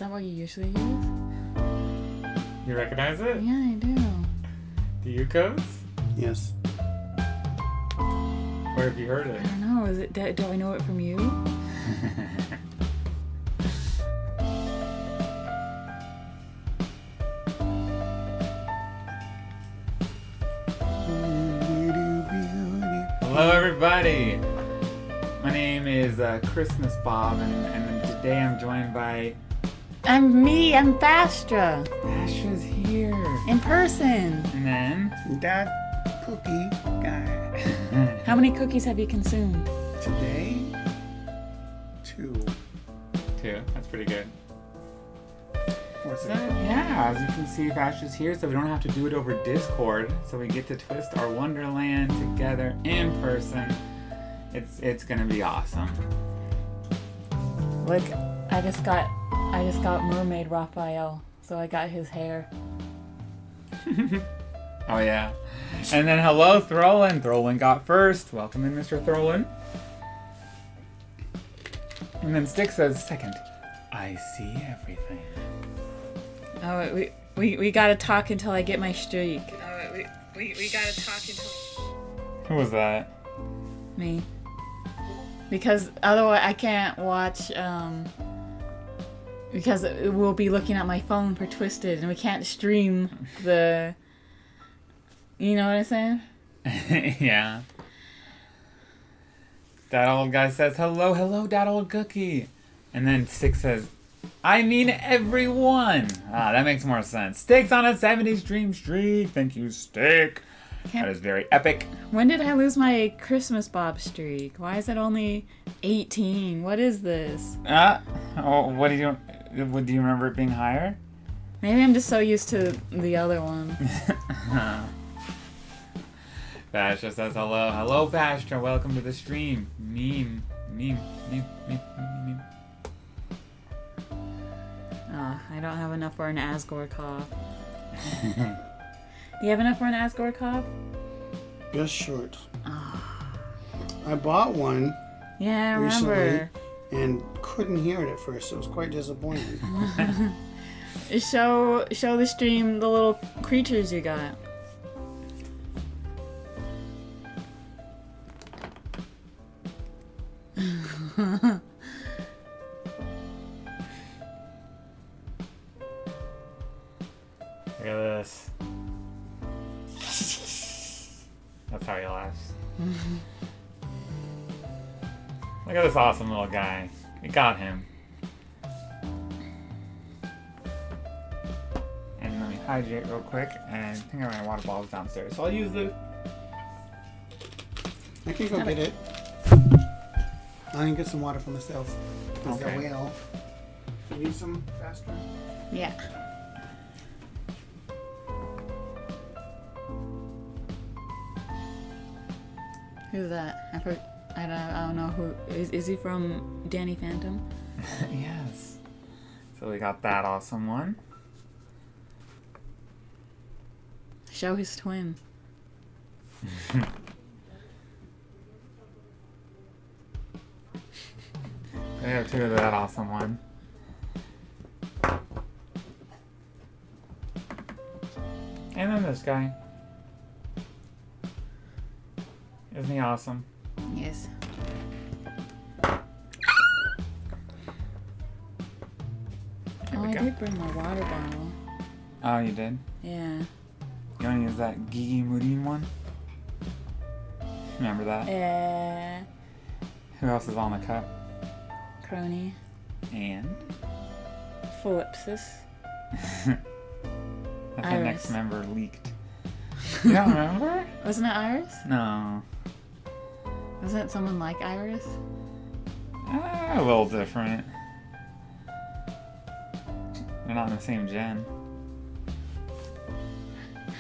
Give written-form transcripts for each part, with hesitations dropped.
that what you usually use? You recognize it? Yeah, I do. Do you, Codes? Yes. Where have you heard it? I don't know. Is it? Do I know it from you? Hello, everybody. My name is Christmas Bob, and today I'm joined by. I'm Fastra. Fastra's here. In person. And then. That cookie guy. How many cookies have you consumed? Today, 2. 2. That's pretty good. What's So, that? yeah, as you can see, Fastra's here, so we don't have to do it over Discord. So we get to twist our Wonderland together in person. It's gonna be awesome. Look, I just got Mermaid Raphael, so I got his hair. Oh yeah. And then hello, Throlin. Throlin got first. Welcome in, Mr. Throlin. And then Stick says second. I see everything. Oh, we gotta talk until I get my streak. Oh, we gotta talk until Who was that? me. Because otherwise I can't watch, because we'll be looking at my phone for Twisted, and we can't stream the, you know what I'm saying? Yeah. That old guy says, hello, that old cookie. And then Stick says, I mean everyone. Ah, that makes more sense. Stick's on a 70 stream streak. Thank you, Stick. That is very epic. When did I lose my Christmas Bob streak? Why is it only 18? What is this? What do you remember it being higher? Maybe I'm just so used to the other one. Fastra says hello. Hello, Fastra. Welcome to the stream. Meme. Oh, I don't have enough for an Asgore cough. Do you have enough for an Asgore cough? Just short. I bought one Yeah, I recently remember. and couldn't hear it at first, so it was quite disappointing. Show the stream the little creatures you got. Look at this. That's how he laughs. Look at this awesome little guy. We got him. And let me hydrate real quick. And I think my water bottle's downstairs. So I'll use the... I can go get it. I can get some water for myself. Because Okay. that will. You need some faster? Yeah. Who's that? I don't know who. Is he from Danny Phantom? Yes. So we got that awesome one. Show his twin. We have 2 of that awesome one. And then this guy. Isn't he awesome? Yes. There Oh, we I go. did bring my water bottle. Oh, you did? Yeah. You want to use that Gigi Mudin one? Remember that? Who else is on the cup? Crony. And? Phillipsis. I think Iris. next member leaked. You don't remember? Wasn't it Iris? No. Wasn't it someone like Iris? A little different. They're not in the same gen.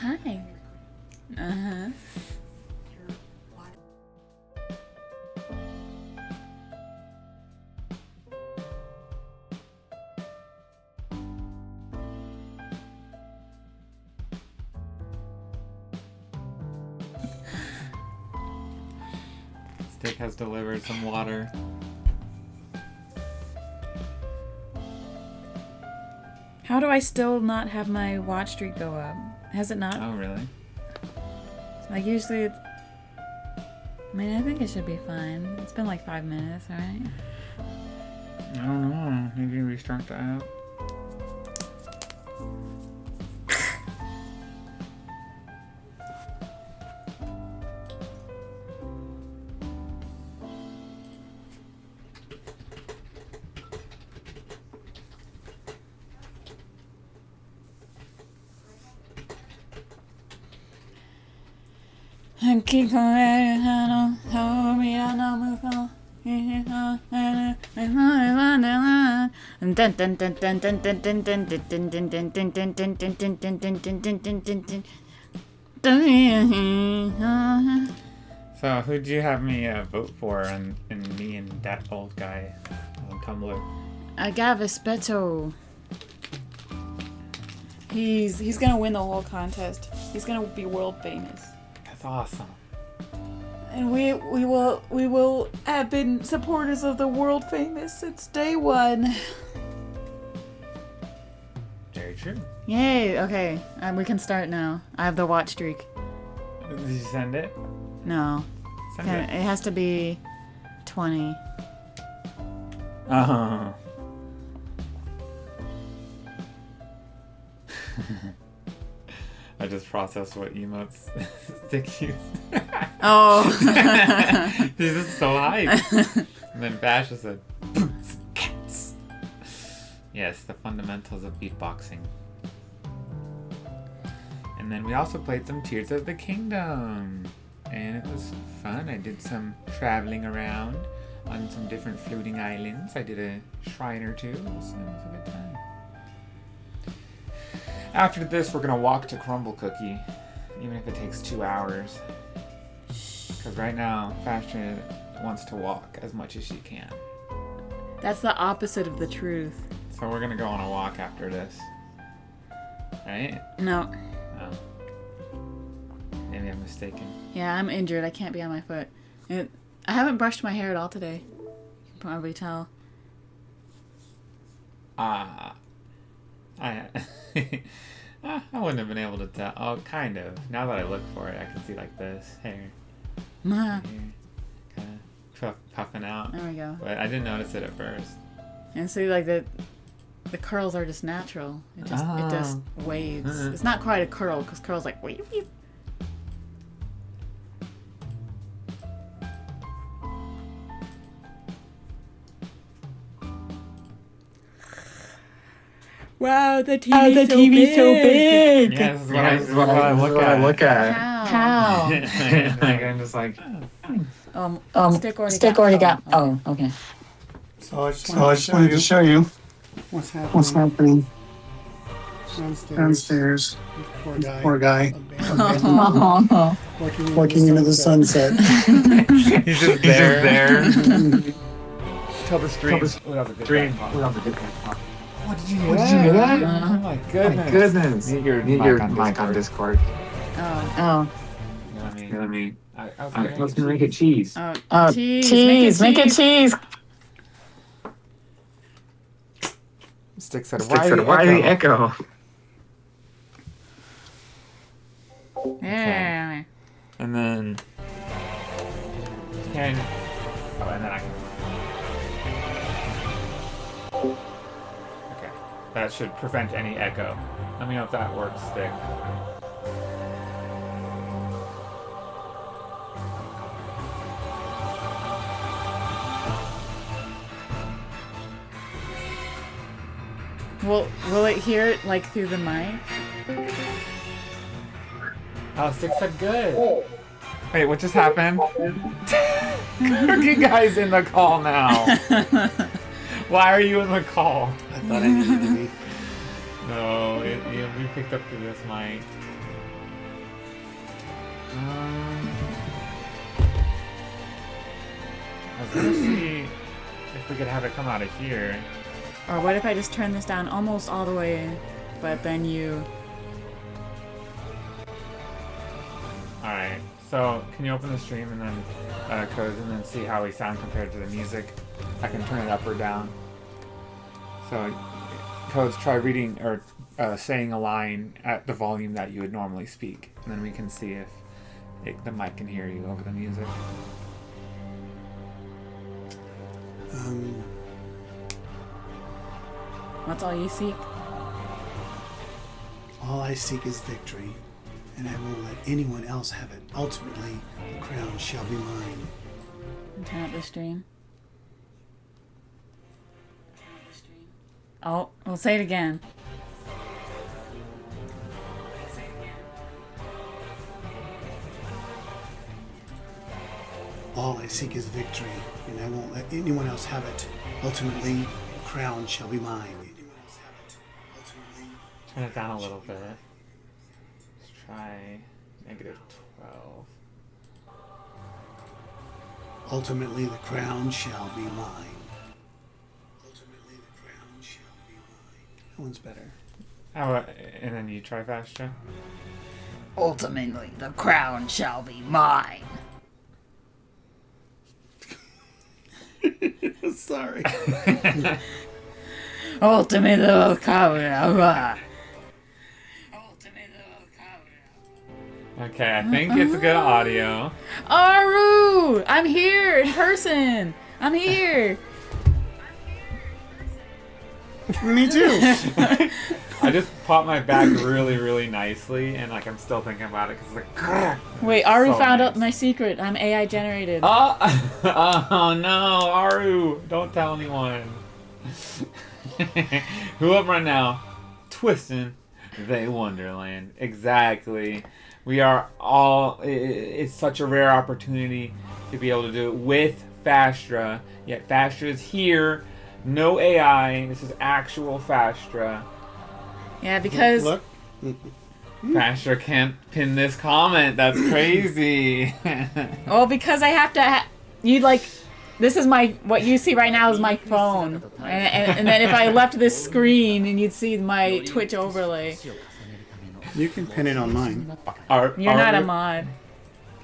Hi. Uh-huh. Stick has delivered some water. How do I still not have my watch streak go up? Has it not? Oh, really? Like usually it's... I mean, I think it should be fine. It's been like 5 minutes, right? I don't know. Maybe restart the app. And keep on So, who'd you have me vote for in me and that old guy on Tumblr? Agavespeto. He's gonna win the whole contest. He's gonna be world famous. That's awesome. And we will have been supporters of the world famous since day one. Very true. Yay! Okay, we can start now. I have the watch streak. Did you send it? No, Send it it. has to be 20. Oh. I just processed what emotes Stick used. Oh. He's just so hyped. And then Bash just said, boots, cats. Yes, the fundamentals of beatboxing. And then we also played some Tears of the Kingdom. And it was fun. I did some traveling around on some different floating islands. I did a shrine or two. It was a good time. After this, we're going to walk to Crumble Cookie, even if it takes 2 hours. Because right now, Fastra wants to walk as much as she can. That's the opposite of the truth. So we're going to go on a walk after this. Right? No. Oh. Maybe I'm mistaken. Yeah, I'm injured. I can't be on my foot. I haven't brushed my hair at all today. You can probably tell. I wouldn't have been able to tell. Oh, kind of. Now that I look for it, I can see like this hair. There Kind of puffing out. we go. But I didn't notice it at first. And see, like the curls are just natural. It just waves. It's not quite a curl because curls like wave. Wow, the TV's so big. Yeah, this is what I look at. How? Like, I'm just like, Stick already got. Oh, okay. So I just So I just wanted to show you what's what's happening happening downstairs. downstairs. Poor guy. Guy. Walking into the sunset. he's just there. Tell the stream. Dream. What did you What did you hear that? Oh my goodness. Goodness. Need your Need your mic on Discord. Discord. Oh. You know what I mean? You know what I mean? Okay. Let's make it cheese. Oh, cheese. Make it cheese. Stick said, Why the echo? Yeah. And then and then I can. Okay, that should prevent any echo. Let me know if that works, Stick. Will it hear it like through the mic? Oh, Stick said good. Wait, what just happened? Cookie Guy's in the call now. Why are you in the call? I thought I needed to be. No, we picked up through this mic. I was gonna see if we could have it come out of here. Or what if I just turn this down almost all the way, but then you... Alright, so can you open the stream and then codes and then see how we sound compared to the music? I can turn it up or down. So codes, try reading or saying a line at the volume that you would normally speak, and then we can see if the mic can hear you over the music. That's all you seek? All I seek is victory, and I won't let anyone else have it. Ultimately, the crown shall be mine. Turn up the stream. Oh, we'll say it again. All I seek is victory, and I won't let anyone else have it. Ultimately, the crown shall be mine. Turn it down a little bit. Let's try -12. Ultimately, the crown shall be mine. Ultimately, the crown shall be mine. That one's better. Oh, and then you try Fastra. Ultimately, the crown shall be mine. Sorry. Ultimately, the crown. Okay, I think it's good audio. Aru! I'm here in person. I'm here. Me too. I just popped my back really, really nicely, and like I'm still thinking about it because it's like. Wait, Aru So found nice. out my secret. I'm AI generated. Oh no, Aru! Don't tell anyone. Who up right now? Twisting they Wonderland. Exactly. We are all. It's such a rare opportunity to be able to do it with Fastra. Yet Fastra is here. No AI. This is actual Fastra. Yeah, because Look. Fastra can't pin this comment. That's crazy. because I have to. This is what you see right now is my phone, and then if I left this screen, and you'd see my Twitch overlay. You can pin it on mine. You're not a mod.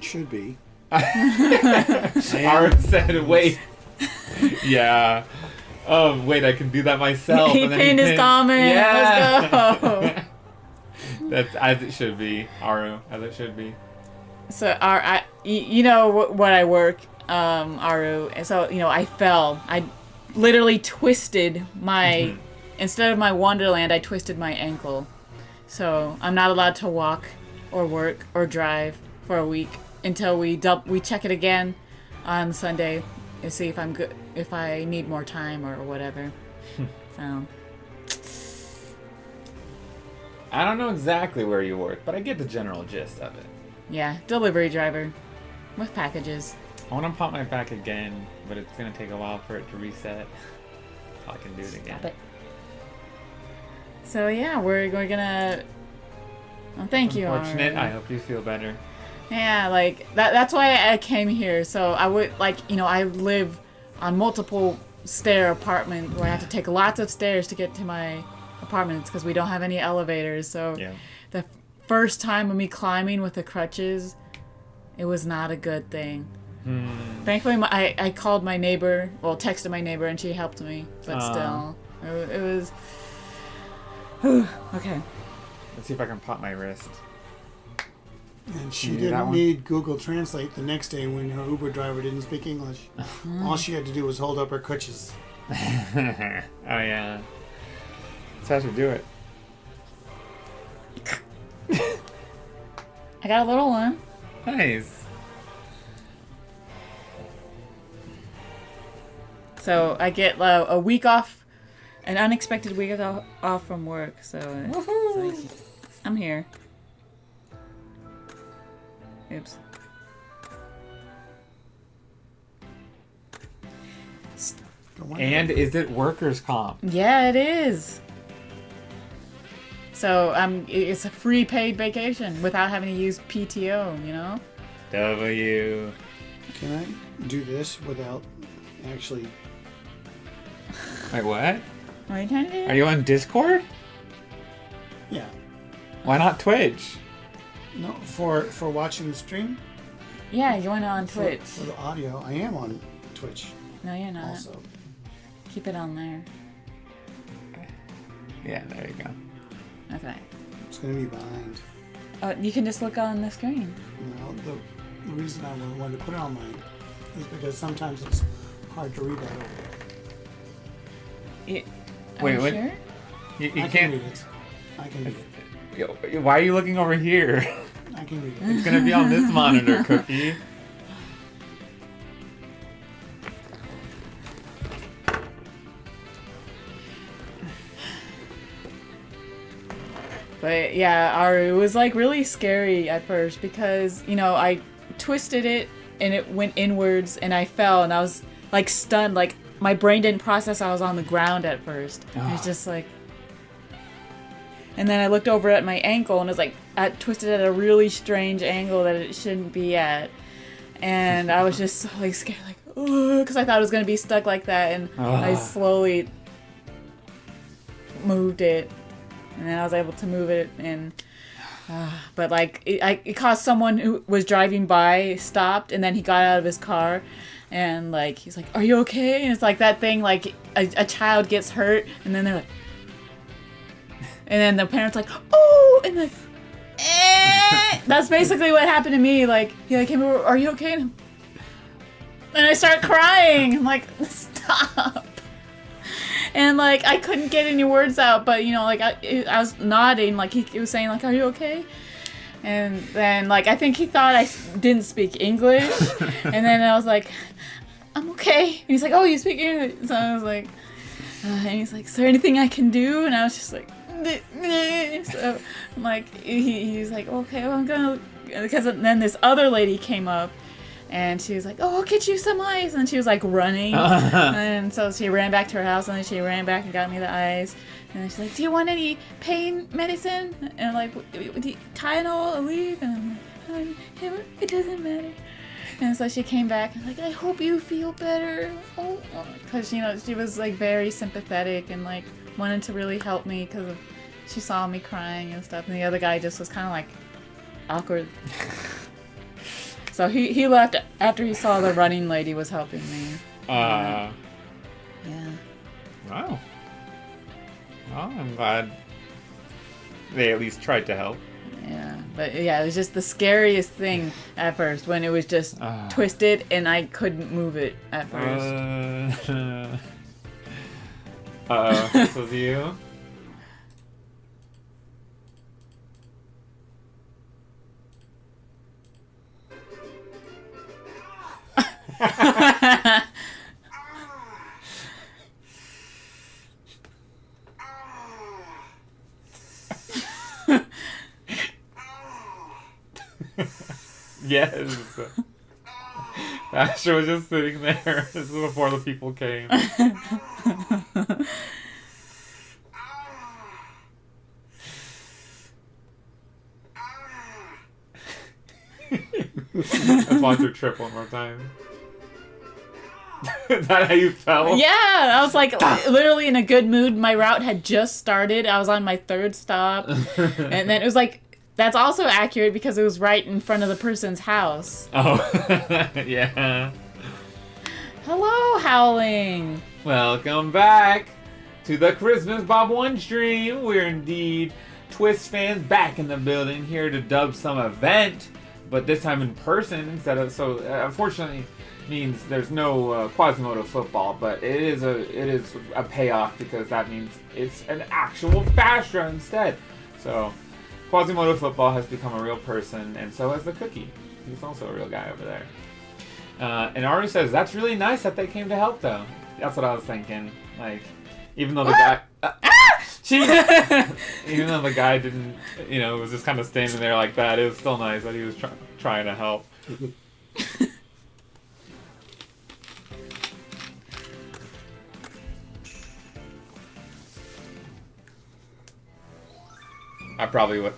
Should be. Art said, "Wait, yeah. Wait, I can do that myself." He And then pinned his comment. Yeah. Let's go. That's as it should be, Aru, as it should be. So, you know what I work, Aru. And so, I fell. I literally twisted my, instead of my Wonderland, I twisted my ankle. So, I'm not allowed to walk or work or drive for a week until we check it again on Sunday and see if I'm good, if I need more time or whatever. So. I don't know exactly where you work, but I get the general gist of it. Yeah, delivery driver with packages. I want to pop my back again, but it's going to take a while for it to reset. So I can do it again. Stop it. So yeah, we're gonna. Oh, thank you. Unfortunate. Ari. I hope you feel better. Yeah, like that's why I came here. So I would I live on multiple stair apartment where I have to take lots of stairs to get to my apartments because we don't have any elevators. So Yeah. the first time of me climbing with the crutches, it was not a good thing. Thankfully, I called my neighbor, texted my neighbor, and she helped me. But still, it was. Okay. Mm. Let's see if I can pop my wrist. And she Can you do that didn't one? need Google Translate the next day when her Uber driver didn't speak English. All she had to do was hold up her crutches. Oh yeah. Let's have to do it. I got a little one. Nice. So I get a week off, an unexpected week off from work. So I'm here. Oops. And is it workers' comp? Yeah, it is. So it's a free paid vacation without having to use PTO. You know. W. Can I do this without actually... Wait, what? What are you trying to do? Are you on Discord? Yeah. Why not Twitch? No, for watching the stream? Yeah, you went on Twitch. For the audio, I am on Twitch No, you're not. also. Keep it on there. Yeah, there you go. Okay. It's going to be behind. You can just look on the screen. The reason I wanted to put it online is because sometimes it's hard to read that over there. Are you Wait, sure? You I can can't. read it. I can read it. Why are you looking over here? I can read it. It's gonna be on this monitor, Cookie. But yeah, it was like really scary at first because, I twisted it and it went inwards and I fell and I was like stunned. Like my brain didn't process I was on the ground at first. It was just like. And then I looked over at my ankle and it was like twisted at a really strange angle that it shouldn't be at. And I was just so like scared, like, oh, because I thought it was going to be stuck like that. And I slowly moved it. And then I was able to move it, and but like it caused someone who was driving by stopped, and then he got out of his car, and like he's like, "Are you okay?" And it's like that thing, like a child gets hurt, and then they're like, and then the parents like, "Oh," and like, eh. That's basically what happened to me. Like he came over, "Are you okay?" And I start crying. I'm like, "Stop." And, like, I couldn't get any words out, but, like, I was nodding, like, he was saying, like, "Are you okay?" And then, like, I think he thought I didn't speak English, and then I was like, "I'm okay." And he's like, "Oh, you speak English?" So I was like, and he's like, "Is there anything I can do?" And I was just like, so, like, he's like, "Okay, well, I'm gonna," because then this other lady came up, and she was like, "Oh, I'll get you some ice." And she was like running. And so she ran back to her house, and then she ran back and got me the ice. And then she's like, "Do you want any pain medicine?" And I'm like, "Tylenol, Aleve?" And I'm like, "It doesn't matter." And so she came back and like, "I hope you feel better." Oh, because she was like very sympathetic and like wanted to really help me because she saw me crying and stuff. And the other guy just was kind of like awkward. So he left after he saw the running lady was helping me. Yeah. Wow. Well, I'm glad they at least tried to help. Yeah. But yeah, it was just the scariest thing at first when it was just twisted and I couldn't move it at first. This was you? Yes. Fastra was just sitting there. This is before the people came. Let's watch her trip one more time. Is that how you felt? Yeah, I was like literally in a good mood. My route had just started. I was on my third stop. And then it was like, that's also accurate because it was right in front of the person's house. Oh, yeah. Hello, Howling. Welcome back to the Christmas Bob 1 stream. We're indeed Twist fans back in the building here to dub some event, but this time in person instead of, so unfortunately means there's no Quasimodo football, but it is a payoff because that means it's an actual Fastra instead. So Quasimodo football has become a real person, and so has the Cookie. He's also a real guy over there. And Ari says, "That's really nice that they came to help, though." That's what I was thinking. Like, even though the guy... even though the guy didn't, was just kind of standing there like that, it was still nice that he was trying to help. I probably would.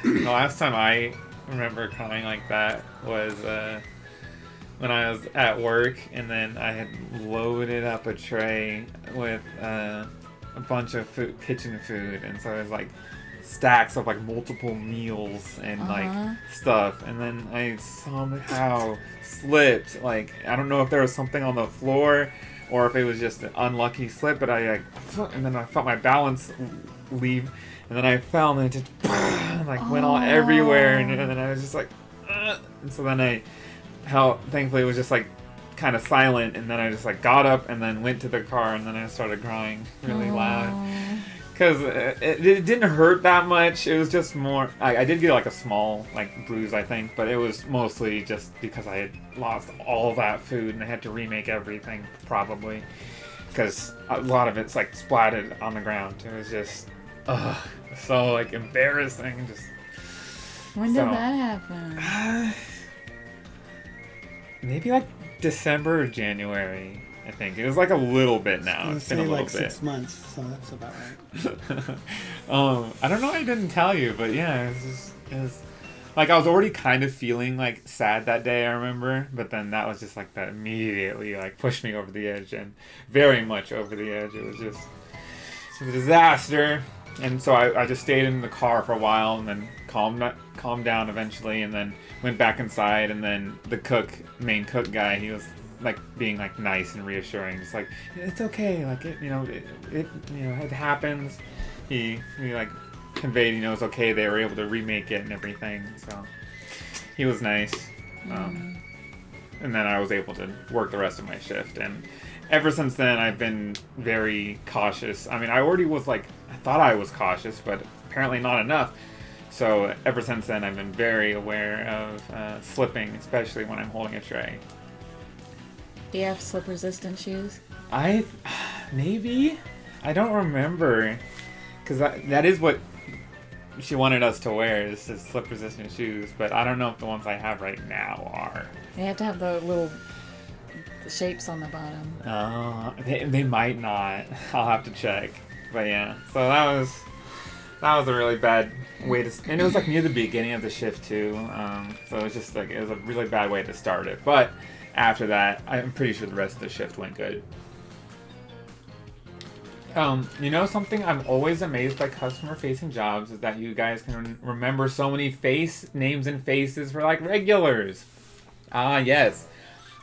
The last time I remember crying like that was when I was at work, and then I had loaded up a tray with a bunch of kitchen food, and so it was like stacks of like multiple meals and like stuff, and then I somehow slipped. Like, I don't know if there was something on the floor or if it was just an unlucky slip. But and then I felt my balance leave, and then I fell, and it just went all everywhere, and then I was just like, ugh. And so then thankfully it was just like kind of silent, and then I just like got up and then went to the car, and then I started crying really loud. Because it didn't hurt that much. It was just more... I did get like a small like bruise, I think. But it was mostly just because I had lost all that food and I had to remake everything, probably. Because a lot of it's like splatted on the ground. It was just... so like embarrassing. Just... When did that happen? Maybe like December or January. I think it was like a little bit now. It's been a little like bit. 6 months, so that's about right. I don't know. I didn't tell you, but yeah, it was like I was already kind of feeling like sad that day. I remember, but then that was just like that immediately like pushed me over the edge, and very much over the edge. It was a disaster, and so I just stayed in the car for a while, and then calmed down eventually, and then went back inside, and then the main cook guy, he was like being like nice and reassuring, just like, it's okay, like it happens. He like conveyed, it's okay, they were able to remake it and everything, so he was nice. And then I was able to work the rest of my shift, and ever since then I've been very cautious. I mean, I already was like, I thought I was cautious, but apparently not enough. So ever since then I've been very aware of slipping, especially when I'm holding a tray. Do you have slip-resistant shoes? Maybe? I don't remember. Because that is what she wanted us to wear, is slip-resistant shoes. But I don't know if the ones I have right now are. They have to have the little shapes on the bottom. Oh, they might not. I'll have to check. But yeah, so that was a really bad way to... And it was like near the beginning of the shift too. So it was just like, it was a really bad way to start it. But... after that, I'm pretty sure the rest of the shift went good. Something I'm always amazed by customer-facing jobs is that you guys can remember so many names and faces for, like, regulars. Yes.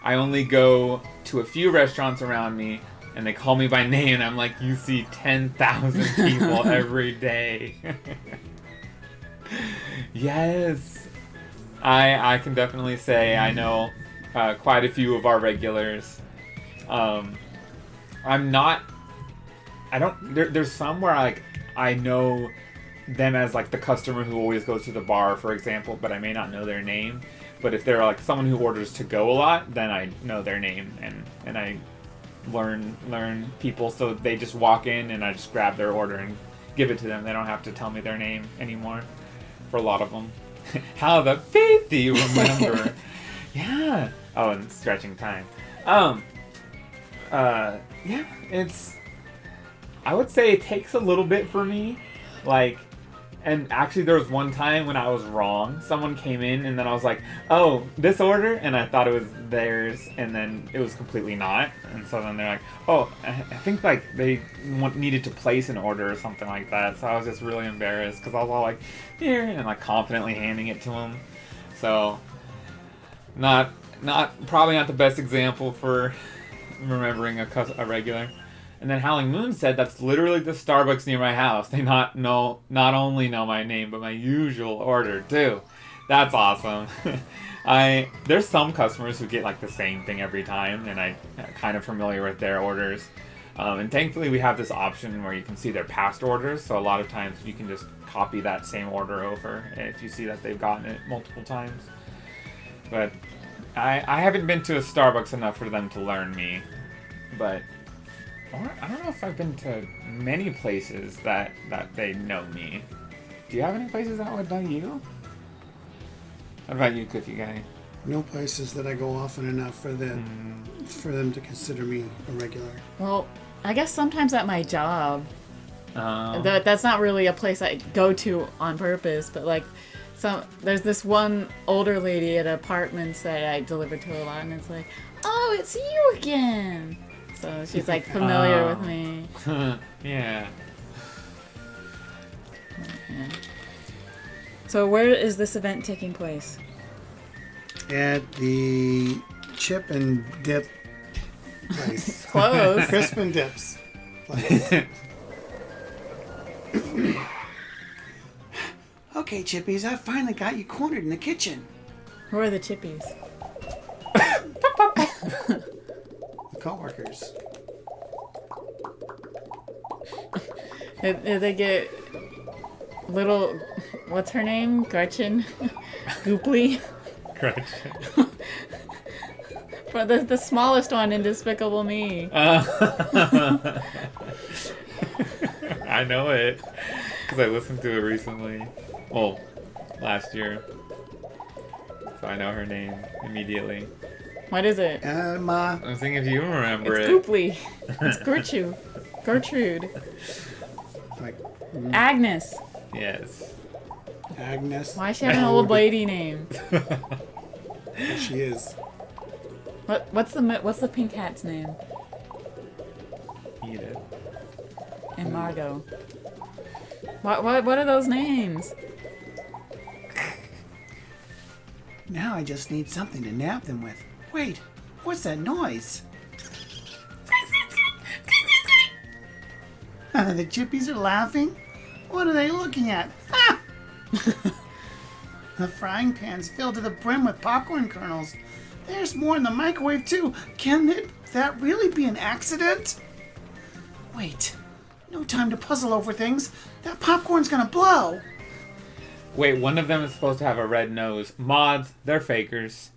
I only go to a few restaurants around me, and they call me by name, and I'm like, you see 10,000 people every day. Yes. I can definitely say I know... quite a few of our regulars. There's some where I know them as like the customer who always goes to the bar, for example, but I may not know their name. But if they're like someone who orders to go a lot, then I know their name, and I learn people, so they just walk in and I just grab their order and give it to them. They don't have to tell me their name anymore for a lot of them. How the beep do you remember? Yeah. Oh, and stretching time. Yeah, I would say it takes a little bit for me. And actually there was one time when I was wrong. Someone came in and then I was like, oh, this order? And I thought it was theirs, and then it was completely not. And so then they're like, oh, I think like they needed to place an order or something like that. So I was just really embarrassed because I was all like, here, and like confidently handing it to them. So, probably not the best example for remembering a regular. And then Howling Moon said that's literally the Starbucks near my house. They not only know my name, but my usual order too. That's awesome. There's some customers who get like the same thing every time, and I'm kind of familiar with their orders. And thankfully we have this option where you can see their past orders, so a lot of times you can just copy that same order over if you see that they've gotten it multiple times. But I haven't been to a Starbucks enough for them to learn me, but I don't know if I've been to many places that they know me. Do you have any places that would know you? What about you, Cookie Guy? No places that I go often enough for them to consider me a regular. Well, I guess sometimes at my job, that's not really a place I go to on purpose, but like, there's this one older lady at apartments that I deliver to a lot, and it's like, oh, it's you again. So she's like familiar with me. Yeah. So where is this event taking place? At the Chip and Dip place. Close. Crispin Dips place. Okay, Chippies, I finally got you cornered in the kitchen. Who are the chippies? The co-workers. Did they get little... What's her name? Gretchen? Gooply? Gretchen. For the smallest one in Despicable Me. I know it. Because I listened to it recently. Well, last year. So I know her name immediately. What is it? Ma. I'm thinking if you remember It's it. Gooply. It's Gertrude. Gertrude. Like Agnes. Yes. Agnes. Why does she have an old lady name? She is. What's the pink hat's name? Edith. And Margot. What are those names? Now I just need something to nab them with. Wait, what's that noise? The Chippies are laughing? What are they looking at? Ah! The frying pan's filled to the brim with popcorn kernels. There's more in the microwave too. Can that really be an accident? Wait, no time to puzzle over things. That popcorn's gonna blow. Wait, one of them is supposed to have a red nose. Mods, they're fakers.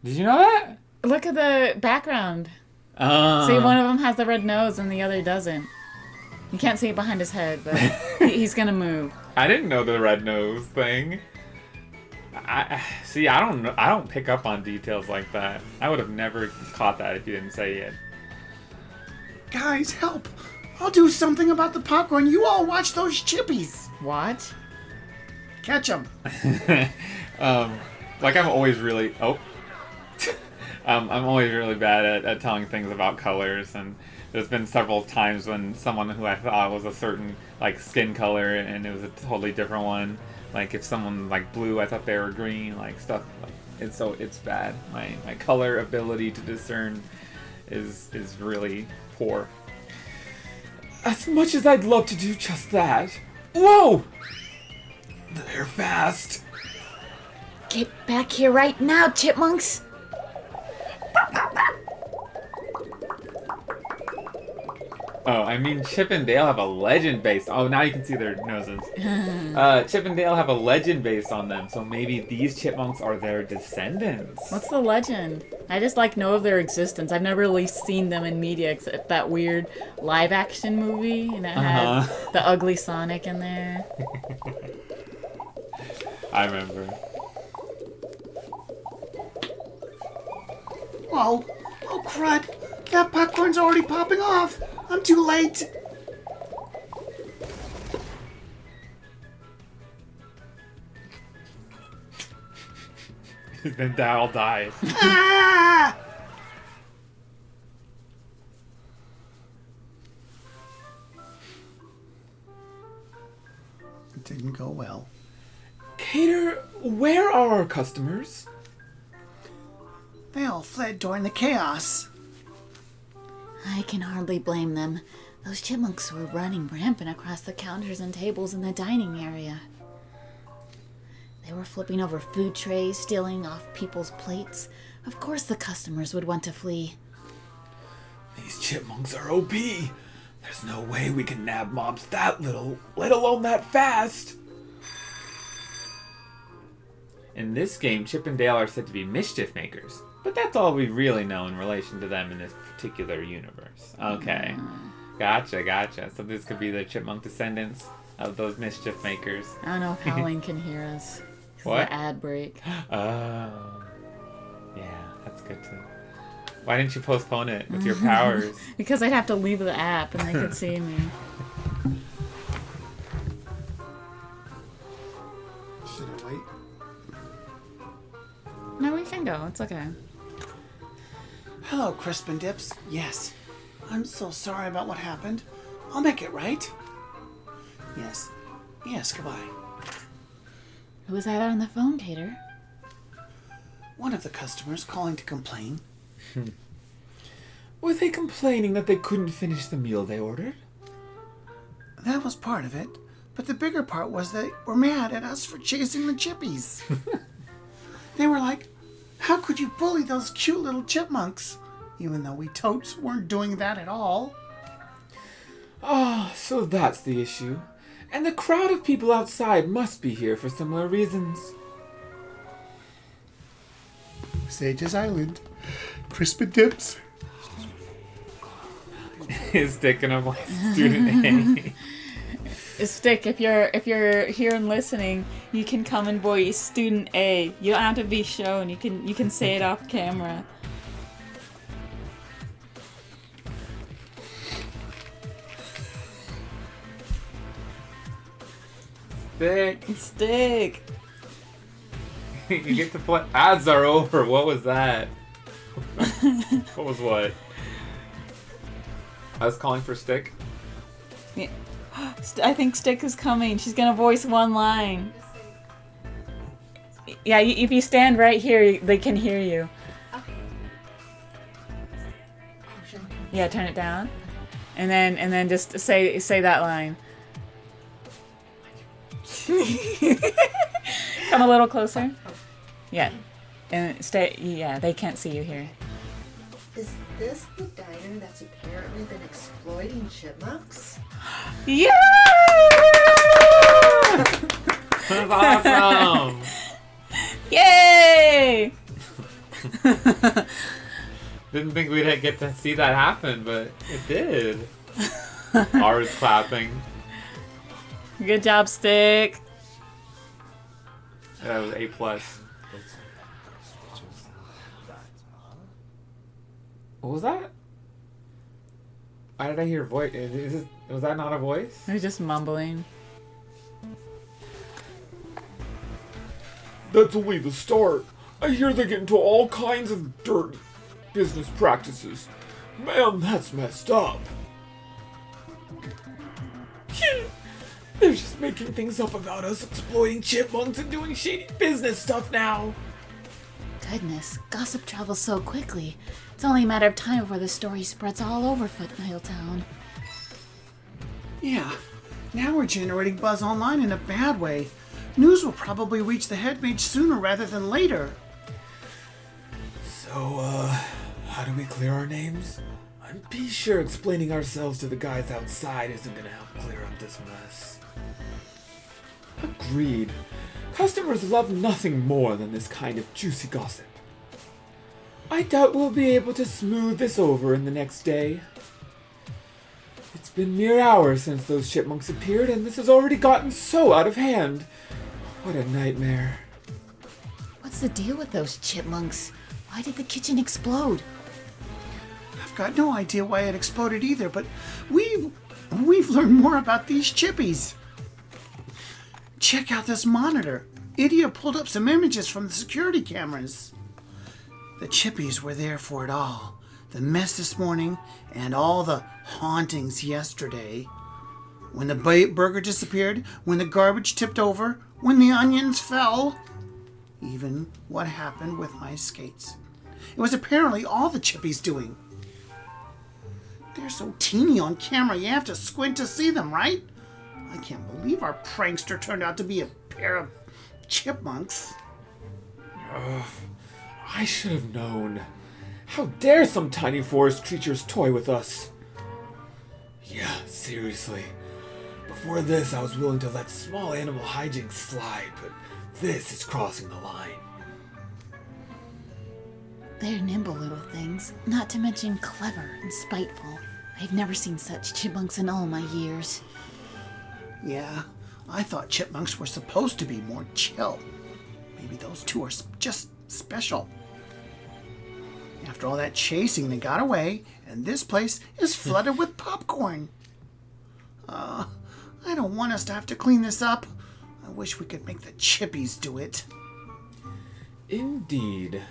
Did you know that? Look at the background. Uh, See, one of them has the red nose and the other doesn't. You can't see it behind his head, but he's gonna move. I didn't know the red nose thing. I don't pick up on details like that. I would have never caught that if you didn't say it. Guys, help! I'll do something about the popcorn. You all watch those Chippies. What? Catch them. Like I'm always really I'm always really bad at telling things about colors, and there's been several times when someone who I thought was a certain like skin color and it was a totally different one. Like if someone like blue, I thought they were green. Like stuff. Like, it's bad. My color ability to discern is really poor. As much as I'd love to do just that. Whoa! They're fast. Get back here right now, chipmunks! Oh, I mean, Chip and Dale have a legend based. Oh, now you can see their noses. Chip and Dale have a legend based on them, so maybe these chipmunks are their descendants. What's the legend? I just know of their existence. I've never really seen them in media except that weird live action movie, and it had the ugly Sonic in there. I remember. Whoa. Oh, crud. That popcorn's already popping off. I'm too late. Then Dal dies. Ah! It didn't go well. Cater, where are our customers? They all fled during the chaos. I can hardly blame them. Those chipmunks were running rampant across the counters and tables in the dining area. They were flipping over food trays, stealing off people's plates. Of course the customers would want to flee. These chipmunks are OP. There's no way we can nab mobs that little, let alone that fast. In this game, Chip and Dale are said to be mischief makers, but that's all we really know in relation to them in this particular universe. Okay, gotcha. So this could be the chipmunk descendants of those mischief makers. I don't know if Howling can hear us. 'Cause of What? the ad break. Oh, yeah, that's good too. Why didn't you postpone it with your powers? Because I'd have to leave the app and they could see me. Should I wait? No, we can go. It's okay. Hello, Crispin Dips. Yes. I'm so sorry about what happened. I'll make it right. Yes. Yes, goodbye. Who was that on the phone, Cater? One of the customers calling to complain. Were they complaining that they couldn't finish the meal they ordered? That was part of it. But the bigger part was they were mad at us for chasing the chippies. They were like, how could you bully those cute little chipmunks? Even though we totes weren't doing that at all. Ah, so that's the issue. And the crowd of people outside must be here for similar reasons. Sage's Island. Crispin dips. Is Stick gonna voice student A? Stick, if you're here and listening, you can come and voice student A. You don't have to be shown. You can say it off camera. Stick. You get to play. Ads are over. What was that? What was what? I was calling for Stick. Yeah. I think Stick is coming. She's gonna voice one line. Yeah, if you stand right here, they can hear you. Yeah, turn it down, and then just say that line. Come a little closer. Yeah, and stay. Yeah, they can't see you here. Is this the diner that's apparently been exploiting chipmunks? Yeah! That's awesome. Yay! Didn't think we'd get to see that happen, but it did. R's clapping. Good job, Stick. That was A+. What was that? Why did I hear voice? Was that not a voice? They're just mumbling. That's only the start. I hear they get into all kinds of dirty business practices. Man, that's messed up. They're just making things up about us exploiting chipmunks and doing shady business stuff now. Goodness, gossip travels so quickly. It's only a matter of time before the story spreads all over Footnail Town. Yeah, now we're generating buzz online in a bad way. News will probably reach the head mage sooner rather than later. So, how do we clear our names? I'm pretty sure explaining ourselves to the guys outside isn't gonna help clear up this mess. Agreed. Customers love nothing more than this kind of juicy gossip. I doubt we'll be able to smooth this over in the next day. It's been mere hours since those chipmunks appeared, and this has already gotten so out of hand. What a nightmare. What's the deal with those chipmunks? Why did the kitchen explode? I've got no idea why it exploded either, but we've learned more about these chippies. Check out this monitor. Idia pulled up some images from the security cameras. The chippies were there for it all. The mess this morning and all the hauntings yesterday. When the burger disappeared, when the garbage tipped over, when the onions fell. Even what happened with my skates. It was apparently all the chippies doing. They're so teeny on camera you have to squint to see them, right? I can't believe our prankster turned out to be a pair of chipmunks. I should have known. How dare some tiny forest creatures toy with us? Yeah, seriously. Before this, I was willing to let small animal hijinks slide, but this is crossing the line. They're nimble little things, not to mention clever and spiteful. I've never seen such chipmunks in all my years. Yeah, I thought chipmunks were supposed to be more chill. Maybe those two are just special. After all that chasing, they got away, and this place is flooded with popcorn. I don't want us to have to clean this up. I wish we could make the chippies do it. Indeed.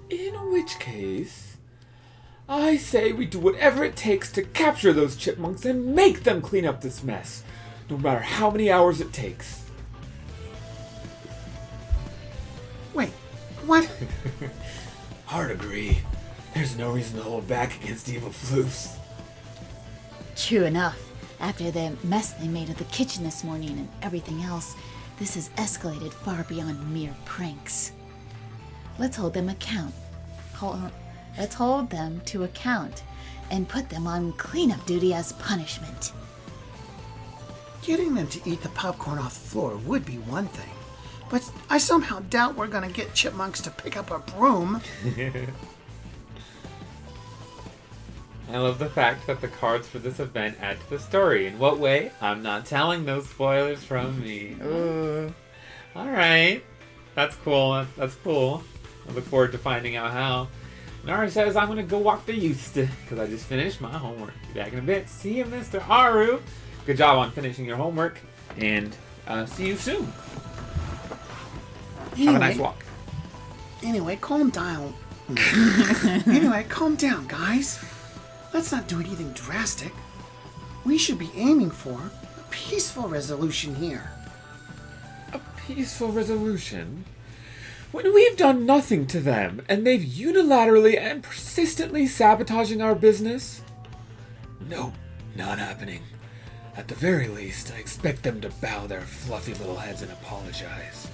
In which case, I say we do whatever it takes to capture those chipmunks and make them clean up this mess, no matter how many hours it takes. Wait, what? Hard agree. There's no reason to hold back against evil floofs. True enough. After the mess they made of the kitchen this morning and everything else, this has escalated far beyond mere pranks. Let's hold them Let's hold them to account and put them on cleanup duty as punishment. Getting them to eat the popcorn off the floor would be one thing, but I somehow doubt we're gonna get chipmunks to pick up a broom. I love the fact that the cards for this event add to the story. In what way? I'm not telling, no spoilers from me. Alright. That's cool. That's cool. I look forward to finding out how. Nara says I'm going to go walk the youth because I just finished my homework. Be back in a bit. See you, Mr. Aru. Good job on finishing your homework. And see you soon. Have a nice walk. Anyway, calm down. Calm down, guys. Let's not do anything drastic. We should be aiming for a peaceful resolution here. A peaceful resolution? When we've done nothing to them, and they've unilaterally and persistently sabotaging our business? Nope, not happening. At the very least, I expect them to bow their fluffy little heads and apologize.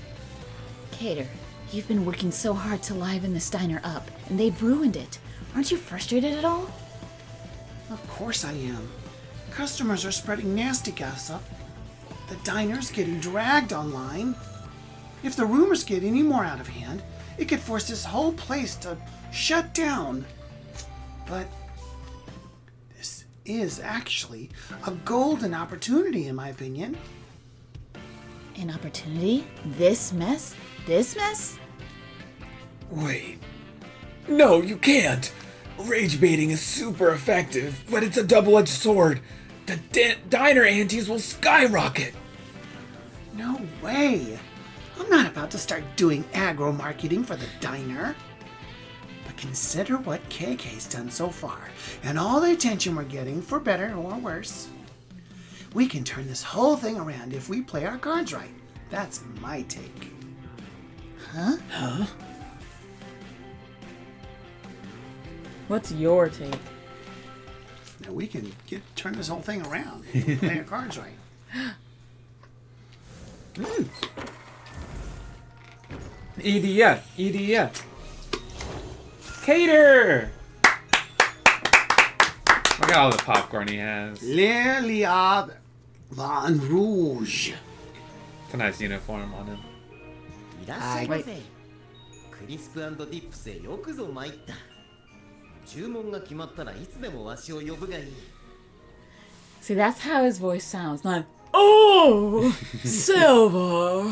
Cater, you've been working so hard to liven this diner up, and they've ruined it. Aren't you frustrated at all? Of course I am. Customers are spreading nasty gossip. The diner's getting dragged online. If the rumors get any more out of hand, it could force this whole place to shut down. But this is actually a golden opportunity, in my opinion. An opportunity? This mess? This mess? Wait. No, you can't! Rage baiting is super effective, but it's a double-edged sword. The diner antes will skyrocket. No way. I'm not about to start doing aggro marketing for the diner. But consider what KK's done so far, and all the attention we're getting, for better or worse. We can turn this whole thing around if we play our cards right. That's my take. Huh? What's your take? Now we can turn this whole thing around if we play our cards right. EDF. Cater! Look at all the popcorn he has. Liliad Van Rouge. It's a nice uniform on him. いらっしゃいませ。クリスプ&ディップスへよくぞ参った。注文が決まったらいつでもわしを呼ぶがいい。See, that's how his voice sounds. Not, oh, Silver.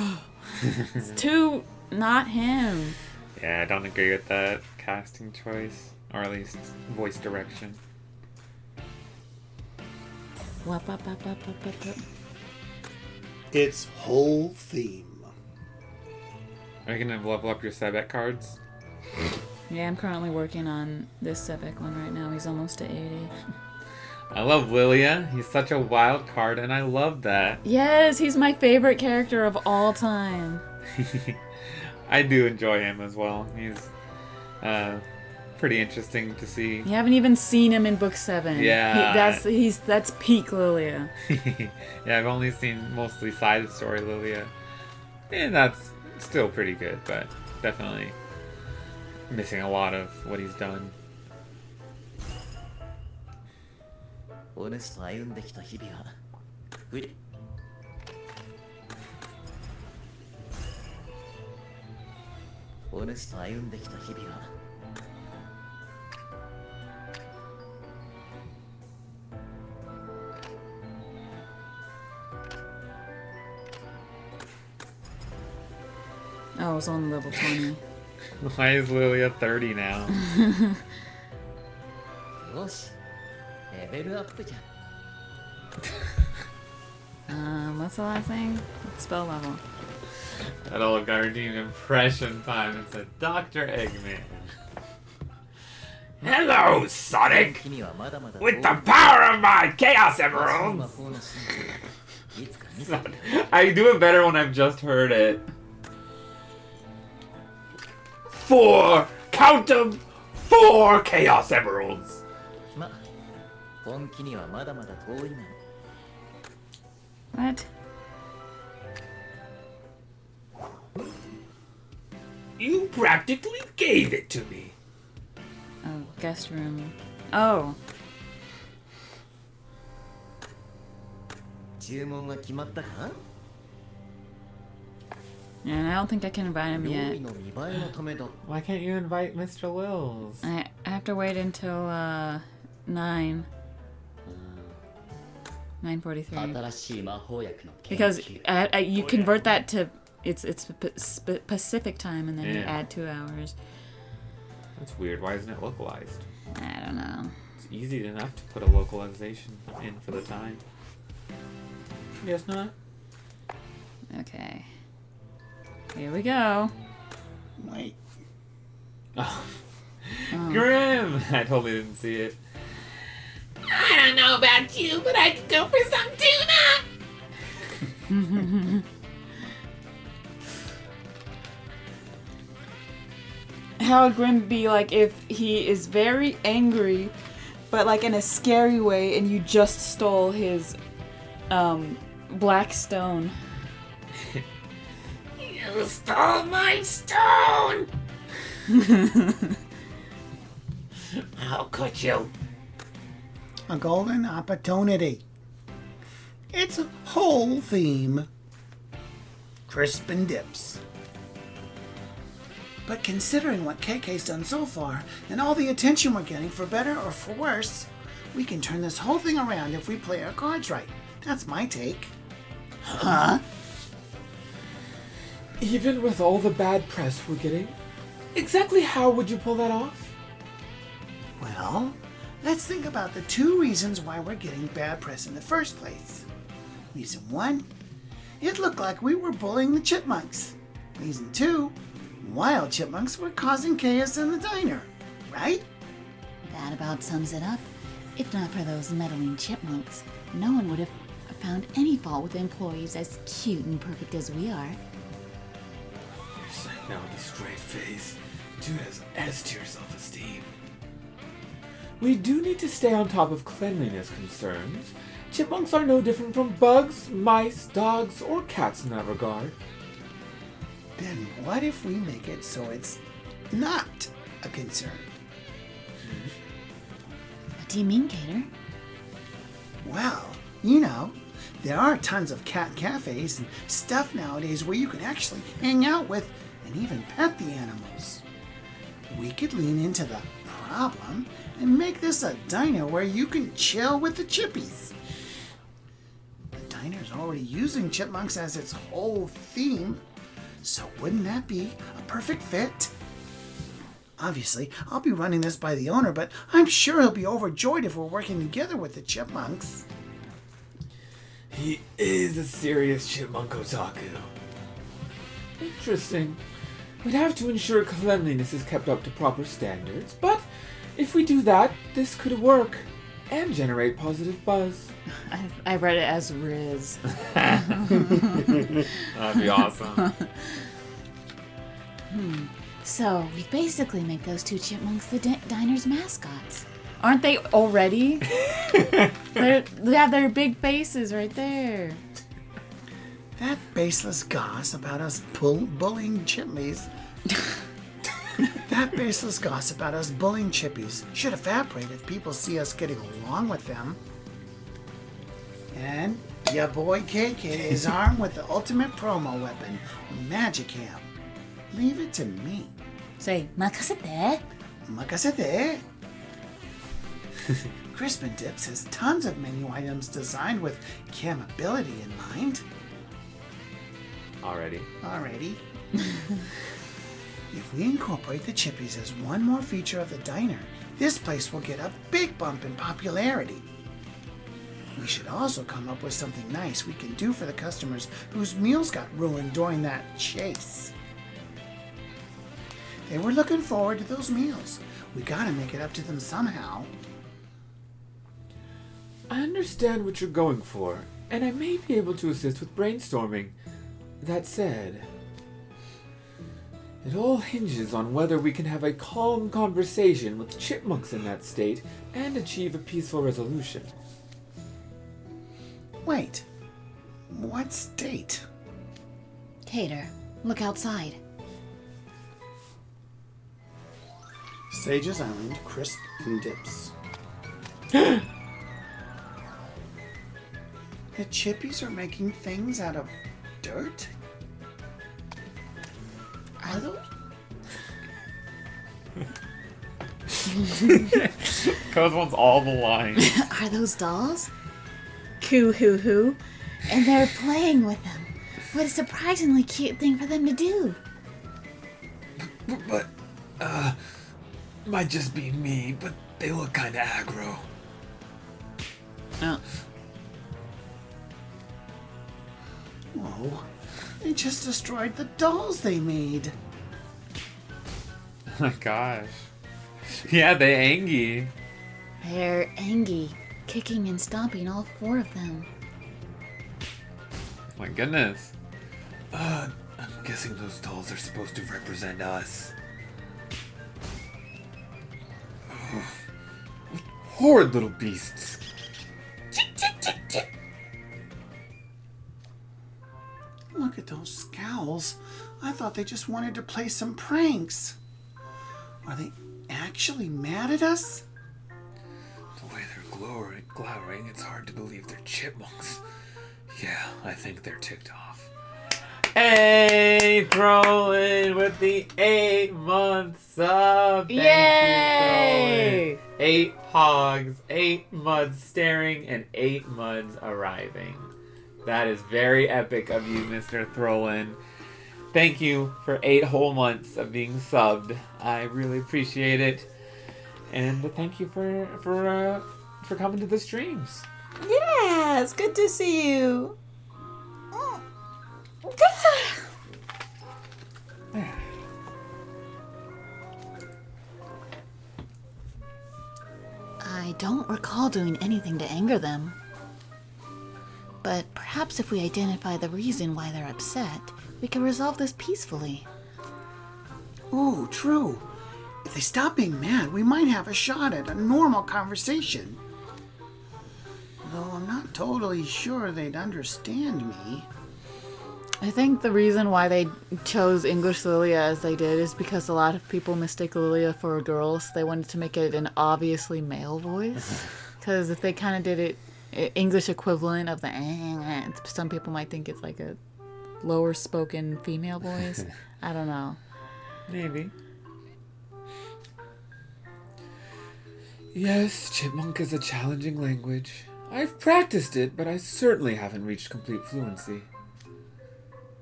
It's too not him. Yeah, I don't agree with that casting choice, or at least voice direction. Wap, wap, wap, wap, wap, wap, wap. Its whole theme. Are you gonna level up your Sebek cards? Yeah, I'm currently working on this Sebek one right now. He's almost to 80. I love Lilia. He's such a wild card, and I love that. Yes, he's my favorite character of all time. I do enjoy him as well. He's pretty interesting to see. You haven't even seen him in book 7. Yeah. That's peak Lilia. Yeah, I've only seen mostly side story Lilia. And that's still pretty good, but definitely missing a lot of what he's done. お主と歩んできた日々はうりお主と歩んできた日々は Oh, it's on level 20. Why is Lilia 30 now? よしレベルアップじゃ What's the last thing? Spell level. That old guy redeemed impression time and said, Dr. Eggman. Hello, Sonic! 君はまだまだ With the power of my Chaos 魔 Emeralds! 法の真髄いつか見せて I do it better when I've just heard it. 4! Count them! 4 Chaos Emeralds! ま、本気にはまだまだ遠いな。 What? You practically gave it to me. Oh, guest room. Oh. 注文は決まったか？ And I don't think I can invite him 料 yet. 理の見栄えのためだ。 Why can't you invite Mr. Wills? I have to wait until 9. 9:43. 新しい魔法薬の研究。 Because you convert that to it's Pacific time, and then you Yeah. add 2 hours. That's weird. Why isn't it localized? I don't know. It's easy enough to put a localization in for the time. Yes, not? Okay. Here we go. Wait. Oh. Grim! I totally didn't see it. I don't know about you, but I could go for some tuna. How would Grim be like if he is very angry, but like in a scary way, and you just stole his black stone? You stole my stone! How could you? A golden opportunity. It's a whole theme. Crisp and dips. But considering what KK's done so far, and all the attention we're getting, for better or for worse, we can turn this whole thing around if we play our cards right. That's my take. Huh? Even with all the bad press we're getting, exactly how would you pull that off? Well, let's think about the 2 reasons why we're getting bad press in the first place. Reason 1, it looked like we were bullying the chipmunks. Reason 2, wild chipmunks were causing chaos in the diner, right? That about sums it up. If not for those meddling chipmunks, no one would have found any fault with employees as cute and perfect as we are. You're saying that with a straight face. Dude has S-tier self-esteem. We do need to stay on top of cleanliness concerns. Chipmunks are no different from bugs, mice, dogs, or cats in that regard. Then what if we make it so it's not a concern? What do you mean, Gator? Well, you know, there are tons of cat cafes and stuff nowadays where you can actually hang out with and even pet the animals. We could lean into the problem and make this a diner where you can chill with the chippies. The diner's already using chipmunks as its whole theme, so wouldn't that be a perfect fit? Obviously, I'll be running this by the owner, but I'm sure he'll be overjoyed if we're working together with the chipmunks. He is a serious chipmunk otaku. Interesting. We'd have to ensure cleanliness is kept up to proper standards, but if we do that, this could work and generate positive buzz. I read it as Riz. That'd be awesome. So, we basically make those 2 chipmunks the diner's mascots. Aren't they already? They have their big faces right there. That baseless goss about us bullying chippies. That baseless goss about us bullying chippies should evaporate if people see us getting along with them. And your boy KK is armed with the ultimate promo weapon, Magic Ham. Leave it to me. Say, makasete. Makasete. Crispin Dips has tons of menu items designed with cam ability in mind. Already. Alrighty. If we incorporate the chippies as one more feature of the diner, this place will get a big bump in popularity. We should also come up with something nice we can do for the customers whose meals got ruined during that chase. They were looking forward to those meals. We gotta make it up to them somehow. I understand what you're going for, and I may be able to assist with brainstorming. That said, It all hinges on whether we can have a calm conversation with chipmunks in that state and achieve a peaceful resolution. Wait. What state? Tater, look outside. Sage's Island, crisp and dips. The chippies are making things out of dirt? Are those? Coz wants all the lines. Are those dolls? Coo hoo hoo. And they're playing with them. What a surprisingly cute thing for them to do. But, might just be me, but they look kinda aggro. Oh. Whoa. They just destroyed the dolls they made. Oh my gosh. Yeah, they angy. They're angry, kicking and stomping all 4 of them. My goodness. I'm guessing those dolls are supposed to represent us. Oh, what horrid little beasts. Look at those scowls. I thought they just wanted to play some pranks. Are they actually mad at us? The way they're glowering, it's hard to believe they're chipmunks. Yeah, I think they're ticked off. Hey, Throwin with the 8-month sub. Thank Yay! you, Throwin. 8 hogs, 8 muds staring, and 8 muds arriving. That is very epic of you, Mr. Throwin. Thank you for 8 whole months of being subbed. I really appreciate it. And thank you for coming to the streams. Yeah, it's good to see you. I don't recall doing anything to anger them. But perhaps if we identify the reason why they're upset, we can resolve this peacefully. Ooh, true. If they stop being mad, we might have a shot at a normal conversation. Though I'm not totally sure they'd understand me. I think the reason why they chose English Lilia as they did is because a lot of people mistake Lilia for a girl, so they wanted to make it an obviously male voice. Because if they kind of did it English equivalent of the some people might think it's like a lower spoken female voice. I don't know. Maybe. Yes, chipmunk is a challenging language. I've practiced it, but I certainly haven't reached complete fluency.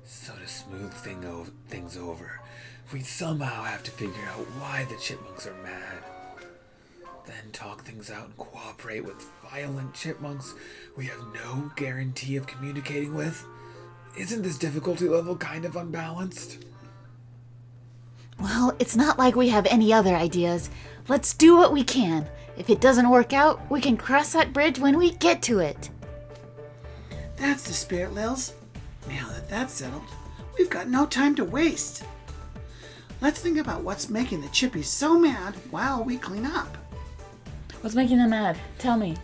So to smooth things over, we somehow have to figure out why the chipmunks are mad. Then talk things out and cooperate with violent chipmunks we have no guarantee of communicating with. Isn't this difficulty level kind of unbalanced? Well, it's not like we have any other ideas. Let's do what we can. If it doesn't work out, we can cross that bridge when we get to it. That's the spirit, Lils. Now that that's settled, we've got no time to waste. Let's think about what's making the chippies so mad while we clean up. What's making them mad? Tell me.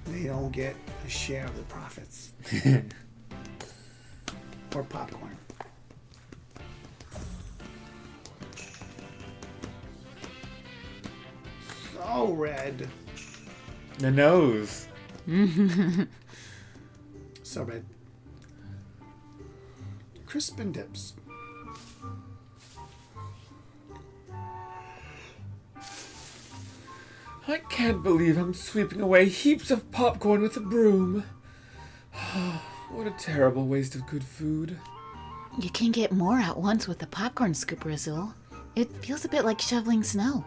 They don't get a share of the profits. Or popcorn. So red. The nose. So red. Crisp and dips. I can't believe I'm sweeping away heaps of popcorn with a broom. What a terrible waste of good food. You can get more at once with the popcorn scooper, Azul. It feels a bit like shoveling snow.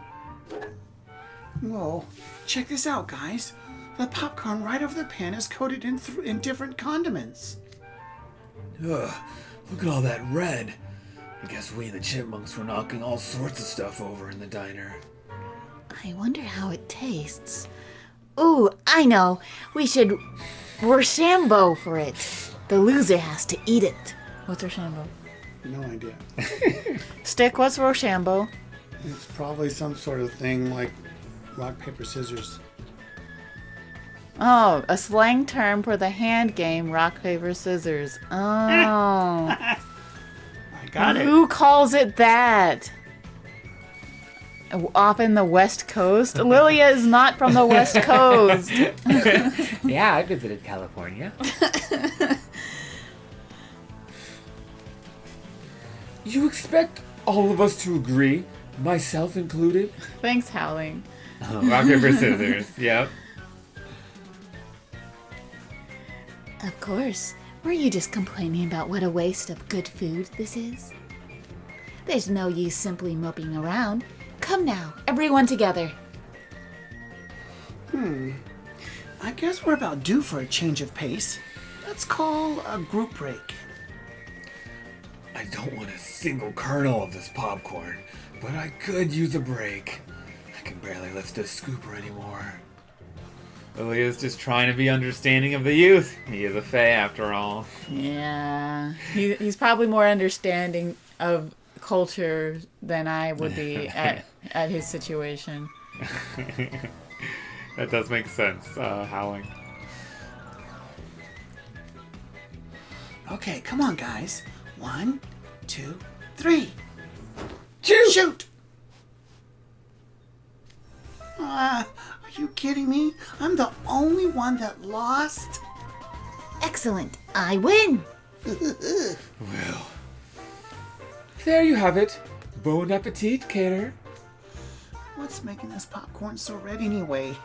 Whoa, check this out, guys. The popcorn right over the pan is coated in different condiments. Ugh, look at all that red. I guess we and the chipmunks were knocking all sorts of stuff over in the diner. I wonder how it tastes. Ooh, I know. We should Rochambeau for it. The loser has to eat it. What's her shambo? No idea. Stick, what's Rochambeau? It's probably some sort of thing like rock, paper, scissors. Oh, a slang term for the hand game rock, paper, scissors. Oh. I got it. Who calls it that? Off in the West Coast? Lilia is not from the West Coast. Yeah, I visited California. You expect all of us to agree, myself included? Thanks, Howling. Rock, paper, scissors. Yep. Of course. Were you just complaining about what a waste of good food this is? There's no use simply moping around. Come now, everyone together. I guess we're about due for a change of pace. Let's call a group break. I don't want a single kernel of this popcorn, but I could use a break. I can barely lift a scooper anymore. Lilia's just trying to be understanding of the youth. He is a fae after all. Yeah. He's probably more understanding of culture than I would be at his situation. That does make sense, Howling. Okay, come on, guys. 1, 2, 3. Shoot! Shoot! Are you kidding me? I'm the only one that lost? Excellent. I win. Well, there you have it. Bon appetit, Cater. What's making this popcorn so red anyway?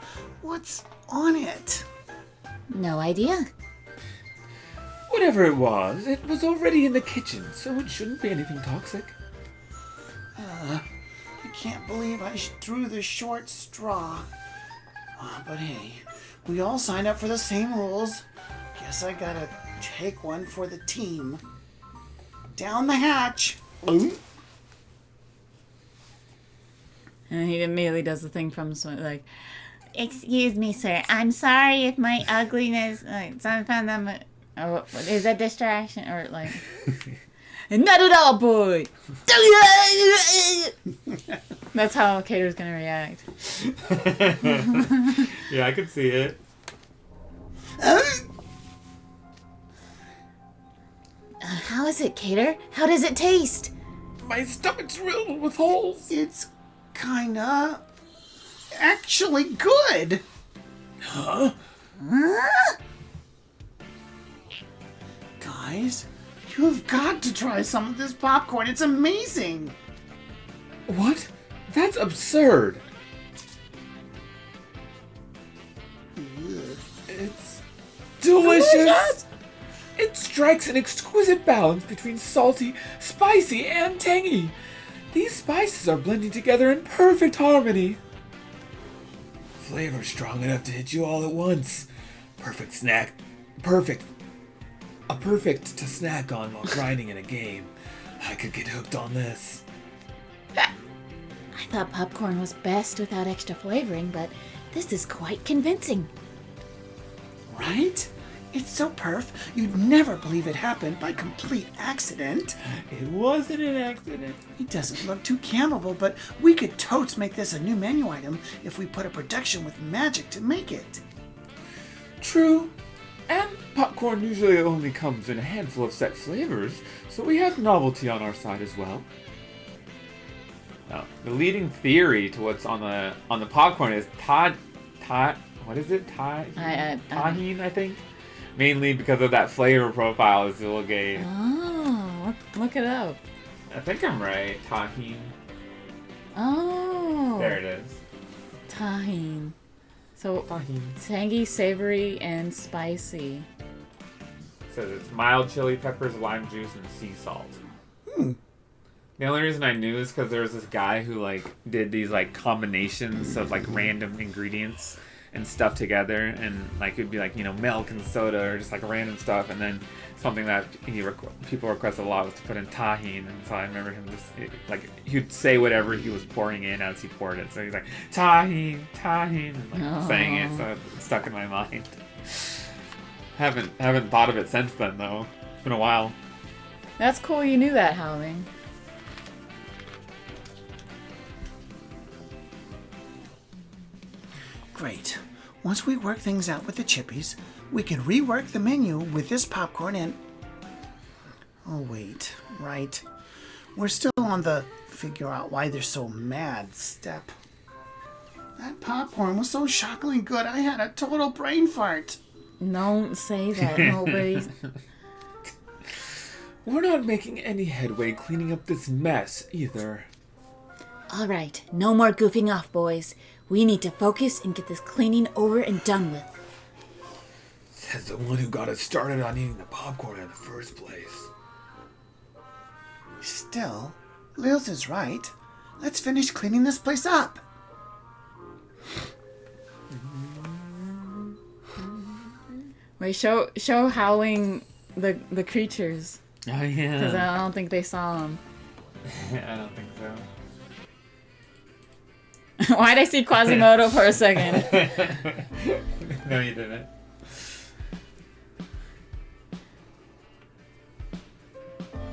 What's on it? No idea. Whatever it was already in the kitchen, so it shouldn't be anything toxic. I can't believe I drew the short straw. But hey, we all signed up for the same rules. Guess I gotta take one for the team. Down the hatch. And he immediately does the thing from like, Excuse me, sir. I'm sorry if my ugliness is a distraction or like. not at all, boy. That's how Cater's gonna react. Yeah, I could see it. How is it, Cater? How does it taste? My stomach's riddled with holes. It's kinda actually good. Huh? Guys, you've got to try some of this popcorn. It's amazing. What? That's absurd. It's delicious. It strikes an exquisite balance between salty, spicy, and tangy. These spices are blending together in perfect harmony. Flavor strong enough to hit you all at once. Perfect snack. Perfect to snack on while grinding in a game. I could get hooked on this. I thought popcorn was best without extra flavoring, but this is quite convincing. Right? It's so perf, you'd never believe it happened by complete accident. It wasn't an accident. It doesn't look too cannibal, but we could totes make this a new menu item if we put a production with magic to make it. True. And popcorn usually only comes in a handful of set flavors, so we have novelty on our side as well. No, the leading theory to what's on the popcorn is what is it? Tahine, I think. Mainly because of that flavor profile is Zilligate. oh, look it up. I think I'm right. Tahine. Oh, There it is. tahine. So Tahine. tangy, savory, and spicy. It says it's mild chili peppers, lime juice, and sea salt. The only reason I knew is because there was this guy who like did these like combinations of like random ingredients and stuff together, and like it'd be like, you know, milk and soda or just like random stuff, and then something that people requested a lot was to put in tahine, and so I remember him just like he'd say whatever he was pouring in as he poured it, so he's like tahine, and like saying it, so it stuck in my mind. Haven't thought of it since then though. It's been a while. That's cool you knew that, Howling. Great. Once we work things out with the chippies, we can rework the menu with this popcorn and... Oh, wait. Right. We're still on the figure out why they're so mad step. That popcorn was so shockingly good, I had a total brain fart. Don't say that, nobody. We're not making any headway cleaning up this mess, either. All right, no more goofing off, boys. We need to focus and get this cleaning over and done with. Says the one who got us started on eating the popcorn in the first place. Still, Lils is right. Let's finish cleaning this place up. Wait, show Howling the creatures. Oh Because yeah. I don't think they saw them. I don't think so. Why'd I see Quasimodo for a second? No, you didn't.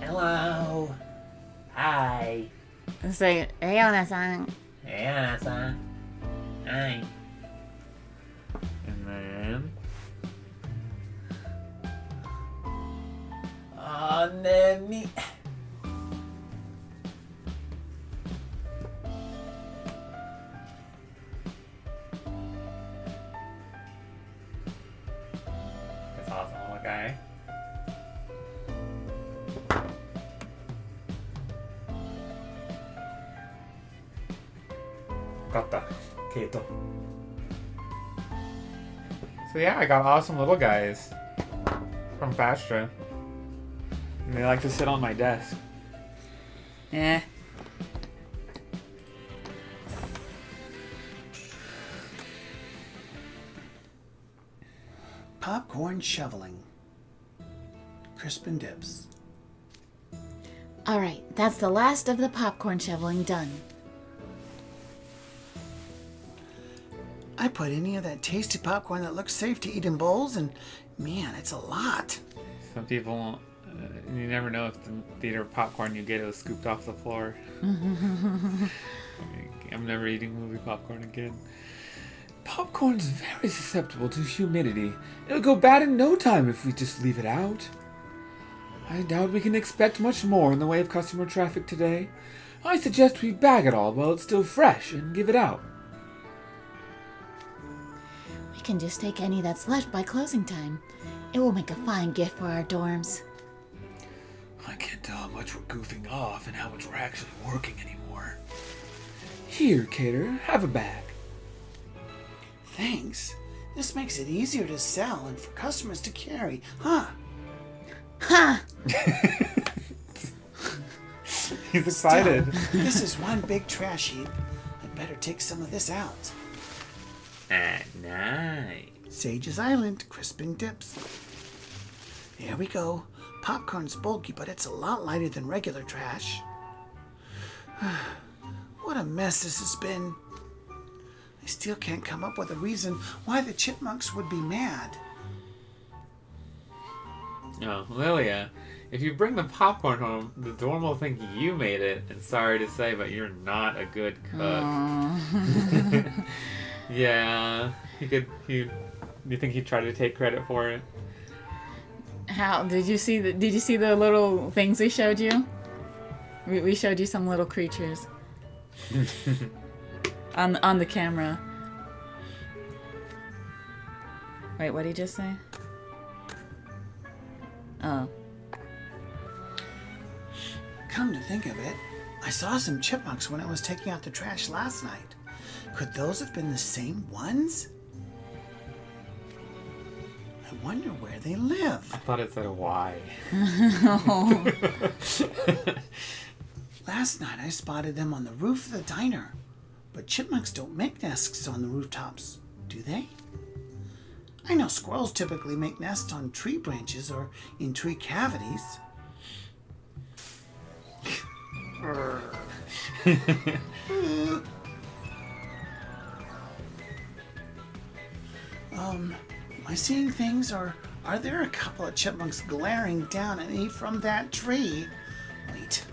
Hello. Hi. Say, hey, Ona-san. Hey, Anna-san. Hi. And then. Me. That's awesome, okay. Got Kato. So yeah, I got awesome little guys from Fastra. And they like to sit on my desk. Eh. Popcorn shoveling. Crispin dips. All right, that's the last of the popcorn shoveling done. I put any of that tasty popcorn that looks safe to eat in bowls, and man, it's a lot. Some people, you never know if the theater popcorn you get is scooped off the floor. I'm never eating movie popcorn again. Popcorn's very susceptible to humidity. It'll go bad in no time if we just leave it out. I doubt we can expect much more in the way of customer traffic today. I suggest we bag it all while it's still fresh and give it out. We can just take any that's left by closing time. It will make a fine gift for our dorms. I can't tell how much we're goofing off and how much we're actually working anymore. Here, Cater, have a bag. Thanks. This makes it easier to sell and for customers to carry, huh? Ha! He's excited. Still, this is one big trash heap. I'd better take some of this out. Nice. Sage's Island, Crispin dips. Here we go. Popcorn's bulky, but it's a lot lighter than regular trash. What a mess this has been. I still can't come up with a reason why the chipmunks would be mad. Oh, Lilia, if you bring the popcorn home, the dorm will think you made it. And sorry to say, but you're not a good cook. Yeah, you think he'd try to take credit for it? How did you see the little things we showed you? We showed you some little creatures on the camera. Wait, what did he just say? Oh. Come to think of it, I saw some chipmunks when I was taking out the trash last night. Could those have been the same ones? I wonder where they live. I thought it said why. Last night I spotted them on the roof of the diner. But chipmunks don't make nests on the rooftops, do they? I know squirrels typically make nests on tree branches or in tree cavities. Am I seeing things or Are there a couple of chipmunks glaring down at me from that tree? Wait,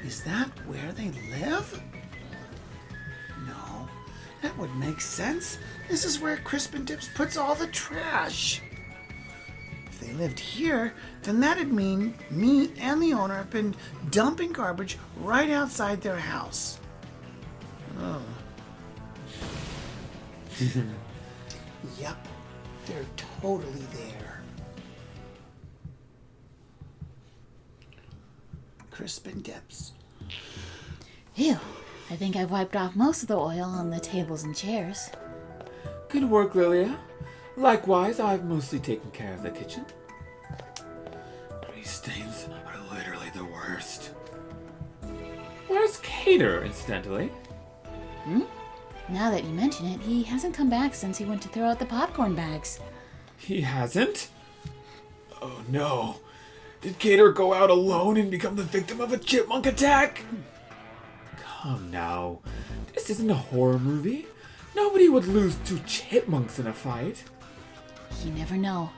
is that where they live? No, that would make sense. This is where Crispin Dips puts all the trash. If they lived here, then that'd mean me and the owner have been dumping garbage right outside their house. Oh. Yep, they're totally there. Crispin Dips. Ew. I think I've wiped off most of the oil on the tables and chairs. Good work, Lilia. Likewise, I've mostly taken care of the kitchen. These stains are literally the worst. Where's Cater, incidentally? Now that you mention it, he hasn't come back since he went to throw out the popcorn bags. He hasn't? Oh no. Did Cater go out alone and become the victim of a chipmunk attack? Come now. This isn't a horror movie. Nobody would lose 2 chipmunks in a fight. You never know.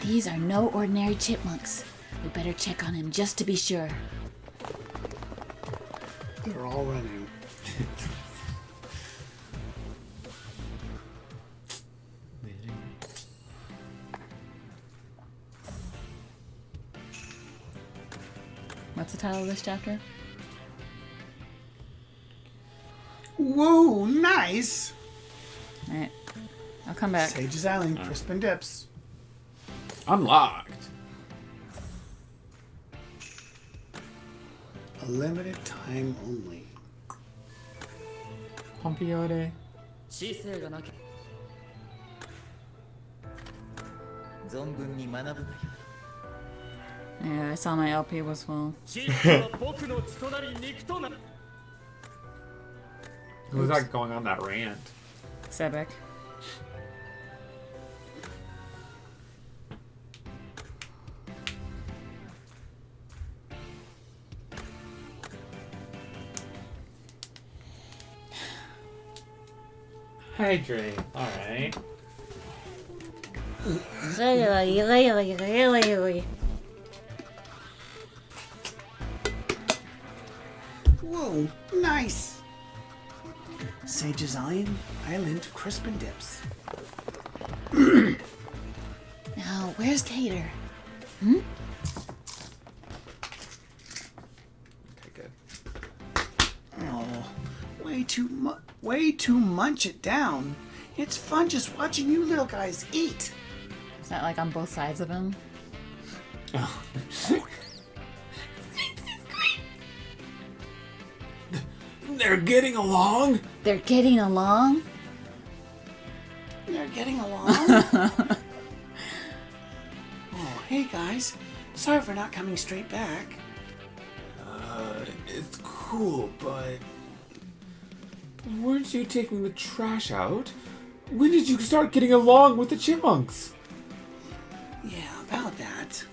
These are no ordinary chipmunks. We better check on him just to be sure. They're all running. What's the title of this chapter? Whoa, nice! Alright. I'll come back. Sage's Island, Crispin Dips. Unlocked. A limited time only. Pompiore. 知性がなきゃ存分に学ぶがよい Yeah, I saw my LP was full. Who's like going on that rant? Sebek. Hydrate. Alright. Whoa, nice! Sage's Island, Crispin Dips. Now, where's Cater? Okay, good. Oh, way too munch it down. It's fun just watching you little guys eat. Is that like on both sides of him? They're getting along? They're getting along? They're getting along. Oh, hey guys. Sorry for not coming straight back. It's cool, but... Weren't you taking the trash out? When did you start getting along with the chipmunks? Yeah, about that.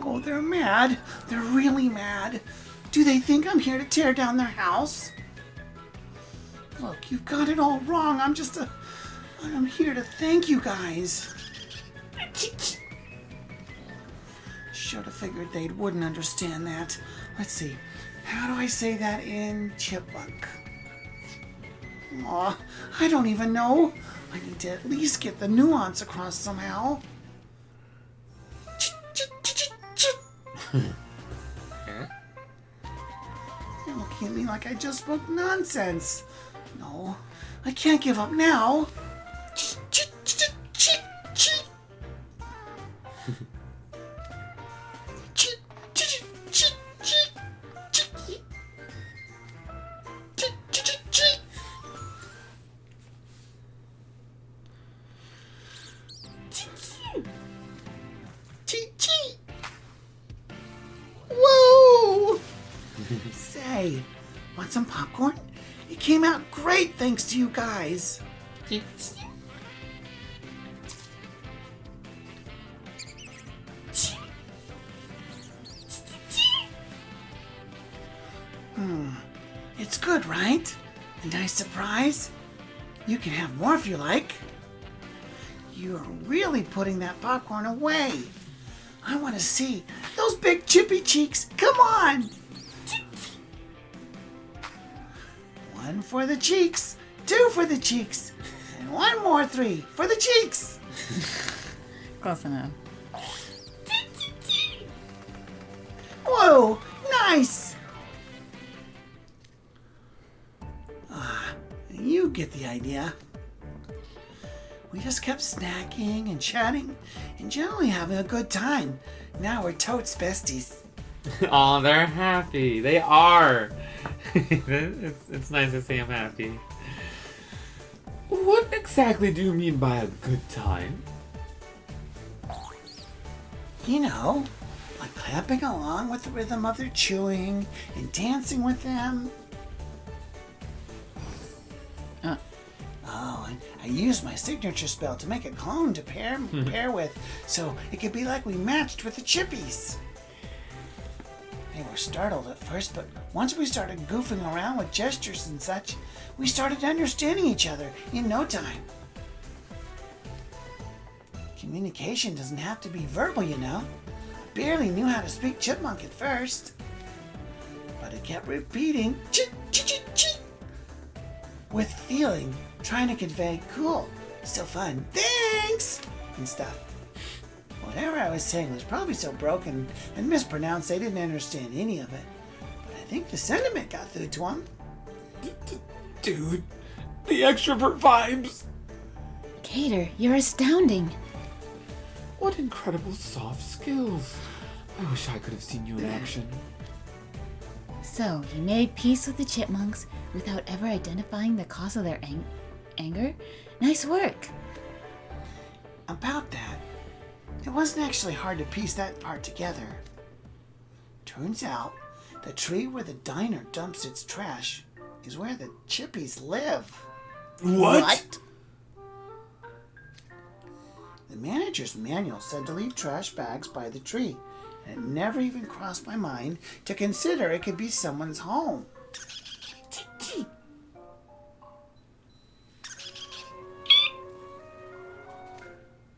Oh, they're mad. They're really mad. Do they think I'm here to tear down their house? Look, you've got it all wrong. I'm here to thank you guys. Should have figured they wouldn't understand that. Let's see. How do I say that in chipmunk? Aw, I don't even know. I need to at least get the nuance across somehow. You're looking at me like I just spoke nonsense. No, I can't give up now. Whoa! Say, want some popcorn? It came out great thanks to you guys. It's good, right? A nice surprise. You can have more if you like. You're really putting that popcorn away. I want to see those big chippy cheeks. Come on. 1 for the cheeks, 2 for the cheeks, and 1 more 3 for the cheeks. Close enough. Whoa, nice. You get the idea. We just kept snacking and chatting and generally having a good time. Now we're totes besties. Oh, they're happy. They are. It's nice to see them happy. What exactly do you mean by a good time? You know, like clapping along with the rhythm of their chewing and dancing with them. Oh, and I used my signature spell to make a clone to pair with, so it could be like we matched with the chippies. They were startled at first, but once we started goofing around with gestures and such, we started understanding each other in no time. Communication doesn't have to be verbal, you know. I barely knew how to speak chipmunk at first, but I kept repeating chit chit chit chit with feeling, trying to convey cool, still fun, thanks, and stuff. Whatever I was saying was probably so broken and mispronounced they didn't understand any of it. But I think the sentiment got through to them. Dude, the extrovert vibes. Cater, you're astounding. What incredible soft skills. I wish I could have seen you in action. So, you made peace with the chipmunks without ever identifying the cause of their anger? Nice work. About that, it wasn't actually hard to piece that part together. Turns out, the tree where the diner dumps its trash is where the chippies live. What? The manager's manual said to leave trash bags by the tree, and it never even crossed my mind to consider it could be someone's home.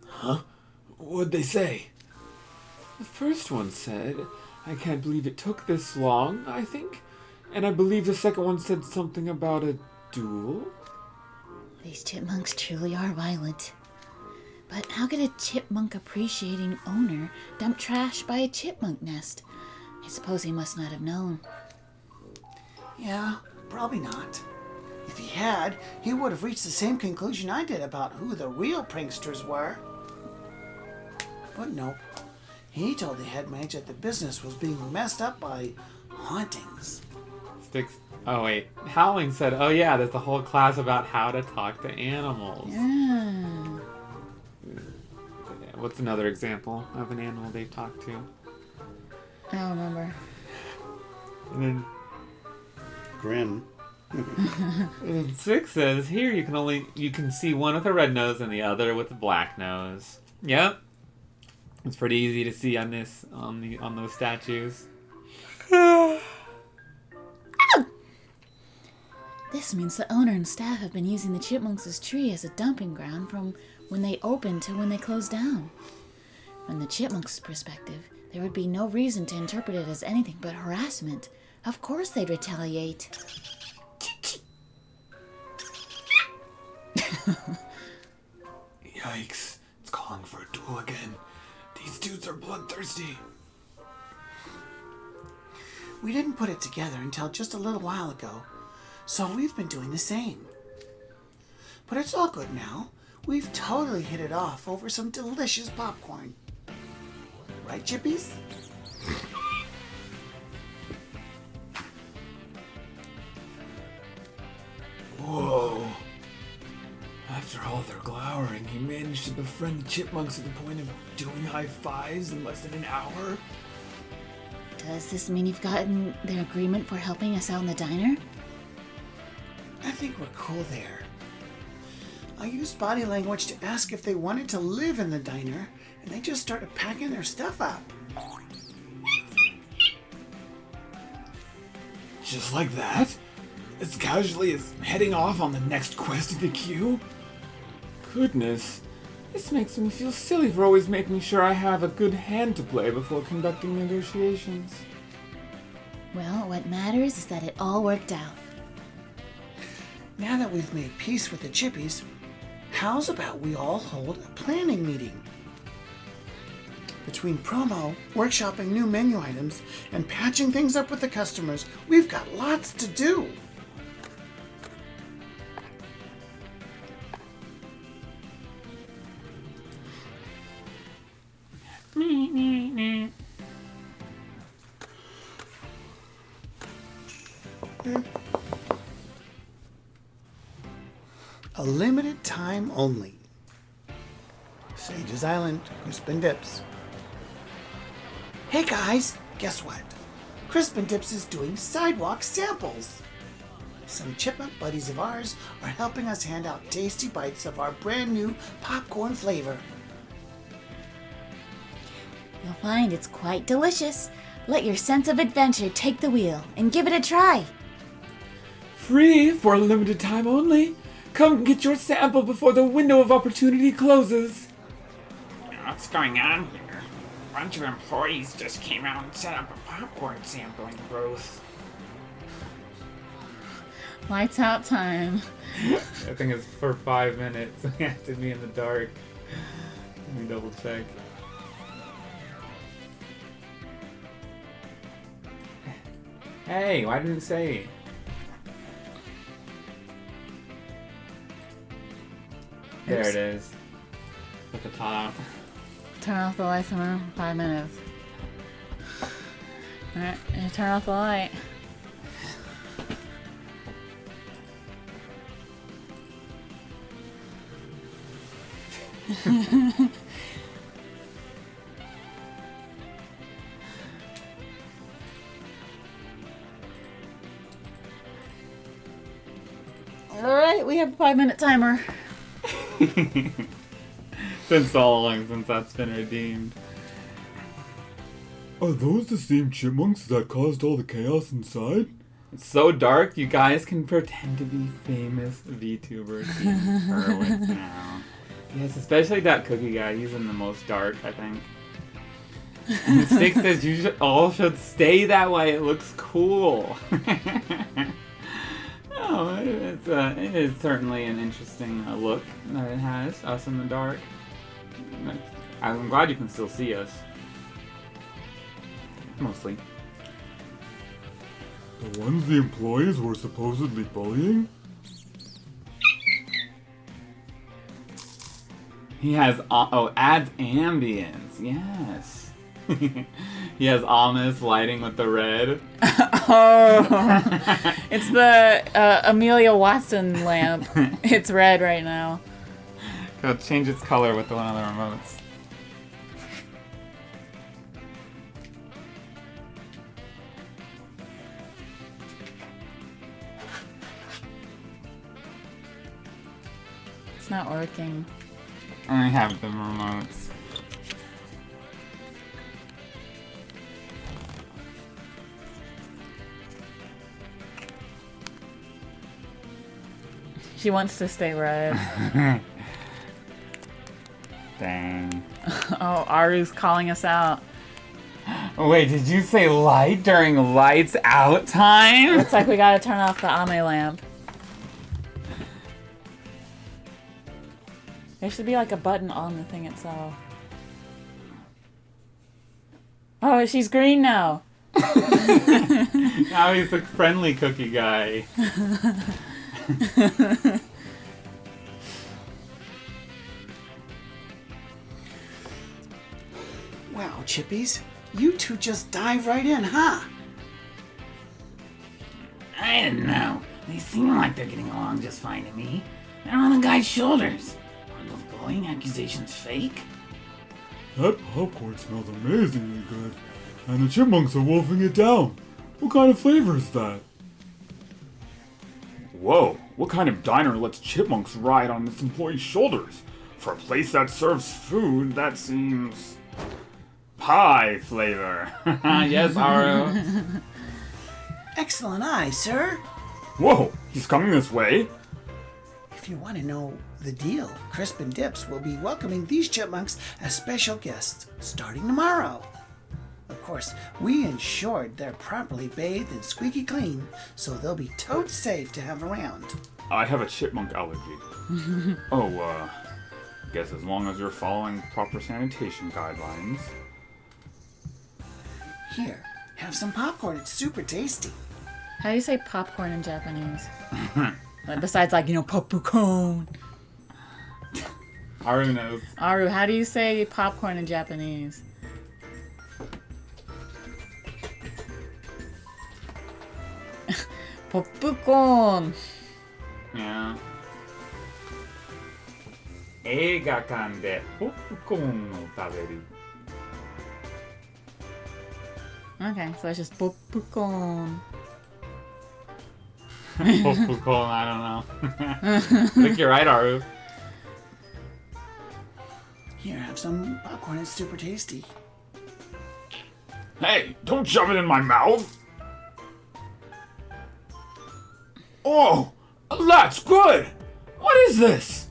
Huh? What'd they say? The first one said, I can't believe it took this long, I think. And I believe the second one said something about a duel. These chipmunks truly are violent. But how could a chipmunk appreciating owner dump trash by a chipmunk nest? I suppose he must not have known. Yeah, probably not. If he had, he would have reached the same conclusion I did about who the real pranksters were. But nope. He told the head mage that the business was being messed up by hauntings. Sticks. Oh wait, Howling said, "Oh yeah, there's a whole class about how to talk to animals." Yeah. What's another example of an animal they've talked to? I don't remember. And then Grin. And then 6 says, "Here you can see one with a red nose and the other with a black nose." Yep, it's pretty easy to see on those statues. This means the owner and staff have been using the chipmunks' tree as a dumping ground from when they opened to when they closed down. From the chipmunks' perspective, there would be no reason to interpret it as anything but harassment. Of course they'd retaliate. Yikes. It's calling for a duel again. These dudes are bloodthirsty. We didn't put it together until just a little while ago, so we've been doing the same. But it's all good now. We've totally hit it off over some delicious popcorn. Right, Chippies? Whoa. After all their glowering, he managed to befriend the chipmunks to the point of doing high fives in less than an hour? Does this mean you've gotten their agreement for helping us out in the diner? I think we're cool there. I used body language to ask if they wanted to live in the diner, and they just started packing their stuff up. Just like that? as casually as heading off on the next quest in the queue? Goodness, this makes me feel silly for always making sure I have a good hand to play before conducting negotiations. Well, what matters is that it all worked out. Now that we've made peace with the Chippies, how's about we all hold a planning meeting? Between promo, workshopping new menu items, and patching things up with the customers, we've got lots to do. A limited time only. Sage's Island, Crispin Dips. Hey guys, guess what? Crispin Dips is doing sidewalk samples. Some chipmunk buddies of ours are helping us hand out tasty bites of our brand new popcorn flavor. You'll find it's quite delicious. Let your sense of adventure take the wheel and give it a try. Free for a limited time only. Come get your sample before the window of opportunity closes. What's going on here? A bunch of employees just came out and set up a popcorn sampling booth. Lights out time. I think it's for 5 minutes. We have to be in the dark. Let me double check. Hey, why didn't it say? There it is. At the top. Turn off the lights in the room. 5 minutes. Alright, you turn off the light. Alright, we have a 5-minute timer. Been so long since that's been redeemed. Are those the same chipmunks that caused all the chaos inside? It's so dark, you guys can pretend to be famous VTubers now. Yes, especially that cookie guy. He's in the most dark, I think. And Stick says you all should stay that way. It looks cool. Oh, it is certainly an interesting look that it has. Us in the dark. I'm glad you can still see us. Mostly. The ones the employees were supposedly bullying? He has, adds ambience, yes. He has ominous lighting with the red. Oh, it's the Amelia Watson lamp. It's red right now. Go change its color with one of the remotes. It's not working. I have the remotes. She wants to stay red. Dang. Oh, Aru's calling us out. Oh, wait, did you say light during lights out time? Looks like we gotta turn off the Ame lamp. There should be like a button on the thing itself. Oh, she's green now. Now he's the friendly cookie guy. Wow, Chippies, you two just dive right in, huh? I don't know. They seem like they're getting along just fine to me. They're on the guy's shoulders. Are those bullying accusations fake? That popcorn smells amazingly good, and the chipmunks are wolfing it down. What kind of flavor is that? Whoa, what kind of diner lets chipmunks ride on its employees' shoulders? For a place that serves food, that seems... Pie flavor. Yes, Aru. Excellent eye, sir. Whoa, he's coming this way? If you want to know the deal, Crisp and Dips will be welcoming these chipmunks as special guests starting tomorrow. Of course, we ensured they're properly bathed and squeaky clean, so they'll be totes safe to have around. I have a chipmunk allergy. Guess as long as you're following proper sanitation guidelines. Here, have some popcorn. It's super tasty. How do you say popcorn in Japanese? Besides, like, popcorn. Aru knows. Aru, how do you say popcorn in Japanese? Popcorn. Yeah. 映画館でポップコーンを食べる。Okay, so it's just popcorn. Popcorn, I don't know. I think you're right, Aru. Here, have some popcorn. It's super tasty. Hey, don't shove it in my mouth! Oh, that's good! What is this?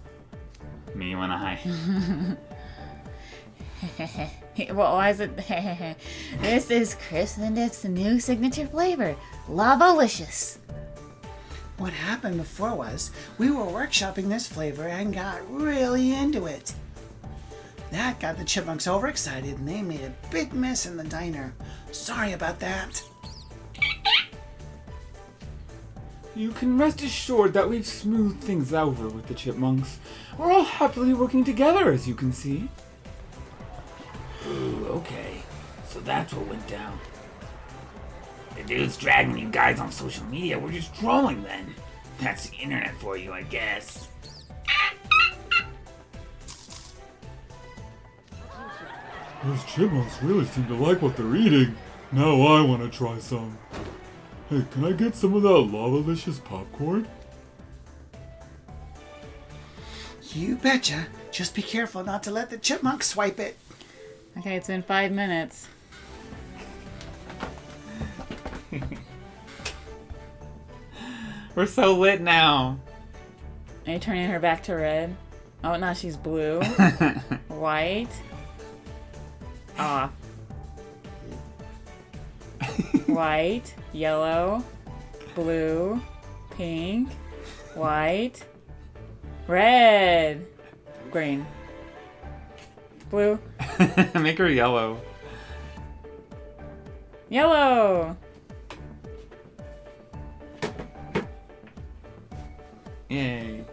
Me when I... Well, why is it? This is Crisp and Dip's new signature flavor, Lavalicious. What happened before was we were workshopping this flavor and got really into it. That got the chipmunks overexcited and they made a big mess in the diner. Sorry about that. You can rest assured that we've smoothed things over with the chipmunks. We're all happily working together, as you can see. Ooh, okay. So that's what went down. The dudes dragging you guys on social media were just trolling then. That's the internet for you, I guess. Those chipmunks really seem to like what they're eating. Now I want to try some. Hey, can I get some of that Lavalicious popcorn? You betcha. Just be careful not to let the chipmunks swipe it. Okay, it's been 5 minutes. We're so lit now. Are you turning her back to red? Oh, now she's blue. White. Off. White. Yellow. Blue. Pink. White. Red. Green. Blue. Make her yellow. Yellow. Yay.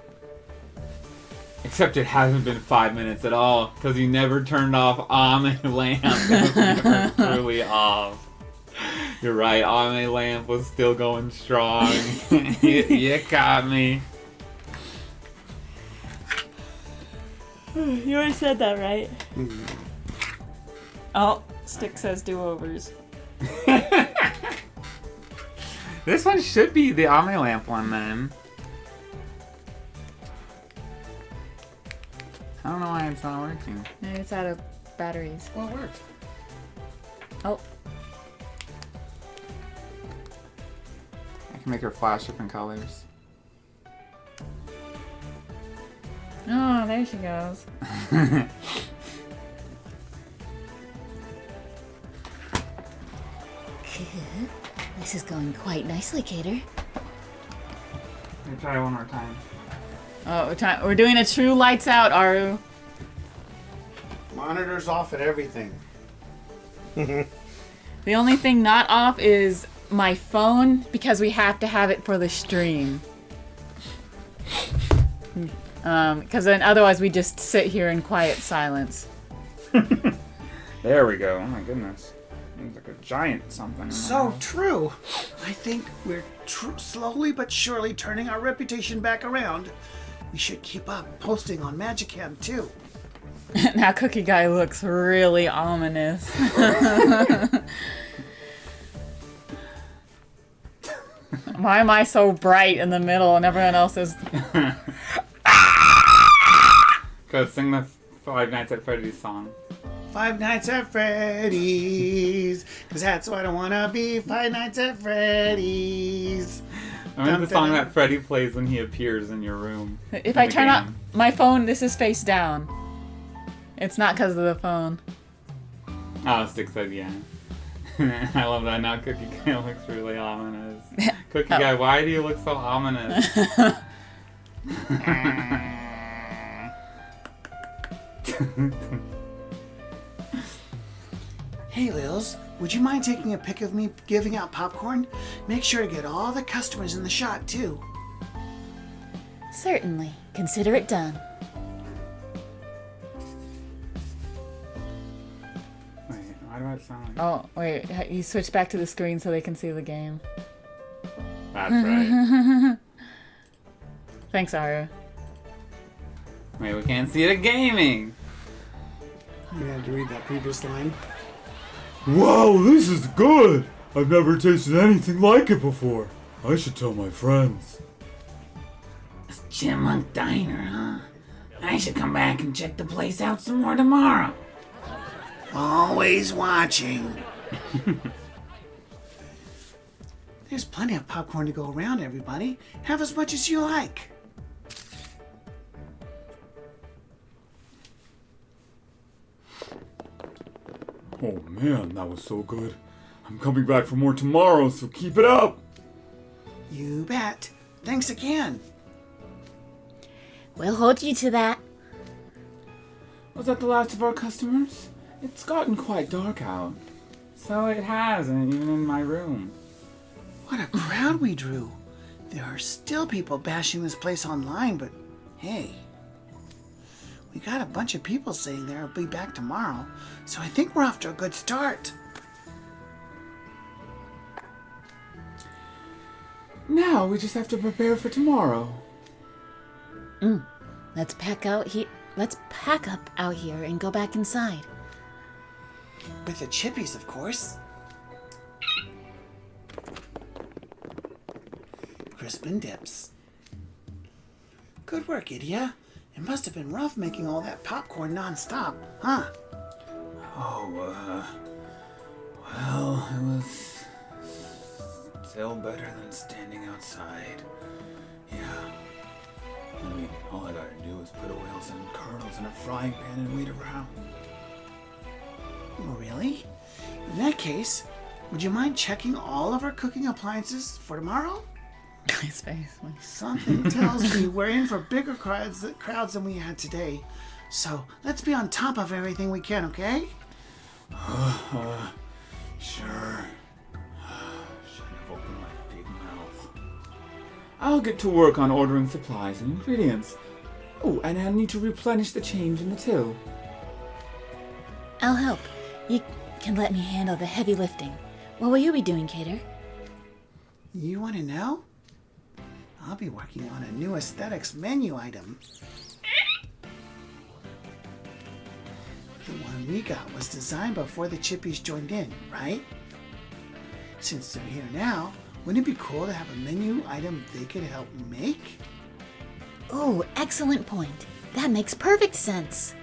Except it hasn't been 5 minutes at all, because you never turned off Ame Lamp. It was never truly off. You're right, Ame Lamp was still going strong. you got me. You already said that, right? Oh, Stick says do-overs. This one should be the Ame Lamp one then. I don't know why it's not working. Maybe it's out of batteries. Well, it worked. Oh. I can make her flash different colors. Oh, there she goes. This is going quite nicely, Cater. Let me try one more time. Oh, we're doing a true lights out, Aru. Monitors off and everything. The only thing not off is my phone, because we have to have it for the stream. Because then otherwise we just sit here in quiet silence. There we go. Oh my goodness. It's like a giant something. So true. I think we're slowly but surely turning our reputation back around. We should keep up posting on Magicam too. Now Cookie Guy looks really ominous. Why am I so bright in the middle and everyone else is... Go sing the Five Nights at Freddy's song. Five Nights at Freddy's, 'cause that's what I wanna be. Five Nights at Freddy's. I meant the song that Freddy plays when he appears in your room. If I turn on my phone, this is face down. It's not because of the phone. Oh, Stick said yeah. I love that. Now Cookie Guy looks really ominous. Cookie Guy, why do you look so ominous? Hey, Lils, would you mind taking a pic of me giving out popcorn? Make sure to get all the customers in the shot, too. Certainly. Consider it done. Wait, why do I sound like... Oh, wait. You switch back to the screen so they can see the game. That's right. Thanks, Aru. Wait, we can't see the gaming! You had to read that previous line. Wow, this is good! I've never tasted anything like it before. I should tell my friends. It's Chipmunk Diner, huh? I should come back and check the place out some more tomorrow. Always watching. There's plenty of popcorn to go around, everybody. Have as much as you like. Oh man, that was so good. I'm coming back for more tomorrow, so keep it up! You bet. Thanks again. We'll hold you to that. Was that the last of our customers? It's gotten quite dark out. So it has, and even in my room. What a crowd we drew. There are still people bashing this place online, but hey. We got a bunch of people saying they'll be back tomorrow, so I think we're off to a good start. Now we just have to prepare for tomorrow. Let's pack up out here and go back inside. With the chippies, of course. Crispin dips. Good work, Idia. It must have been rough making all that popcorn non-stop, huh? Oh, well, it was still better than standing outside. Yeah. I mean, all I gotta do is put oils and kernels in a frying pan and wait around. Oh, really? In that case, would you mind checking all of our cooking appliances for tomorrow? His face. Something tells me we're in for bigger crowds than we had today. So let's be on top of everything we can, okay? Sure. Shouldn't have opened my big mouth. I'll get to work on ordering supplies and ingredients. Oh, and I need to replenish the change in the till. I'll help. You can let me handle the heavy lifting. What will you be doing, Cater? You want to know? I'll be working on a new aesthetics menu item. The one we got was designed before the Chippies joined in, right? Since they're here now, wouldn't it be cool to have a menu item they could help make? Oh, excellent point. That makes perfect sense.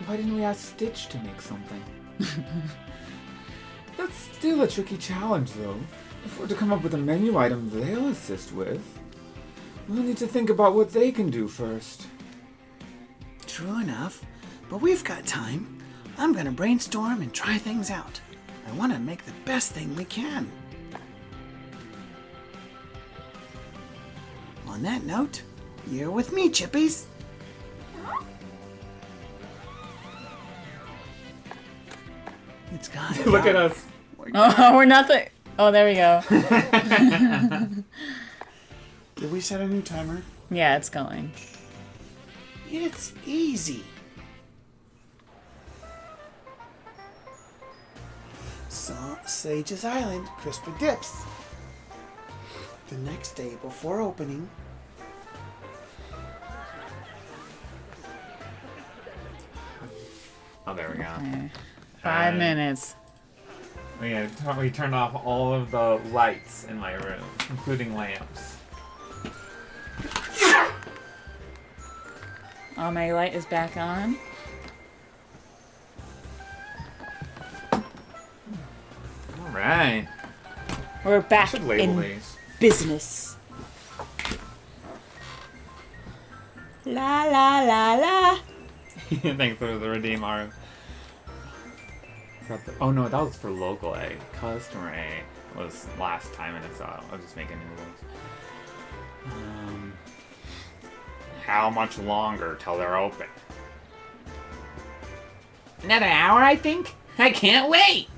Why didn't we ask Stitch to make something? That's still a tricky challenge, though. If we're to come up with a menu item they'll assist with, we'll need to think about what they can do first. True enough, but we've got time. I'm gonna brainstorm and try things out. I want to make the best thing we can. On that note, you're with me, Chippies. It's got Look at us. Oh, we're nothing. Oh, there we go. Did we set a new timer? Yeah, it's going. It's easy. So, Sage's Island, Crispin dips. The next day before opening, Oh, there we go. Okay. 5 minutes. We turned off all of the lights in my room, including lamps. Oh, my light is back on. All right. We're back Should label in these. business. La la la la. Thanks for the redeem, Aru. Oh no, that was for local A. Customer A was last time in it, so I'll just make a new rules. How much longer till they're open? Another hour, I think? I can't wait!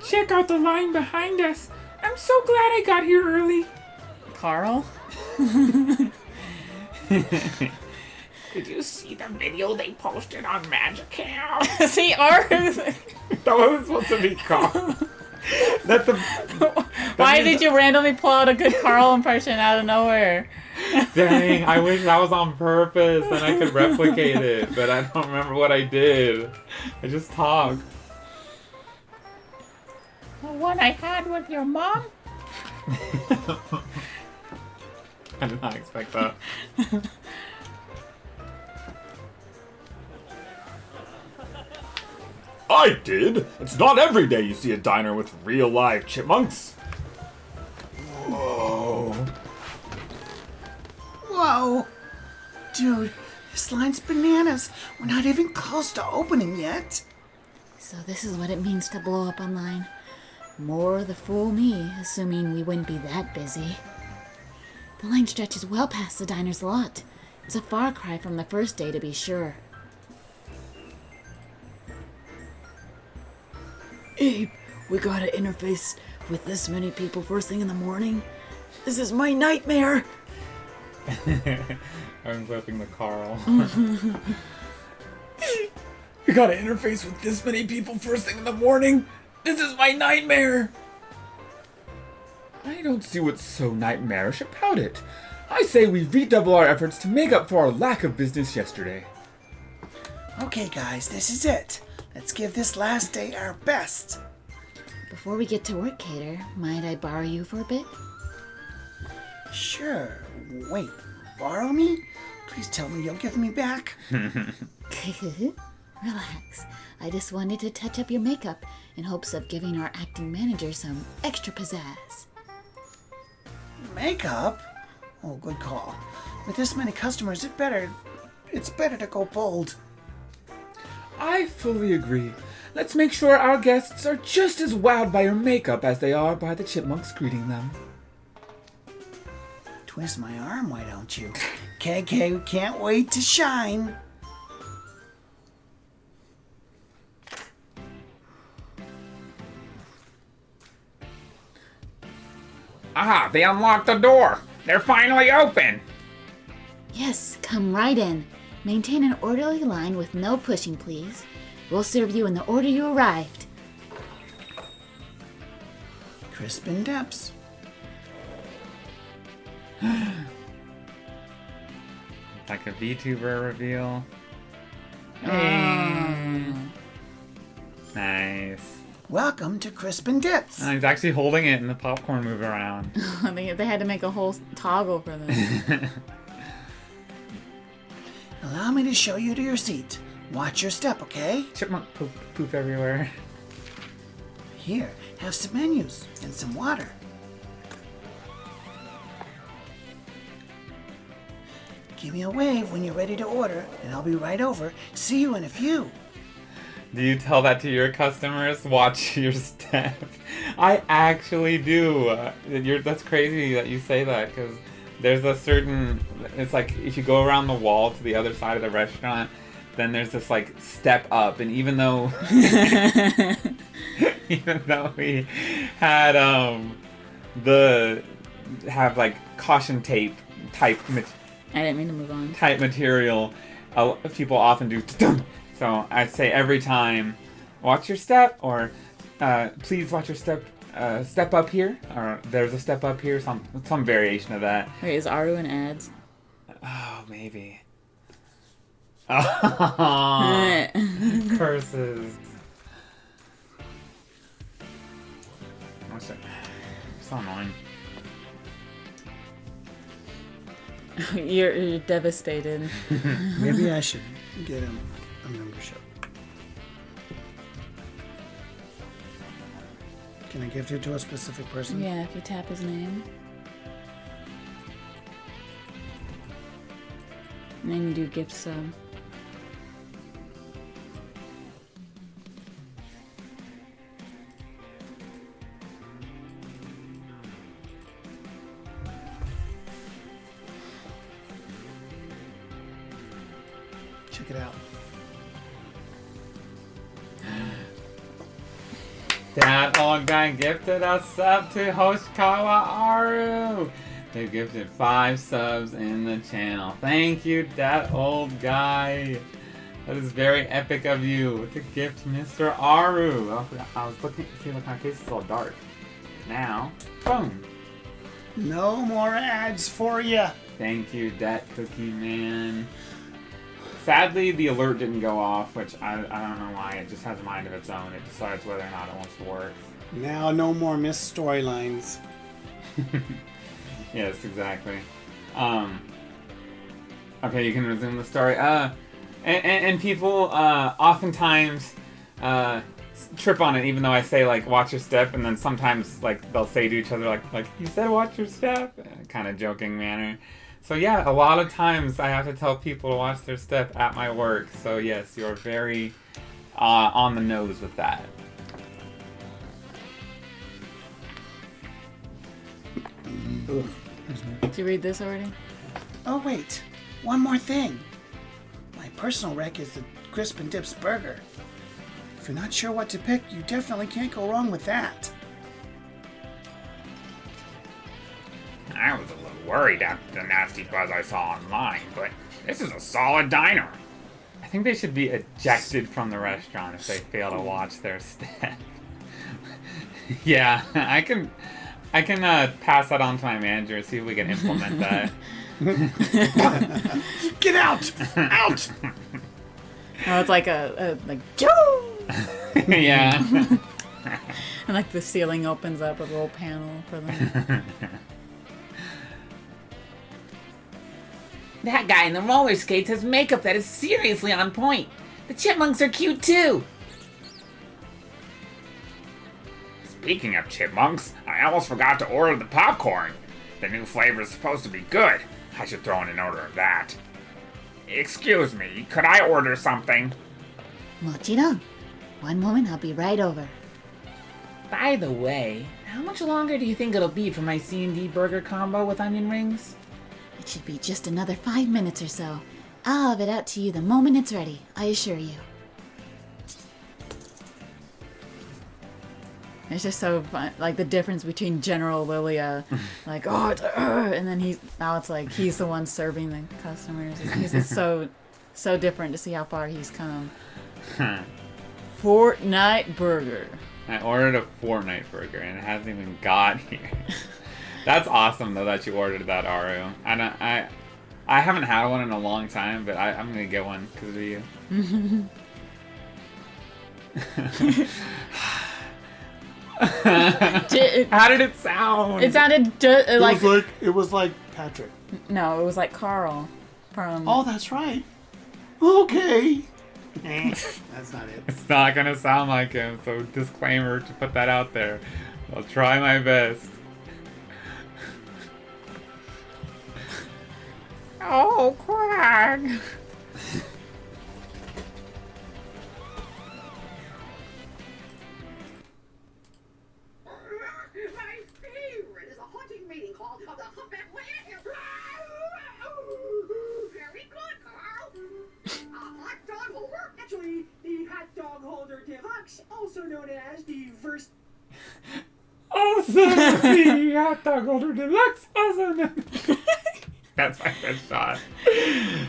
Check out the line behind us. I'm so glad I got here early. Carl? Did you see the video they posted on Magical? See, Aru. That wasn't supposed to be Carl. That's a. Why did you randomly pull out a good Carl impression out of nowhere? Dang, I wish that was on purpose and I could replicate it, but I don't remember what I did. I just talked. The one I had with your mom? I did not expect that. I did. It's not every day you see a diner with real live chipmunks. Whoa. Whoa. Dude, this line's bananas. We're not even close to opening yet. So this is what it means to blow up online. More the fool me, assuming we wouldn't be that busy. The line stretches well past the diner's lot. It's a far cry from the first day, to be sure. Abe, we gotta interface with this many people first thing in the morning? This is my nightmare! I'm flipping the Carl. We gotta interface with this many people first thing in the morning. This is my nightmare. I don't see what's so nightmarish about it. I say we redouble our efforts to make up for our lack of business yesterday. Okay, guys, this is it. Let's give this last day our best. Before we get to work, Cater, might I borrow you for a bit? Sure. Wait, borrow me? Please tell me you'll give me back. Relax. I just wanted to touch up your makeup in hopes of giving our acting manager some extra pizzazz. Makeup? Oh, good call. With this many customers, it's better to go bold. I fully agree. Let's make sure our guests are just as wowed by your makeup as they are by the chipmunks greeting them. Twist my arm, why don't you? KK can't wait to shine. Ah, they unlocked the door! They're finally open! Yes, come right in. Maintain an orderly line with no pushing, please. We'll serve you in the order you arrived. Crispin Depths. Like a VTuber reveal. Nice. Welcome to Crispin Dips. Oh, he's actually holding it and the popcorn move around. They had to make a whole toggle for this. Allow me to show you to your seat. Watch your step, okay? Chipmunk poop everywhere. Here, have some menus and some water. Give me a wave when you're ready to order, and I'll be right over. See you in a few. Do you tell that to your customers? Watch your step. I actually do. That's crazy that you say that, because there's a certain... It's like if you go around the wall to the other side of the restaurant, then there's this like step up, and even though we had have like caution tape type I didn't mean to move on. type material, people often do. So I say every time, watch your step, or please watch your step. Step up here, or there's a step up here. Some variation of that. Wait, is Aru in ads? Oh, maybe. Oh, curses. Oh shit. So annoying. You're devastated. Maybe I should get him a membership. Can I gift it to a specific person? Yeah, if you tap his name. And then you do gift sub. Check it out. DatOldGuy gifted a sub to Hoshikawa Aru. They gifted 5 subs in the channel. Thank you, DatOldGuy. That is very epic of you to gift Mr. Aru. I was looking to see what my case is all dark. Now, boom. No more ads for ya. Thank you, Dat Cookie Man. Sadly, the alert didn't go off, which I don't know why. It just has a mind of its own. It decides whether or not it wants to work. Now no more missed storylines. Yes, exactly. Okay, you can resume the story. And people oftentimes trip on it, even though I say like watch your step, and then sometimes like they'll say to each other like you said watch your step, kind of joking manner. So yeah, a lot of times I have to tell people to watch their step at my work. So yes, you're very on the nose with that. Did you read this already? Oh wait, one more thing. My personal rec is the Crisp and Dips burger. If you're not sure what to pick, you definitely can't go wrong with that. I was a little worried after the nasty buzz I saw online, but this is a solid diner. I think they should be ejected from the restaurant if they fail to watch their step. Yeah, I can pass that on to my manager and see if we can implement that. Get out! Out! Oh, it's like like Joe. Yeah. And like the ceiling opens up a little panel for them. That guy in the roller skates has makeup that is seriously on point. The chipmunks are cute too. Speaking of chipmunks, I almost forgot to order the popcorn. The new flavor is supposed to be good. I should throw in an order of that. Excuse me, could I order something? もちろん. One moment, I'll be right over. By the way, how much longer do you think it'll be for my C&D burger combo with onion rings? It should be just another 5 minutes or so. I'll have it out to you the moment it's ready, I assure you. It's just so fun, like the difference between General Lilia, like oh, it's, and then now it's like he's the one serving the customers. It's just so different to see how far he's come. Fortnite burger. I ordered a Fortnite burger and it hasn't even got here. That's awesome though that you ordered that, Aru. I haven't had one in a long time, but I'm gonna get one because of you. How did it sound? It sounded just like it was like Patrick. No, it was like Carl from. Oh, that's right. Okay. That's not it. It's not gonna sound like him, so disclaimer to put that out there. I'll try my best. Oh, Quag! My favorite is a haunting mating call of the humpback whale. Very good, Carl. A hot dog holder? Actually, the hot dog holder deluxe, also known as the first. Also, the hot dog holder deluxe. Also known. That's my best shot.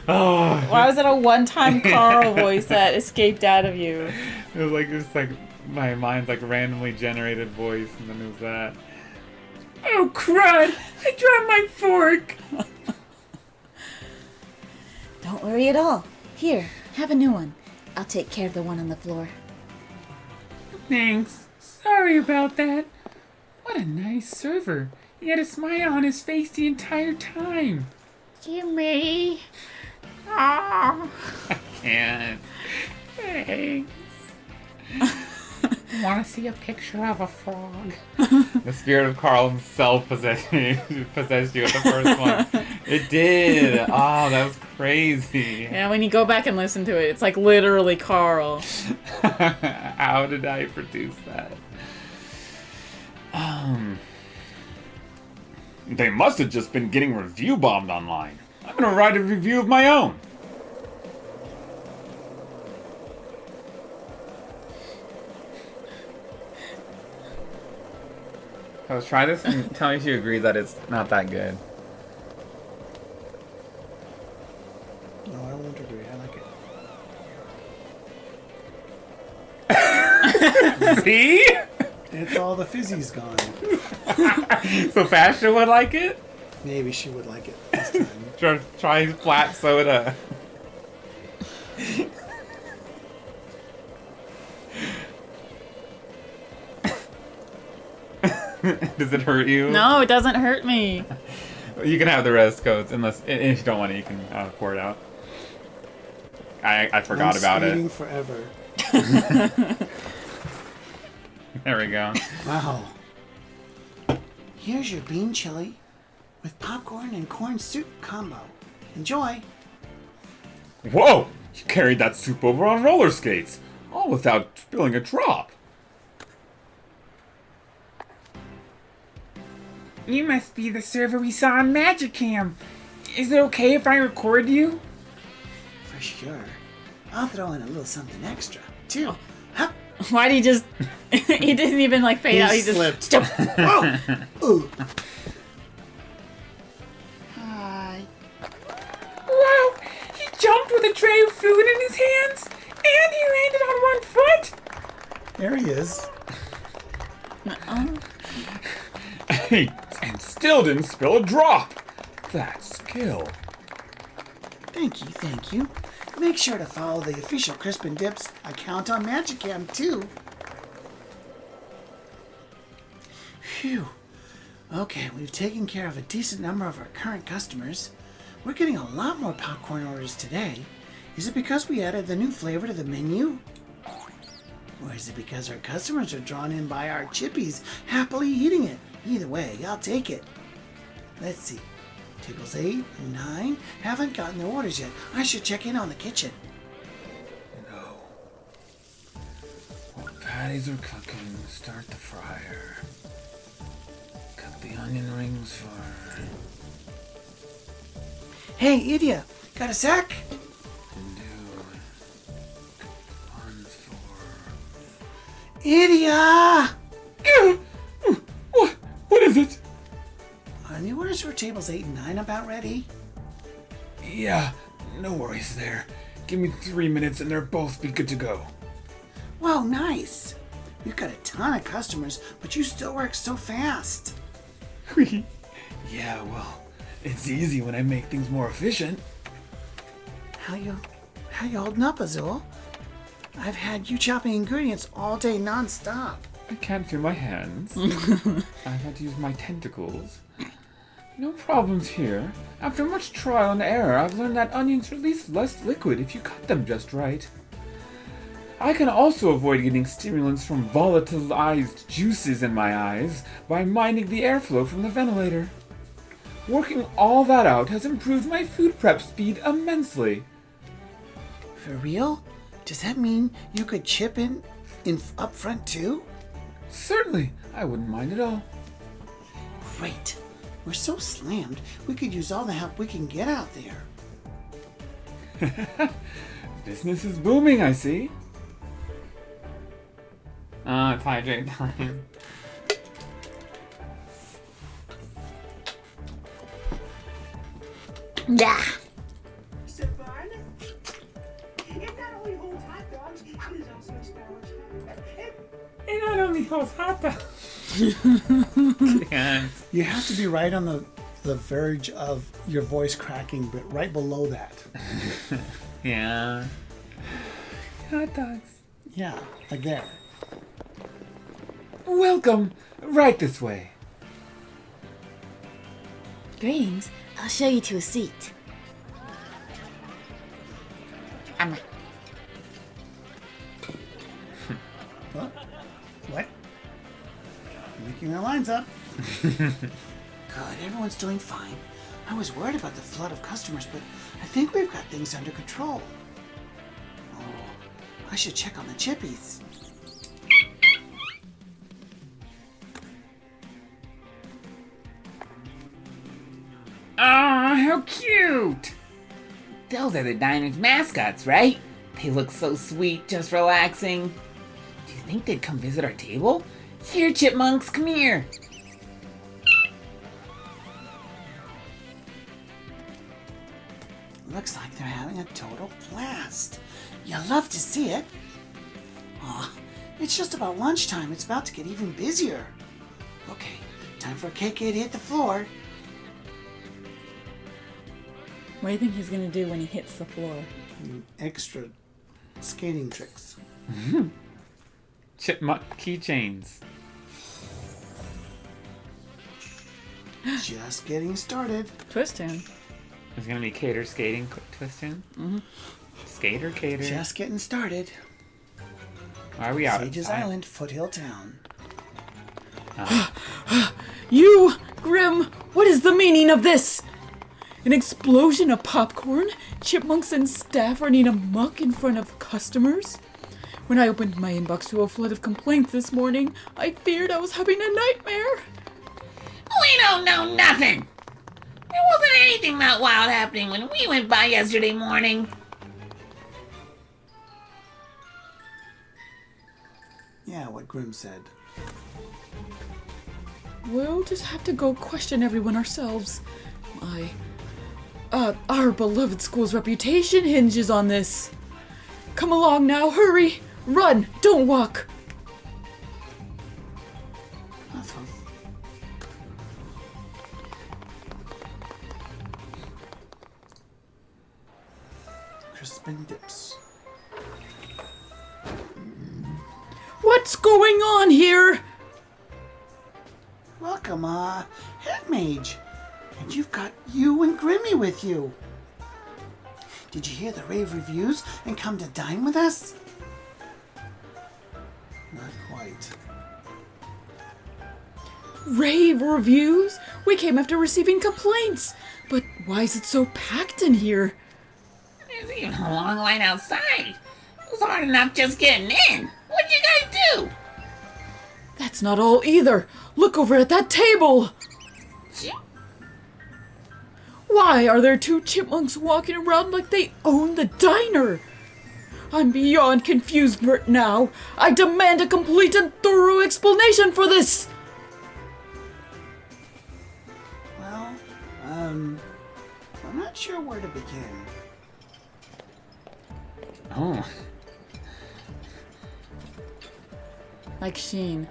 Oh. Why was it a one-time Carl voice that escaped out of you? It was like just like my mind's like randomly generated voice, and then it was that. Oh, crud! I dropped my fork! Don't worry at all. Here, have a new one. I'll take care of the one on the floor. Thanks. Sorry about that. What a nice server. He had a smile on his face the entire time. Jimmy. Ah. I can't. Thanks. Want to see a picture of a frog? The spirit of Carl himself possessed you at the first one. It did. Oh, that was crazy. Yeah, when you go back and listen to it, it's like literally Carl. How did I produce that? They must have just been getting review bombed online. I'm gonna write a review of my own. Let's try this and tell me if you agree that it's not that good. No, I won't agree. I like it. See? It's all the fizzy's gone. So Fastra would like it? Maybe she would like it this time. Try flat soda. Does it hurt you? No, it doesn't hurt me. You can have the rest, Codes, unless if you don't want it, you can pour it out. I forgot about it. Skating forever. There we go. Wow. Here's your bean chili with popcorn and corn soup combo. Enjoy. Whoa! You carried that soup over on roller skates, all without spilling a drop. You must be the server we saw on Magicam. Is it okay if I record you? For sure. I'll throw in a little something extra, too. Hup. Why'd he just... he didn't even like fade out. He slipped. just... Whoa! Ooh. Hi. Wow! He jumped with a tray of food in his hands, and he landed on one foot. There he is. Hey, and still didn't spill a drop. That's skill. Thank you, thank you. Make sure to follow the official Crispin Dips account on Magicam, too. Phew. Okay, we've taken care of a decent number of our current customers. We're getting a lot more popcorn orders today. Is it because we added the new flavor to the menu? Or is it because our customers are drawn in by our chippies happily eating it? Either way, I'll take it. Let's see. Tables 8 and 9 haven't gotten their orders yet. I should check in on the kitchen. No. While patties are cooking, start the fryer. Cut the onion rings for... Hey, Idia, got a sec? And do... ones for... Idia! What is it? Are the orders for tables 8 and 9 about ready? Yeah, no worries there. Give me 3 minutes and they'll both be good to go. Whoa, nice. We've got a ton of customers, but you still work so fast. Yeah, well, it's easy when I make things more efficient. How you holding up, Azul? I've had you chopping ingredients all day non-stop. I can't feel my hands. I've had to use my tentacles. No problems here. After much trial and error, I've learned that onions release less liquid if you cut them just right. I can also avoid getting stimulants from volatilized juices in my eyes by minding the airflow from the ventilator. Working all that out has improved my food prep speed immensely. For real? Does that mean you could chip in up front too? Certainly, I wouldn't mind at all. Great. We're so slammed, we could use all the help we can get out there. Business is booming, I see. It's hydrate time. Yeah. Savannah? It not only holds hot dogs, it is also a sandwich. It not only holds hot dogs. Can't. You have to be right on the verge of your voice cracking, but right below that. Yeah. Hot dogs. Yeah, like there. Welcome. Right this way. Greetings. I'll show you to a seat. What? making their lines up. Good, everyone's doing fine. I was worried about the flood of customers, but I think we've got things under control. Oh, I should check on the chippies. Oh, how cute! Those are the diner's mascots, right? They look so sweet, just relaxing. Do you think they'd come visit our table? Here, chipmunks, come here. Looks like they're having a total blast. You'll love to see it. Aw, it's just about lunchtime. It's about to get even busier. Okay, time for KK to hit the floor. What do you think he's gonna do when he hits the floor? Extra skating tricks. Chipmunk keychains. Just getting started. Twist him. There's gonna be cater skating twist in. Skater cater. Just getting started. Why are we out? Sages Island, Foothill Town. You, Grim, what is the meaning of this? An explosion of popcorn? Chipmunks and staff running amok in front of customers? When I opened my inbox to a flood of complaints this morning, I feared I was having a nightmare. We don't know nothing. There wasn't anything that wild happening when we went by yesterday morning. Yeah, what Grim said. We'll just have to go question everyone ourselves. Our beloved school's reputation hinges on this. Come along now, hurry! Run, don't walk! Crispin dips. What's going on here? Welcome, Head Mage. And you've got you and Grimmy with you. Did you hear the rave reviews and come to dine with us? Not quite. Rave reviews? We came after receiving complaints. But why is it so packed in here? There's even a long line outside. It was hard enough just getting in. What'd you guys do? That's not all either. Look over at that table. Why are there two chipmunks walking around like they own the diner? I'm beyond confused now. I demand a complete and thorough explanation for this. Well, I'm not sure where to begin. Oh. Like Sheen.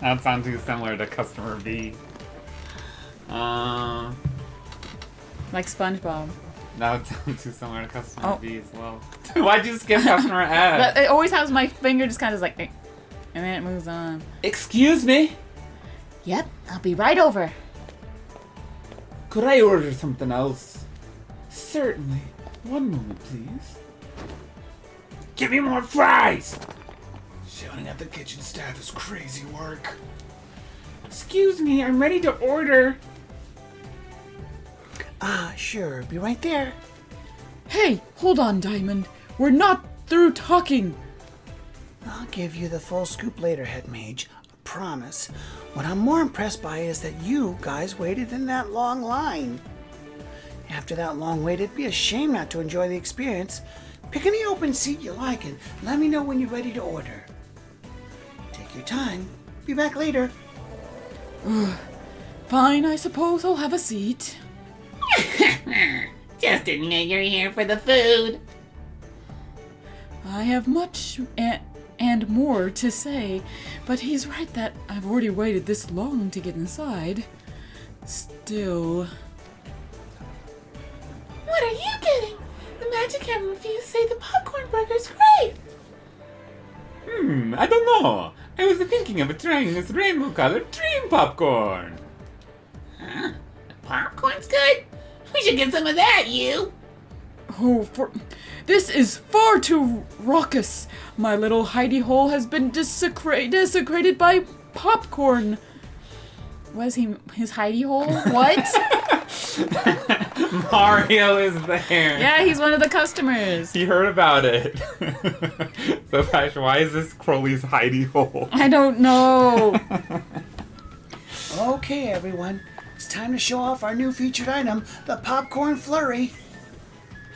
That sounds too similar to Customer B. Like SpongeBob. That would sound too similar to Customer B as well. Why'd you skip Customer S? But it always has my finger just kind of like, and then it moves on. Excuse me? Yep, I'll be right over. Could I order something else? Certainly. One moment, please. Give me more fries! Shouting at the kitchen staff is crazy work. Excuse me, I'm ready to order. Sure, be right there. Hey, hold on, Diamond. We're not through talking. I'll give you the full scoop later, Head Mage. I promise. What I'm more impressed by is that you guys waited in that long line. After that long wait, it'd be a shame not to enjoy the experience. Pick any open seat you like and let me know when you're ready to order. Take your time. Be back later. Fine, I suppose I'll have a seat. Just didn't know you're here for the food. I have much and more to say, but he's right that I've already waited this long to get inside. Still... What are you getting? The magic hammer reviews say the popcorn burger's great. I don't know. I was thinking of trying this rainbow-colored dream popcorn. Huh? The popcorn's good? We should get some of that, you. This is far too raucous. My little hidey hole has been desecrated by popcorn. Was he his hidey hole? What? Mario is there. Yeah, he's one of the customers. He heard about it. So, Fastra, why is this Crowley's hidey hole? I don't know. Okay, everyone. It's time to show off our new featured item, the popcorn flurry.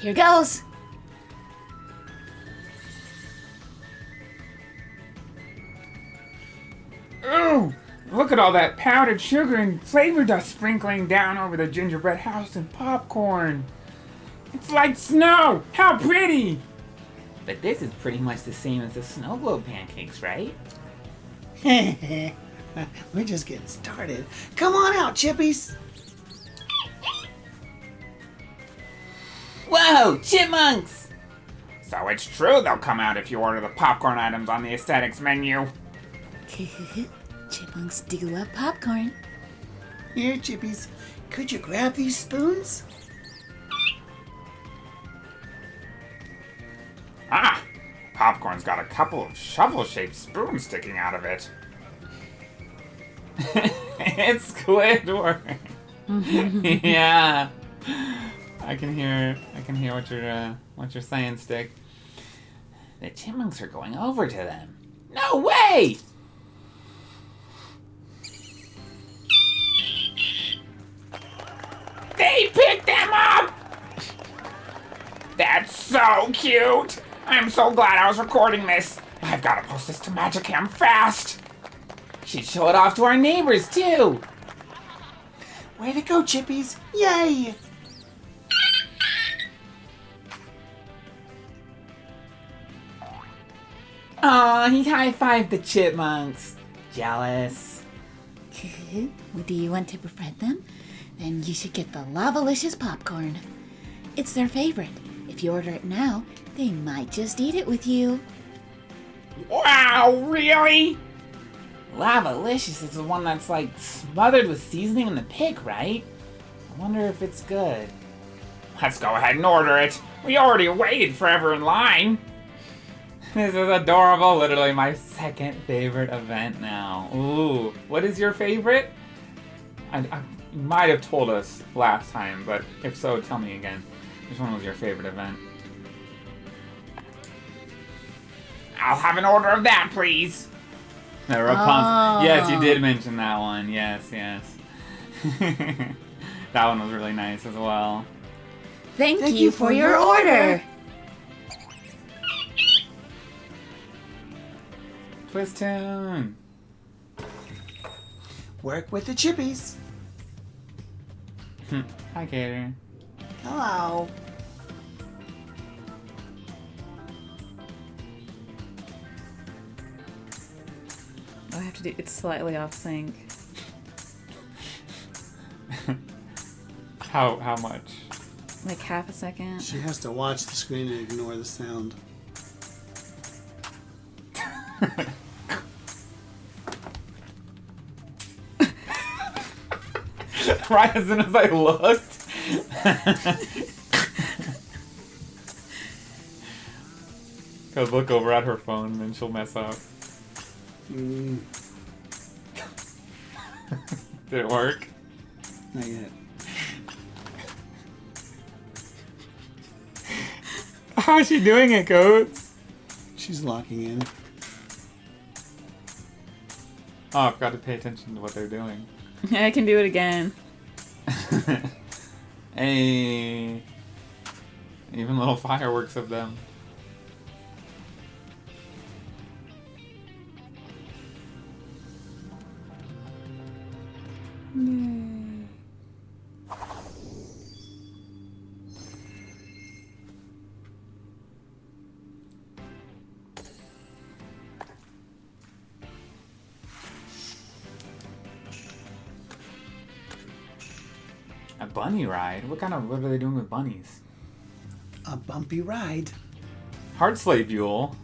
Here goes. Ooh, look at all that powdered sugar and flavor dust sprinkling down over the gingerbread house and popcorn. It's like snow. How pretty! But this is pretty much the same as the snow globe pancakes, right? We're just getting started. Come on out, Chippies. Whoa, chipmunks! So it's true they'll come out if you order the popcorn items on the aesthetics menu. Chipmunks do love popcorn. Here, Chippies. Could you grab these spoons? Ah, popcorn's got a couple of shovel-shaped spoons sticking out of it. It's Squidward. Yeah. I can hear what you're saying, Stick. The chipmunks are going over to them. No way! They picked them up! That's so cute! I'm so glad I was recording this. I've got to post this to Magicam fast. Should show it off to our neighbors, too. Way to go, Chippies. Yay! Aw, he high-fived the chipmunks. Jealous. Well, do you want to befriend them? Then you should get the Lavalicious popcorn. It's their favorite. If you order it now, they might just eat it with you. Wow, really? Lavalicious is the one that's like smothered with seasoning in the pick, right? I wonder if it's good. Let's go ahead and order it. We already waited forever in line. This is adorable. Literally my second favorite event now. Ooh, what is your favorite? You might have told us last time, but if so, tell me again. Which one was your favorite event? I'll have an order of that, please. The Rapunzel. Yes, you did mention that one. Yes. That one was really nice as well. Thank you for your order. Twist tune. Work with the Chippies. Hi, Cater. Hello. I have to do. It's slightly off sync. How much? Like half a second. She has to watch the screen and ignore the sound. Right as soon as I looked. Cause look over at her phone and then she'll mess up. Did it work? Not yet. How's she doing it, Coates? She's locking in. Oh, I forgot to pay attention to what they're doing. I can do it again. Hey. Even little fireworks of them. Yay. A bunny ride? What are they doing with bunnies? A bumpy ride. Hartsley-Buell.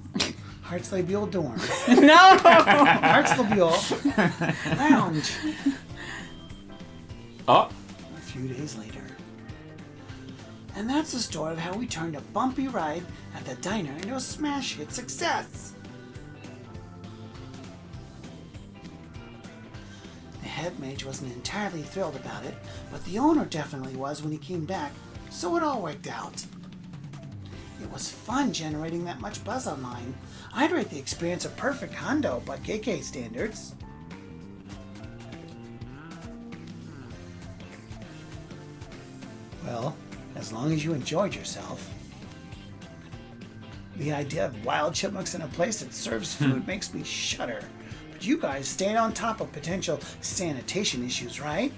Hartsley-Buell Dorm. No! Hartsley-Buell Lounge. Oh. A few days later. And that's the story of how we turned a bumpy ride at the diner into a smash hit success. head mage wasn't entirely thrilled about it, but the owner definitely was when he came back, so it all worked out. It was fun generating that much buzz online. I'd rate the experience a perfect hundo by KK standards. Well, as long as you enjoyed yourself. The idea of wild chipmunks in a place that serves food makes me shudder. But you guys stayed on top of potential sanitation issues, right?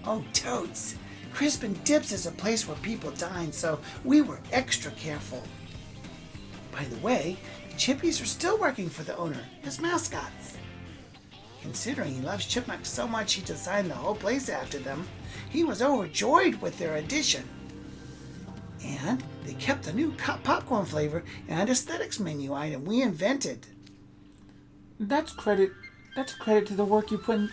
Oh, totes! Crispin Dips is a place where people dine, so we were extra careful. By the way, the Chippies are still working for the owner as mascots. Considering he loves chipmunks so much he designed the whole place after them, he was overjoyed with their addition. And they kept the new popcorn flavor and aesthetics menu item we invented. That's credit to the work you put in.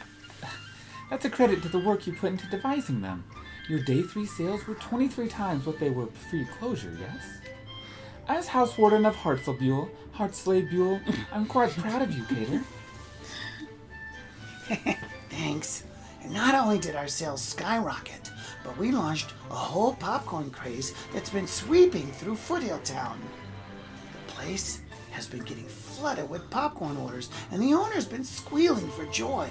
That's a credit to the work you put into devising them. Your day 3 sales were 23 times what they were pre-closure, yes? As House Warden of Hartzlebule, I'm quite proud of you, Cater. Thanks. And not only did our sales skyrocket, but we launched a whole popcorn craze that's been sweeping through Foothill Town. The place has been getting flooded with popcorn orders, and the owner's been squealing for joy.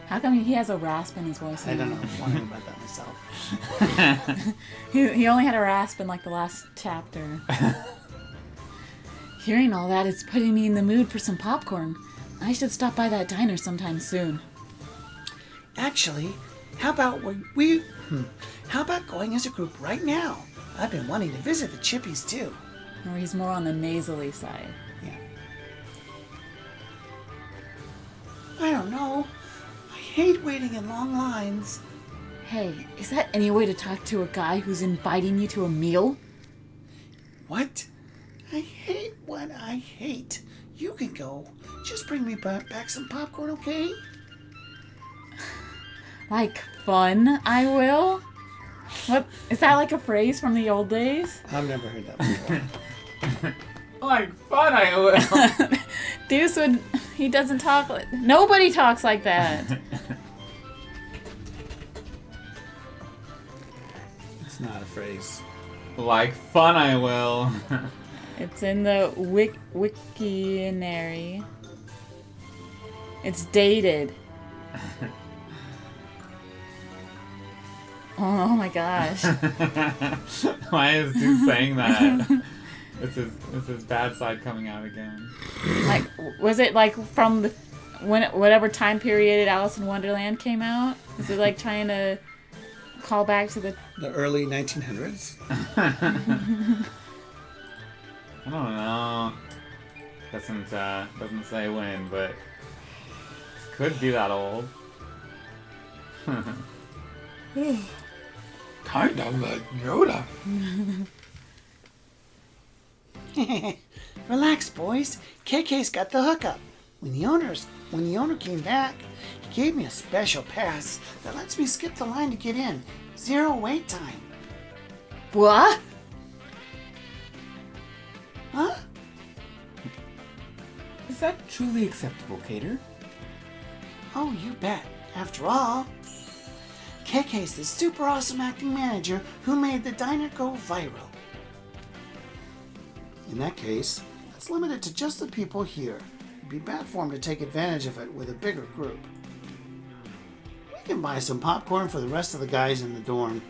How come he has a rasp in his voice? I don't know. I was wondering about that myself. He only had a rasp in like the last chapter. Hearing all that, it's putting me in the mood for some popcorn. I should stop by that diner sometime soon. Actually, how about going as a group right now? I've been wanting to visit the Chippies too. Or he's more on the nasally side. Yeah. I don't know. I hate waiting in long lines. Hey, is that any way to talk to a guy who's inviting you to a meal? What? I hate what I hate. You can go. Just bring me back some popcorn, okay? Like fun, I will? What? Is that like a phrase from the old days? I've never heard that before. Like fun, I will. Deuce would... He doesn't talk like... Nobody talks like that. It's not a phrase. Like fun, I will. It's in the Wiktionary. It's dated. Oh my gosh. Why is Deuce saying that? It's his bad side coming out again. Like, was it like from the whatever time period Alice in Wonderland came out? Is it like trying to call back to the early 1900s? I don't know. Doesn't say when, but it could be that old. Kind of like Yoda. Relax, boys. KK's got the hookup. When the owner came back, he gave me a special pass that lets me skip the line to get in. 0 wait time. What? Huh? Is that truly acceptable, Cater? Oh, you bet. After all, KK's the super awesome acting manager who made the diner go viral. In that case, it's limited to just the people here. It'd be bad for him to take advantage of it with a bigger group. We can buy some popcorn for the rest of the guys in the dorm.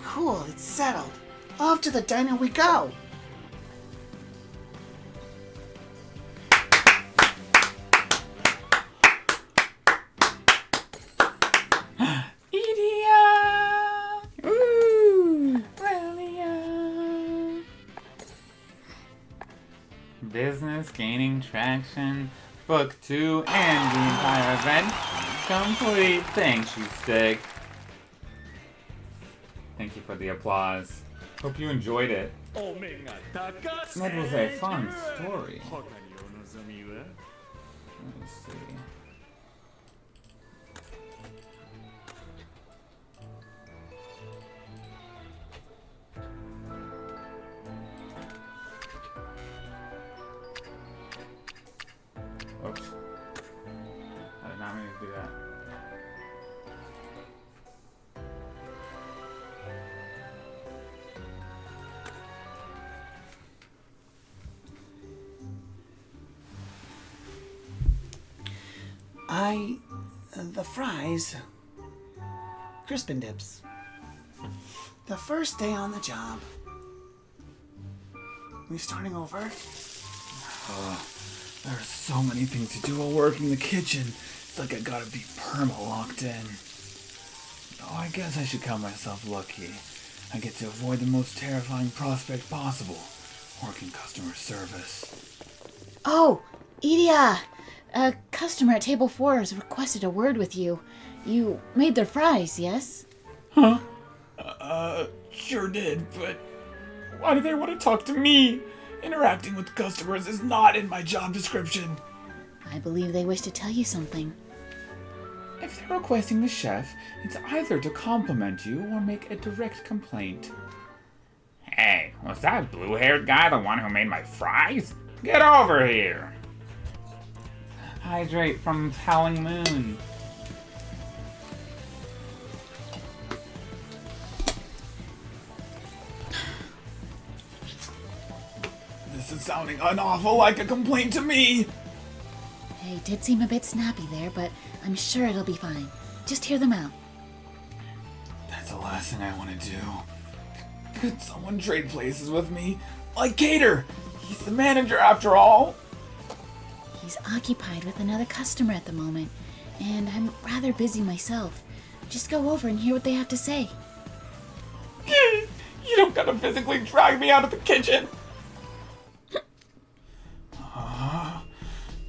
Cool, it's settled. Off to the diner we go. Business gaining traction. Book 2 and the entire event complete. Thank you, Stick. Thank you for the applause. Hope you enjoyed it. That was a fun story. Let's see. Oops. do that. The fries. Crispin dips. The first day on the job. We starting over? There are so many things to do while working in the kitchen. It's like I gotta be perma-locked in. Oh, I guess I should count myself lucky. I get to avoid the most terrifying prospect possible. Working customer service. Oh, Idia! A customer at table 4 has requested a word with you. You made their fries, yes? Huh? Sure did, but why do they want to talk to me? Interacting with customers is not in my job description. I believe they wish to tell you something. If they're requesting the chef, it's either to compliment you or make a direct complaint. Hey, was that blue-haired guy the one who made my fries? Get over here! Hydrate from Howling Moon. This is sounding an awful like a complaint to me. They did seem a bit snappy there, but I'm sure it'll be fine. Just hear them out. That's the last thing I want to do. Could someone trade places with me? Like Cater! He's the manager after all! He's occupied with another customer at the moment, and I'm rather busy myself. Just go over and hear what they have to say. You don't gotta physically drag me out of the kitchen!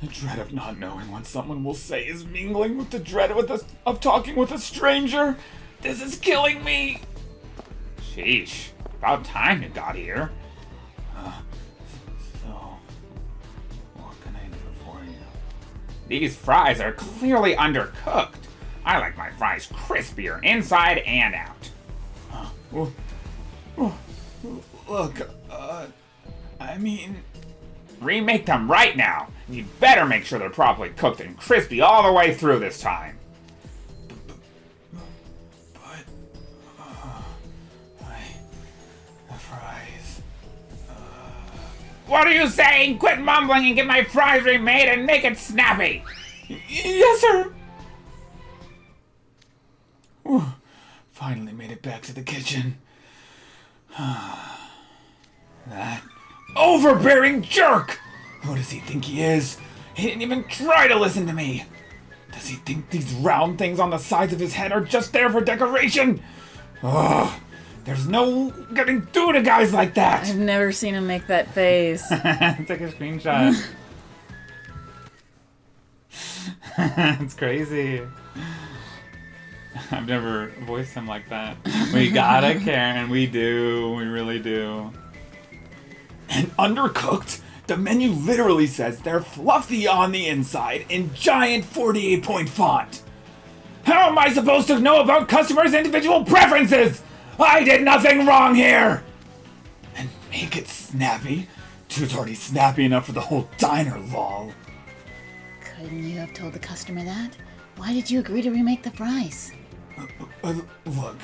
The dread of not knowing what someone will say is mingling with the dread of talking with a stranger. This is killing me! Sheesh, about time you got here. So, what can I do for you? These fries are clearly undercooked. I like my fries crispier inside and out. Look, I mean... Remake them right now. You better make sure they're properly cooked and crispy all the way through this time. But, the fries, What are you saying? Quit mumbling and get my fries remade and make it snappy. Yes, sir. Finally made it back to the kitchen. That overbearing jerk! Who does he think he is? He didn't even try to listen to me. Does he think these round things on the sides of his head are just there for decoration? Ugh, there's no getting through to guys like that. I've never seen him make that face. Take a screenshot. It's crazy. I've never voiced him like that. We gotta care, and we do. We really do. And undercooked? The menu literally says they're fluffy on the inside in giant 48-point font. How am I supposed to know about customers' individual preferences? I did nothing wrong here! And make it snappy? Two's already snappy enough for the whole diner, lol. Couldn't you have told the customer that? Why did you agree to remake the fries? Look,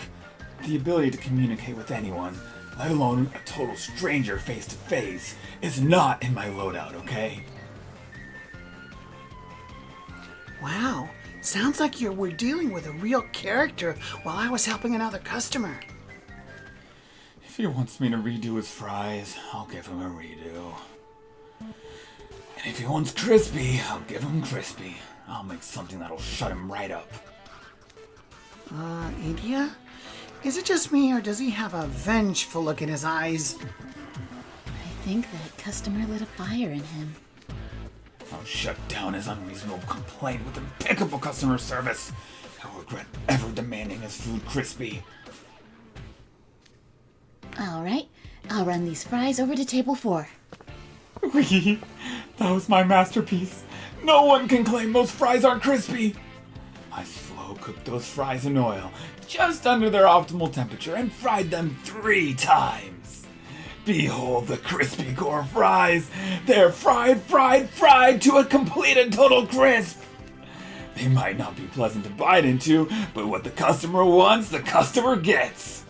the ability to communicate with anyone, let alone a total stranger face to face, is not in my loadout, okay? Wow, sounds like you were dealing with a real character while I was helping another customer. If he wants me to redo his fries, I'll give him a redo. And if he wants crispy, I'll give him crispy. I'll make something that'll shut him right up. Idia? Is it just me, or does he have a vengeful look in his eyes? I think that customer lit a fire in him. I'll shut down his unreasonable complaint with impeccable customer service. I'll regret ever demanding his food crispy. Alright, I'll run these fries over to table 4. That was my masterpiece. No one can claim those fries aren't crispy. I slow cooked those fries in oil, just under their optimal temperature, and fried them 3 times. Behold the crispy core fries. They're fried to a complete and total crisp. They might not be pleasant to bite into, but what the customer wants, the customer gets.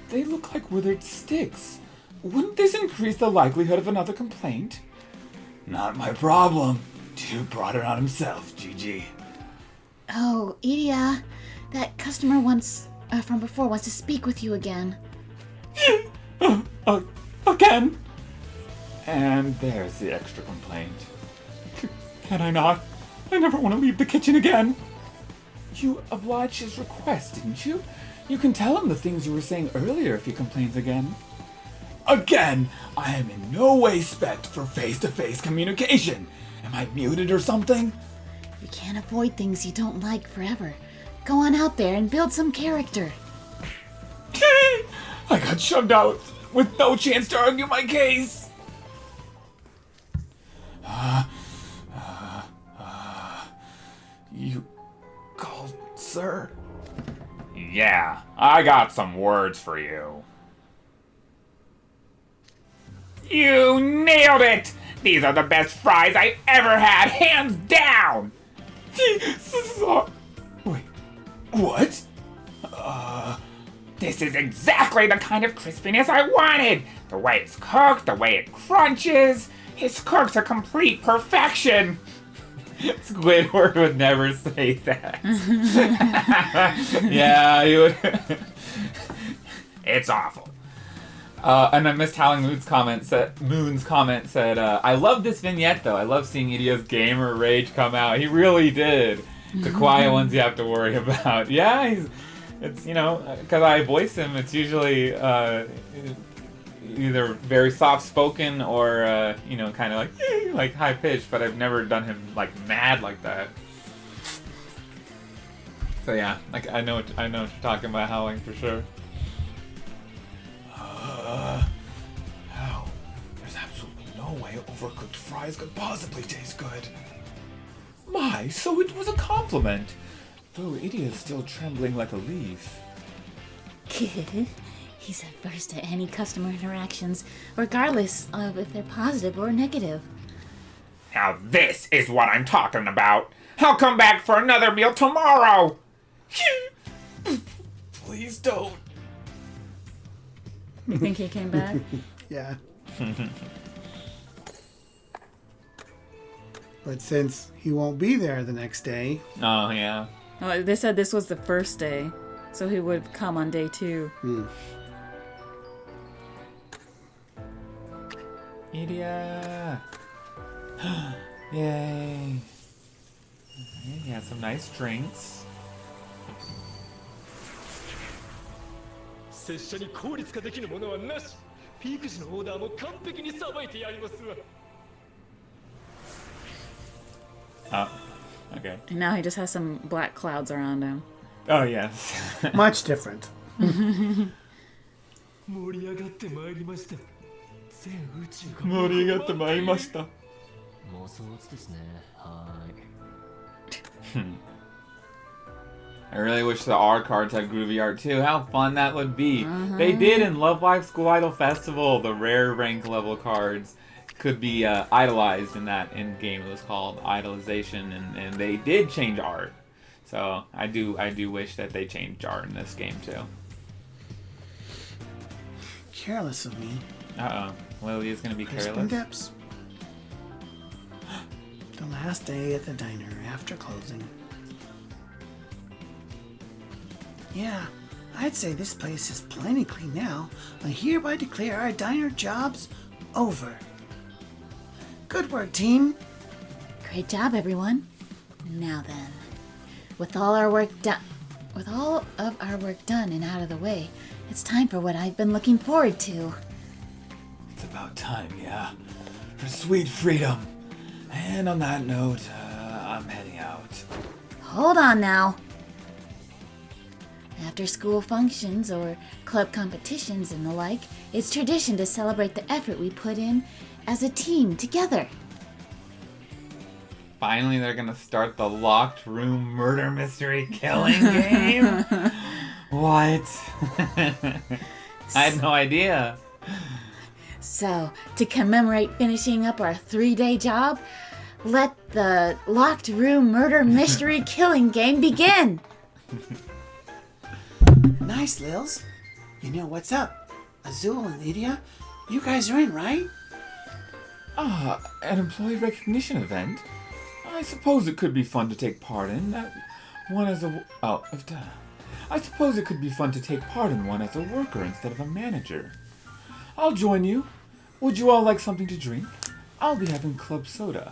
They look like withered sticks. Wouldn't this increase the likelihood of another complaint? Not my problem. Dude brought it on himself, GG. Oh, Idia, that customer from before wants to speak with you again. Again? And there's the extra complaint. Can I not? I never want to leave the kitchen again. You obliged his request, didn't you? You can tell him the things you were saying earlier if he complains again. Again! I am in no way spec'd for face-to-face communication. Am I muted or something? You can't avoid things you don't like forever. Go on out there and build some character. I got shoved out with no chance to argue my case. You called, sir? Yeah, I got some words for you. You nailed it! These are the best fries I ever had, hands down! Wait, what? This is exactly the kind of crispiness I wanted! The way it's cooked, the way it crunches. It's cooked to complete perfection! Squidward would never say that. Yeah, he would. It's awful. And then Miss Howling Moon's comment said, I love this vignette though. I love seeing Idia's gamer rage come out. He really did. The quiet ones you have to worry about. Yeah, it's, you know, because I voice him, it's usually either very soft spoken or, you know, kind of like high pitched, but I've never done him like mad like that. So yeah, like I know what you're talking about, Howling, for sure. How? There's absolutely no way overcooked fries could possibly taste good. My, so it was a compliment. Though Idia's still trembling like a leaf. He's averse to any customer interactions, regardless of if they're positive or negative. Now this is what I'm talking about. I'll come back for another meal tomorrow. Please don't. You think he came back? Yeah. But since he won't be there the next day... Oh, yeah. Oh, they said this was the first day, so he would come on day 2. Idia! Yay! He has some nice drinks. 拙者に効率化できるものはなし。ピーク時のオーダーも完璧にさばいてやりますわ。 Oh, okay. And now he just has some black clouds around him. Oh, yes. Much different. 盛り上がってまいりました。全宇宙が盛り上がってまいりました。妄想ですね。はーい。I really wish the R cards had groovy art too. How fun that would be. They did in Love Live School Idol Festival. The rare rank level cards could be idolized in that end game. It was called idolization, and they did change art. So I do wish that they changed art in this game too. Careless of me. Lily is gonna be Crisp careless. and dips. The last day at the diner after closing. Yeah, I'd say this place is plenty clean now. I hereby declare our diner jobs over. Good work, team. Great job, everyone. Now then, with all of our work done and out of the way, it's time for what I've been looking forward to. It's about time, yeah. For sweet freedom. And on that note, I'm heading out. Hold on now. After school functions or club competitions and the like, it's tradition to celebrate the effort we put in as a team together. Finally, they're gonna start the locked room murder mystery killing game? What? I had no idea. So, to commemorate finishing up our 3-day job, Let the locked room murder mystery killing game begin. Nice, Lils. You know what's up? Azul and Lydia, you guys are in, right? Ah, an employee recognition event? I suppose it could be fun to take part in. I suppose it could be fun to take part in one as a worker instead of a manager. I'll join you. Would you all like something to drink? I'll be having club soda.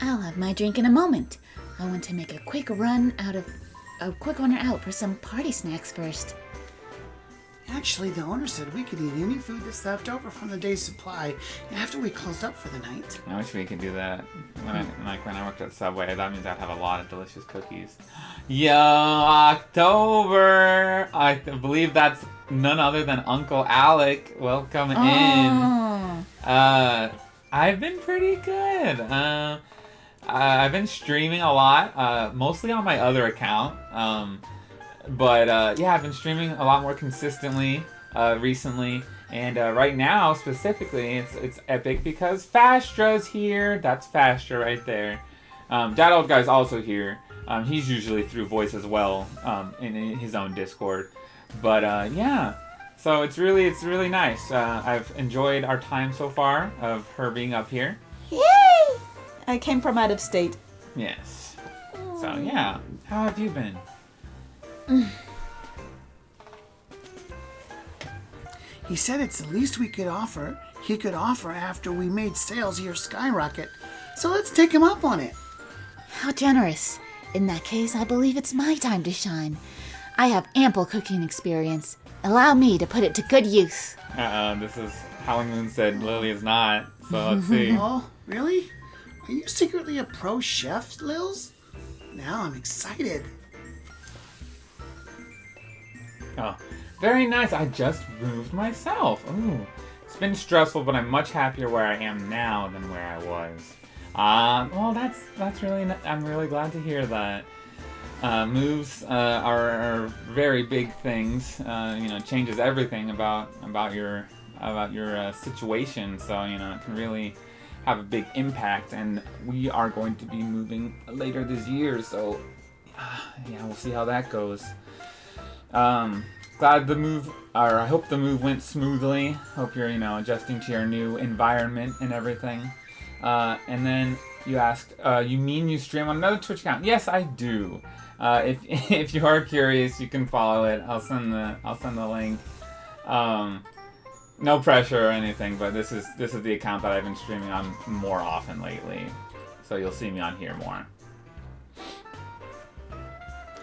I'll have my drink in a moment. I want to make a quick run out for some party snacks first. Actually, the owner said we could eat any food that's left over from the day's supply after we closed up for the night. I wish we could do that. When I worked at Subway, that means I'd have a lot of delicious cookies. Yo, October! I believe that's none other than Uncle Alec. Welcome in. I've been pretty good. I've been streaming a lot, mostly on my other account. But I've been streaming a lot more consistently recently, and right now specifically, it's epic because Fastra's here. That's Fastra right there. DatOldGuy's also here. He's usually through voice as well, in his own Discord. But so it's really nice. I've enjoyed our time so far of her being up here. Yay! I came from out of state. Yes. So yeah, how have you been? He said it's the least he could offer after we made sales here skyrocket. So let's take him up on it. How generous. In that case, I believe it's my time to shine. I have ample cooking experience. Allow me to put it to good use. This is Howling Moon said Lily is not, so let's see. Oh, really? Are you secretly a pro chef, Lils? Now I'm excited. Oh, very nice. I just moved myself. Ooh. It's been stressful, but I'm much happier where I am now than where I was. Well, that's really. I'm really glad to hear that. Moves are very big things. Changes everything about your situation. So it can really have a big impact. And we are going to be moving later this year. So we'll see how that goes. Glad the move, or I hope the move went smoothly. Hope you're, adjusting to your new environment and everything. And then you asked, you mean you stream on another Twitch account? Yes, I do. If you are curious, you can follow it. I'll send the link. No pressure or anything, but this is the account that I've been streaming on more often lately. So you'll see me on here more.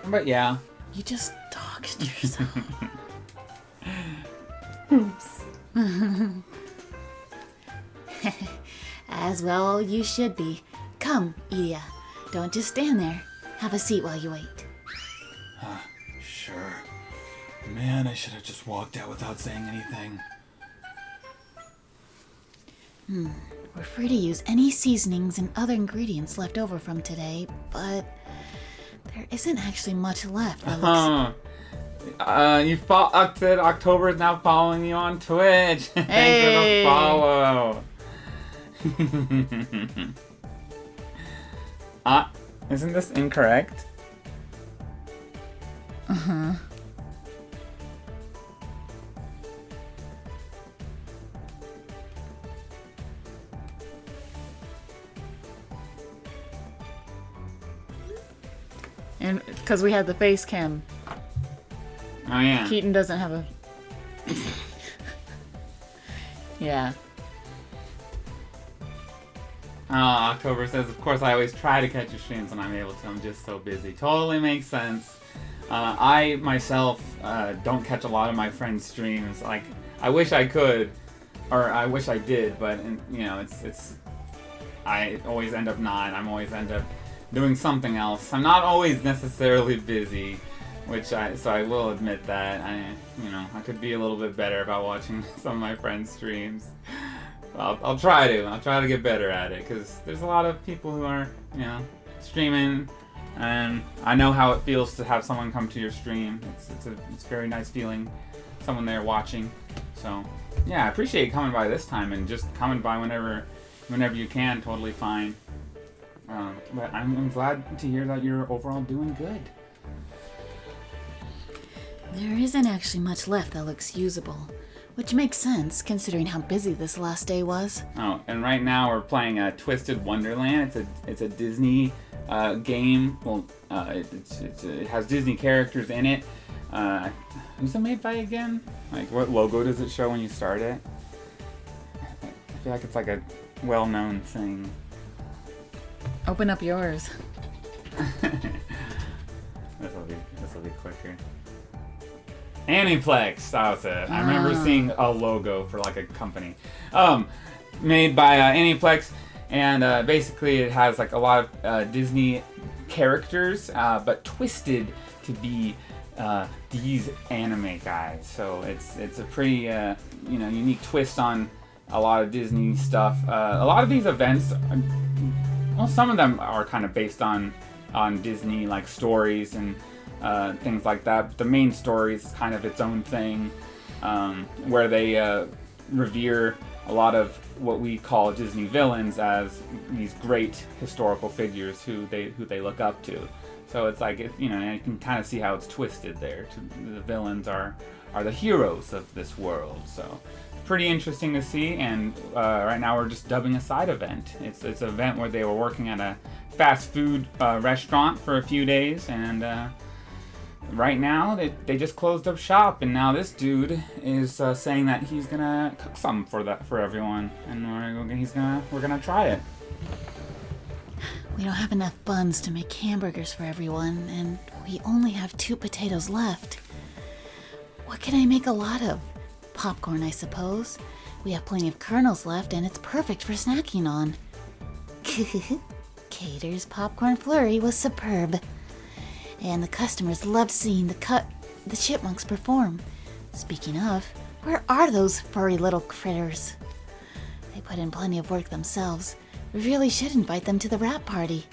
But yeah. You just doxed yourself. Oops. As well you should be. Come, Idia. Don't just stand there. Have a seat while you wait. Sure. Man, I should have just walked out without saying anything. We're free to use any seasonings and other ingredients left over from today, but there isn't actually much left. You said October is now following you on Twitch. Thanks for the follow. Isn't this incorrect? And because we had the face cam. Oh yeah. Keaton doesn't have a. Yeah. October says, of course I always try to catch your streams when I'm able to. I'm just so busy. Totally makes sense. I myself don't catch a lot of my friends' streams. Like, I wish I could, or I wish I did, but it's. I always end up not. I'm always end up doing something else. I'm not always necessarily busy, so I will admit that. I could be a little bit better about watching some of my friends' streams. I'll try to get better at it, because there's a lot of people who are, streaming, and I know how it feels to have someone come to your stream. It's a very nice feeling, someone there watching. So yeah, I appreciate you coming by this time, and just coming by whenever whenever you can, totally fine. But I'm glad to hear that you're overall doing good. There isn't actually much left that looks usable, which makes sense considering how busy this last day was. Oh, and right now we're playing Twisted Wonderland. It's a Disney game. Well, it has Disney characters in it. Who's it made by again? Like, what logo does it show when you start it? I feel like it's like a well-known thing. Open up yours. This will be quicker. Aniplex, that was it. I remember seeing a logo for like a company. Made by Aniplex, and basically it has like a lot of Disney characters, but twisted to be these anime guys. So it's a pretty unique twist on a lot of Disney stuff. A lot of these events, well, some of them are kind of based on Disney like stories and things like that. But the main story is kind of its own thing, where they revere a lot of what we call Disney villains as these great historical figures who they look up to. So it's like, you can kind of see how it's twisted there. The villains are the heroes of this world. So pretty interesting to see. And right now we're just dubbing a side event. It's an event where they were working at a fast food restaurant for a few days, and right now they just closed up shop, and now this dude is saying that he's gonna cook something for everyone, and we're gonna try it. We don't have enough buns to make hamburgers for everyone, and we only have 2 potatoes left. What can I make a lot of? Popcorn, I suppose. We have plenty of kernels left, and it's perfect for snacking on. Cater's popcorn flurry was superb, and the customers loved seeing the chipmunks perform. Speaking of, where are those furry little critters? They put in plenty of work themselves. We really should invite them to the wrap party.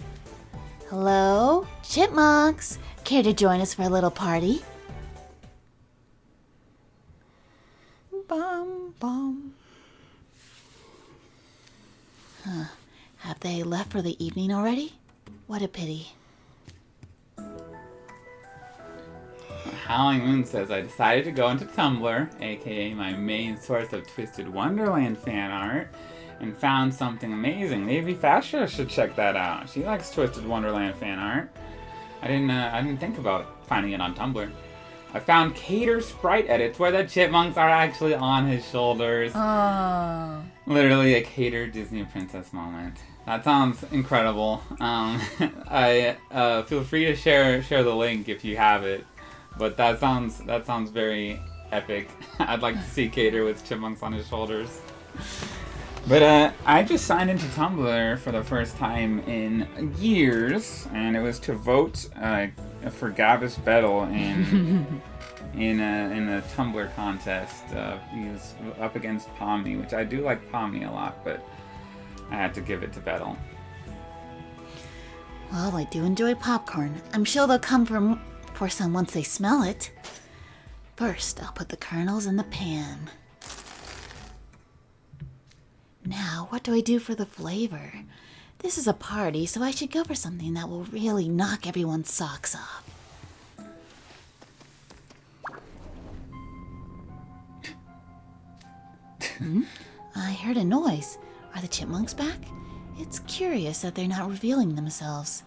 Hello, chipmunks. Care to join us for a little party? Bum, bum. Huh. Have they left for the evening already? What a pity. Howling Moon says, I decided to go into Tumblr, aka my main source of Twisted Wonderland fan art, and found something amazing. Maybe Fastra should check that out. She likes Twisted Wonderland fan art. I didn't think about finding it on Tumblr. I found Cater sprite edits where the chipmunks are actually on his shoulders. Oh. Literally a Cater Disney princess moment. That sounds incredible. I feel free to share the link if you have it. But that sounds very epic. I'd like to see Cater with chipmunks on his shoulders. But I just signed into Tumblr for the first time in years, and it was to vote for Gavis Bettel in a Tumblr contest. He was up against Pomni, which I do like Pomni a lot, but I had to give it to Bettel. Well, I do enjoy popcorn. I'm sure they'll come for some once they smell it. First, I'll put the kernels in the pan. Now, what do I do for the flavor? This is a party, so I should go for something that will really knock everyone's socks off. I heard a noise. Are the chipmunks back? It's curious that they're not revealing themselves.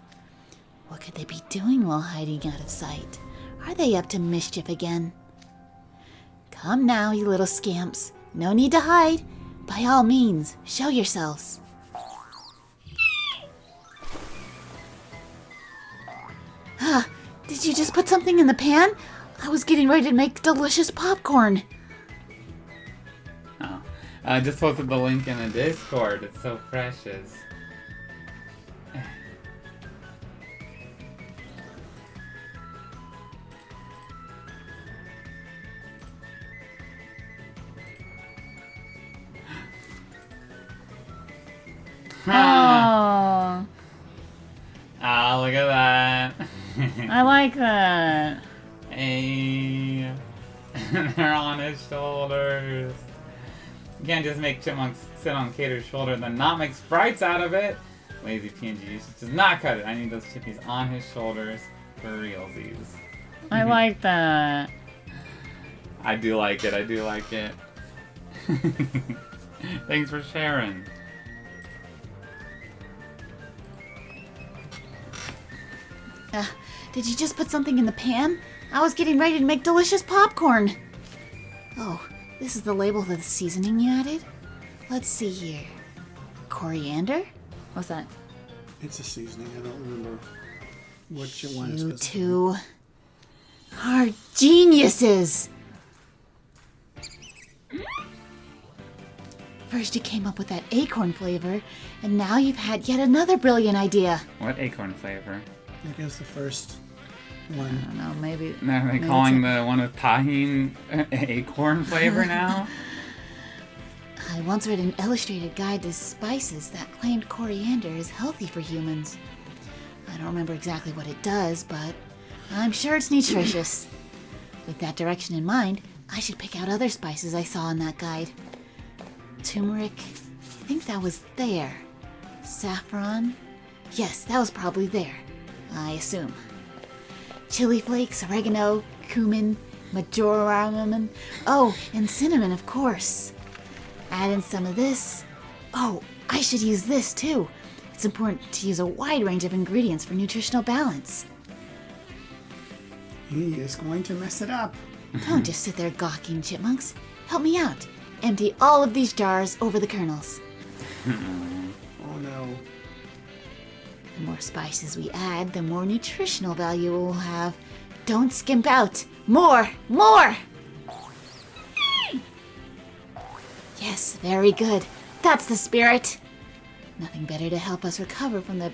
What could they be doing while hiding out of sight? Are they up to mischief again? Come now, you little scamps. No need to hide. By all means, show yourselves. Did you just put something in the pan? I was getting ready to make delicious popcorn. Oh, I just posted the link in the Discord. It's so precious. Oh. Ah, look at that. I like that. Hey. They're on his shoulders. You can't just make chipmunks sit on Cater's shoulder and then not make sprites out of it. Lazy PNG usage does not cut it. I need those chippies on his shoulders for realsies. I like that. I do like it. I do like it. Thanks for sharing. Did you just put something in the pan? I was getting ready to make delicious popcorn. Oh, this is the label of the seasoning you added? Let's see here. Coriander? What's that? It's a seasoning. I don't remember what you want. You two are geniuses! First you came up with that acorn flavor, and now you've had yet another brilliant idea. What acorn flavor? I guess the first one. I don't know, maybe... Are they calling the one with tahini acorn flavor now? I once read an illustrated guide to spices that claimed coriander is healthy for humans. I don't remember exactly what it does, but I'm sure it's nutritious. With that direction in mind, I should pick out other spices I saw in that guide. Turmeric, I think that was there. Saffron, yes, that was probably there, I assume. Chili flakes, oregano, cumin, marjoram, oh, and cinnamon, of course. Add in some of this. Oh, I should use this too. It's important to use a wide range of ingredients for nutritional balance. He is going to mess it up. Don't just sit there gawking, chipmunks. Help me out. Empty all of these jars over the kernels. Oh no. The more spices we add, the more nutritional value we'll have. Don't skimp out. More! More! Yes, very good. That's the spirit. Nothing better to help us recover from the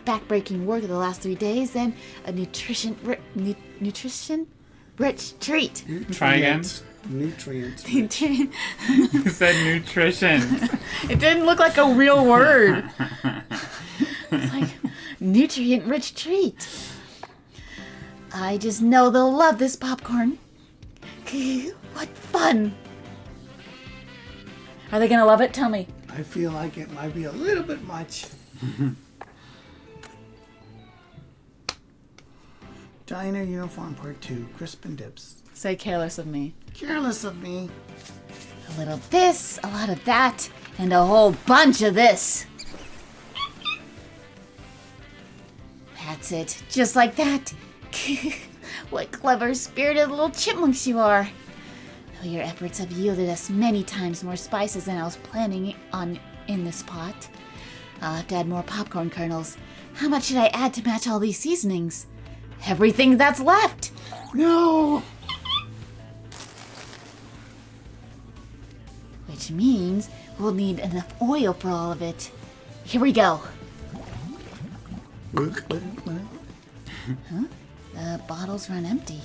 back-breaking work of the last 3 days than a nutrition-rich treat. Try again. Nutrient. You said nutrition. It didn't look like a real word. It's like nutrient-rich treat. I just know they'll love this popcorn. What fun! Are they gonna love it? Tell me. I feel like it might be a little bit much. Diner Uniform Part 2, Crisp and Dips. Say careless of me. Careless of me. A little of this, a lot of that, and a whole bunch of this. That's it, just like that. What clever, spirited little chipmunks you are. Though your efforts have yielded us many times more spices than I was planning on in this pot. I'll have to add more popcorn kernels. How much should I add to match all these seasonings? Everything that's left! No! Which means we'll need enough oil for all of it. Here we go. Huh? The bottles run empty.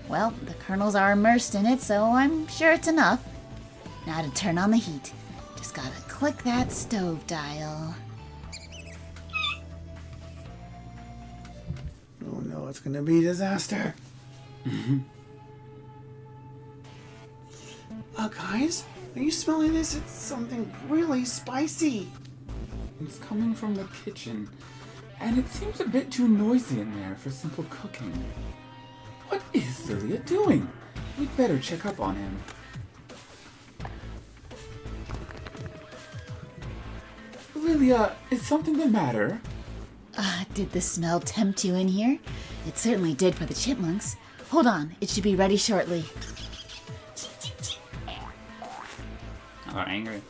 Well, the kernels are immersed in it, so I'm sure it's enough. Now to turn on the heat. Just gotta click that stove dial. Oh no, it's gonna be a disaster. Guys, are you smelling this? It's something really spicy. It's coming from the kitchen, and it seems a bit too noisy in there for simple cooking. What is Lilia doing? We'd better check up on him. Lilia, is something the matter? Did the smell tempt you in here? It certainly did for the chipmunks. Hold on, it should be ready shortly. Oh, angry.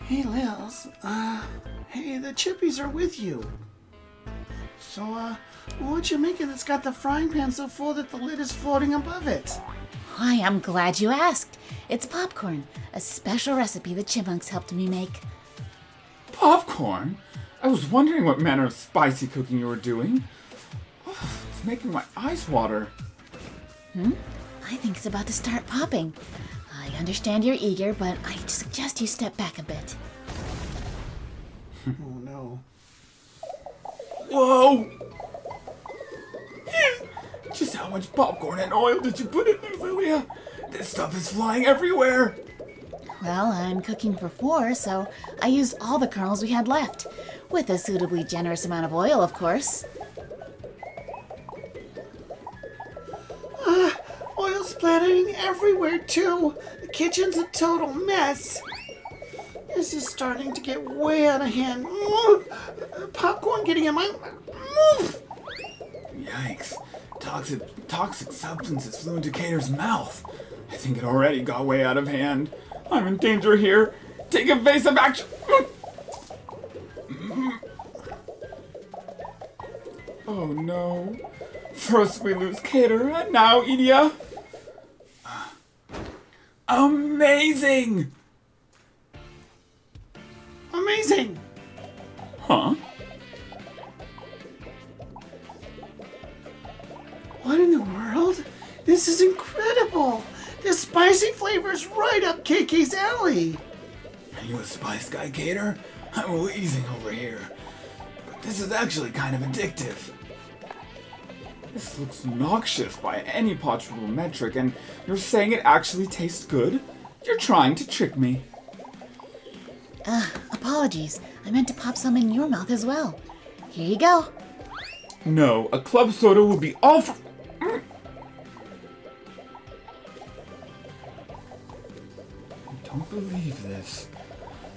Hey, Lils. Hey, the chippies are with you. So, what you making that's got the frying pan so full that the lid is floating above it? Why, I'm glad you asked. It's popcorn, a special recipe the chipmunks helped me make. Popcorn? I was wondering what manner of spicy cooking you were doing. Oh, it's making my eyes water. I think it's about to start popping. I understand you're eager, but I suggest you step back a bit. Oh no. Whoa! Just how much popcorn and oil did you put in there, Lilia? This stuff is flying everywhere. Well, I'm cooking for 4, so I used all the kernels we had left, with a suitably generous amount of oil, of course. Oil splattering everywhere, too. The kitchen's a total mess. This is starting to get way out of hand. Popcorn getting in my... Yikes. Toxic substances flew into Cater's mouth. I think it already got way out of hand. I'm in danger here. Take evasive action. Oh no. First we lose Cater, and now Idia. Amazing! Amazing! Huh? What in the world? This is incredible! The spicy flavor's right up KK's alley! Are you a spice guy, Cater? I'm wheezing over here. But this is actually kind of addictive. This looks noxious by any possible metric, and you're saying it actually tastes good? You're trying to trick me. Apologies. I meant to pop some in your mouth as well. Here you go. No, a club soda would be all for... I don't believe this.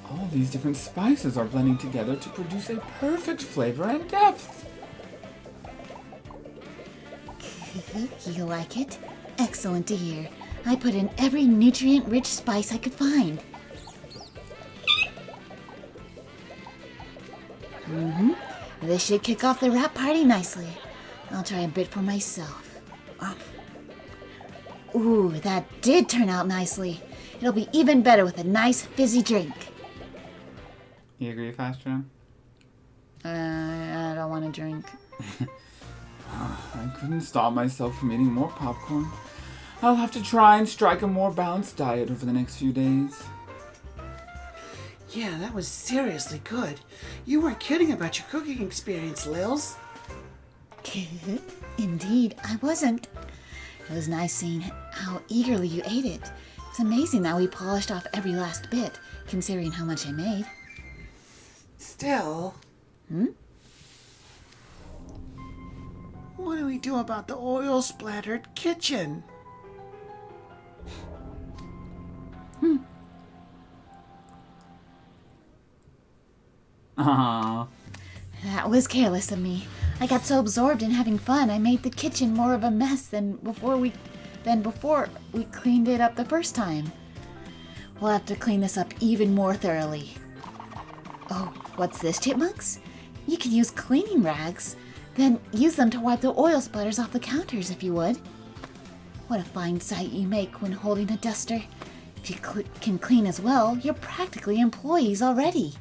All these different spices are blending together to produce a perfect flavor and depth. You like it? Excellent to hear. I put in every nutrient-rich spice I could find. This should kick off the wrap party nicely. I'll try a bit for myself. Ooh, that did turn out nicely. It'll be even better with a nice fizzy drink. You agree, Fastra? I don't want to drink. I couldn't stop myself from eating more popcorn. I'll have to try and strike a more balanced diet over the next few days. Yeah, that was seriously good. You weren't kidding about your cooking experience, Lils. Indeed, I wasn't. It was nice seeing how eagerly you ate it. It's amazing that we polished off every last bit, considering how much I made. Still... What do we do about the oil-splattered kitchen? Aww. That was careless of me. I got so absorbed in having fun, I made the kitchen more of a mess than before we cleaned it up the first time. We'll have to clean this up even more thoroughly. Oh, what's this, Chipmunks? You can use cleaning rags. Then use them to wipe the oil splatters off the counters if you would. What a fine sight you make when holding a duster. If you can clean as well, you're practically employees already.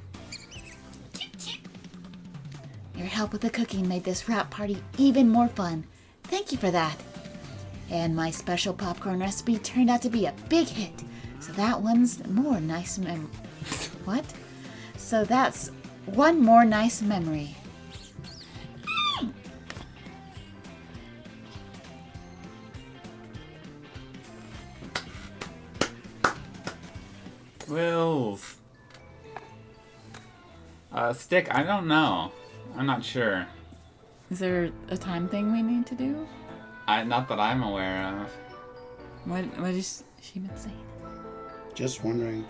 Your help with the cooking made this wrap party even more fun. Thank you for that. And my special popcorn recipe turned out to be a big hit. So that one's more nice What? So that's one more nice memory. Wills. Stick, I don't know. I'm not sure. Is there a time thing we need to do? Not that I'm aware of. What is she been saying? Just wondering.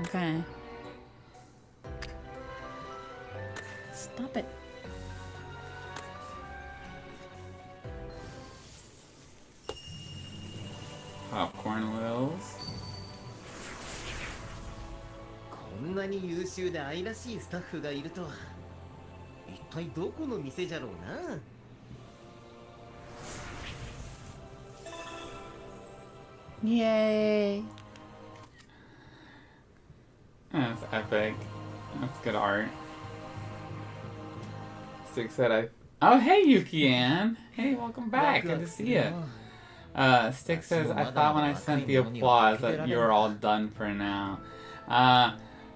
Okay. Stop it. Popcorn Wills. こんなに優秀で愛らしいスタッフがいるとは一体どこの店じゃろうな。 Yay. That's epic. That's good art. Stick said Oh, hey, Yuki-Ann. Hey, welcome back. Good to see you. Stick says, I thought when I sent the applause that you were all done for now.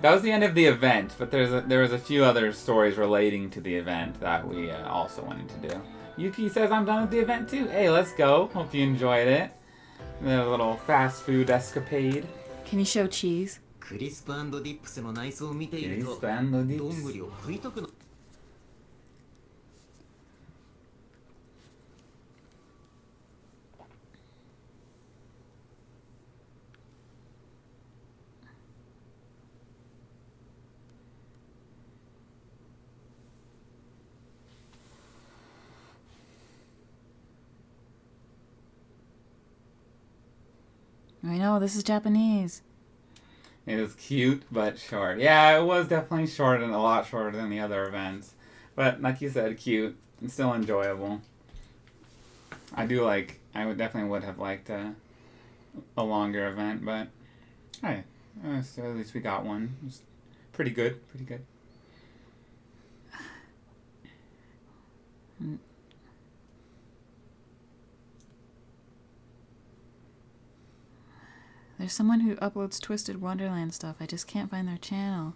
That was the end of the event, but there was a few other stories relating to the event that we also wanted to do. Yuki says I'm done with the event too. Hey, let's go. Hope you enjoyed it. The little fast food escapade. Can you show cheese? クリスプ&ディップスの内装を見ていると、 Crisp and ど Dips. んぐりを食いたくな I know, this is Japanese. It was cute but short. Yeah, it was definitely short and a lot shorter than the other events. But like you said, cute and still enjoyable. I definitely would have liked a longer event, but hey, so at least we got one. It was pretty good. There's someone who uploads Twisted Wonderland stuff. I just can't find their channel.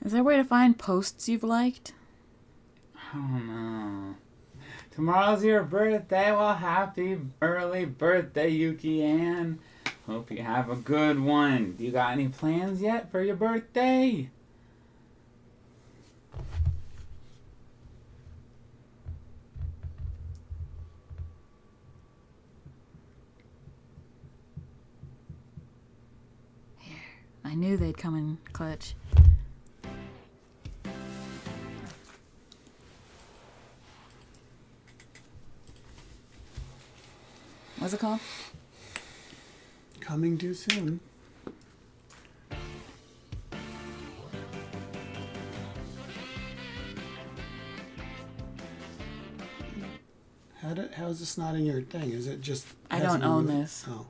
Is there a way to find posts you've liked? I don't know. Tomorrow's your birthday. Well, happy early birthday, Yuki Ann. Hope you have a good one. You got any plans yet for your birthday? I knew they'd come in clutch. What's it called? Coming too soon. How's this not in your thing? Is it just... I don't own this. Oh.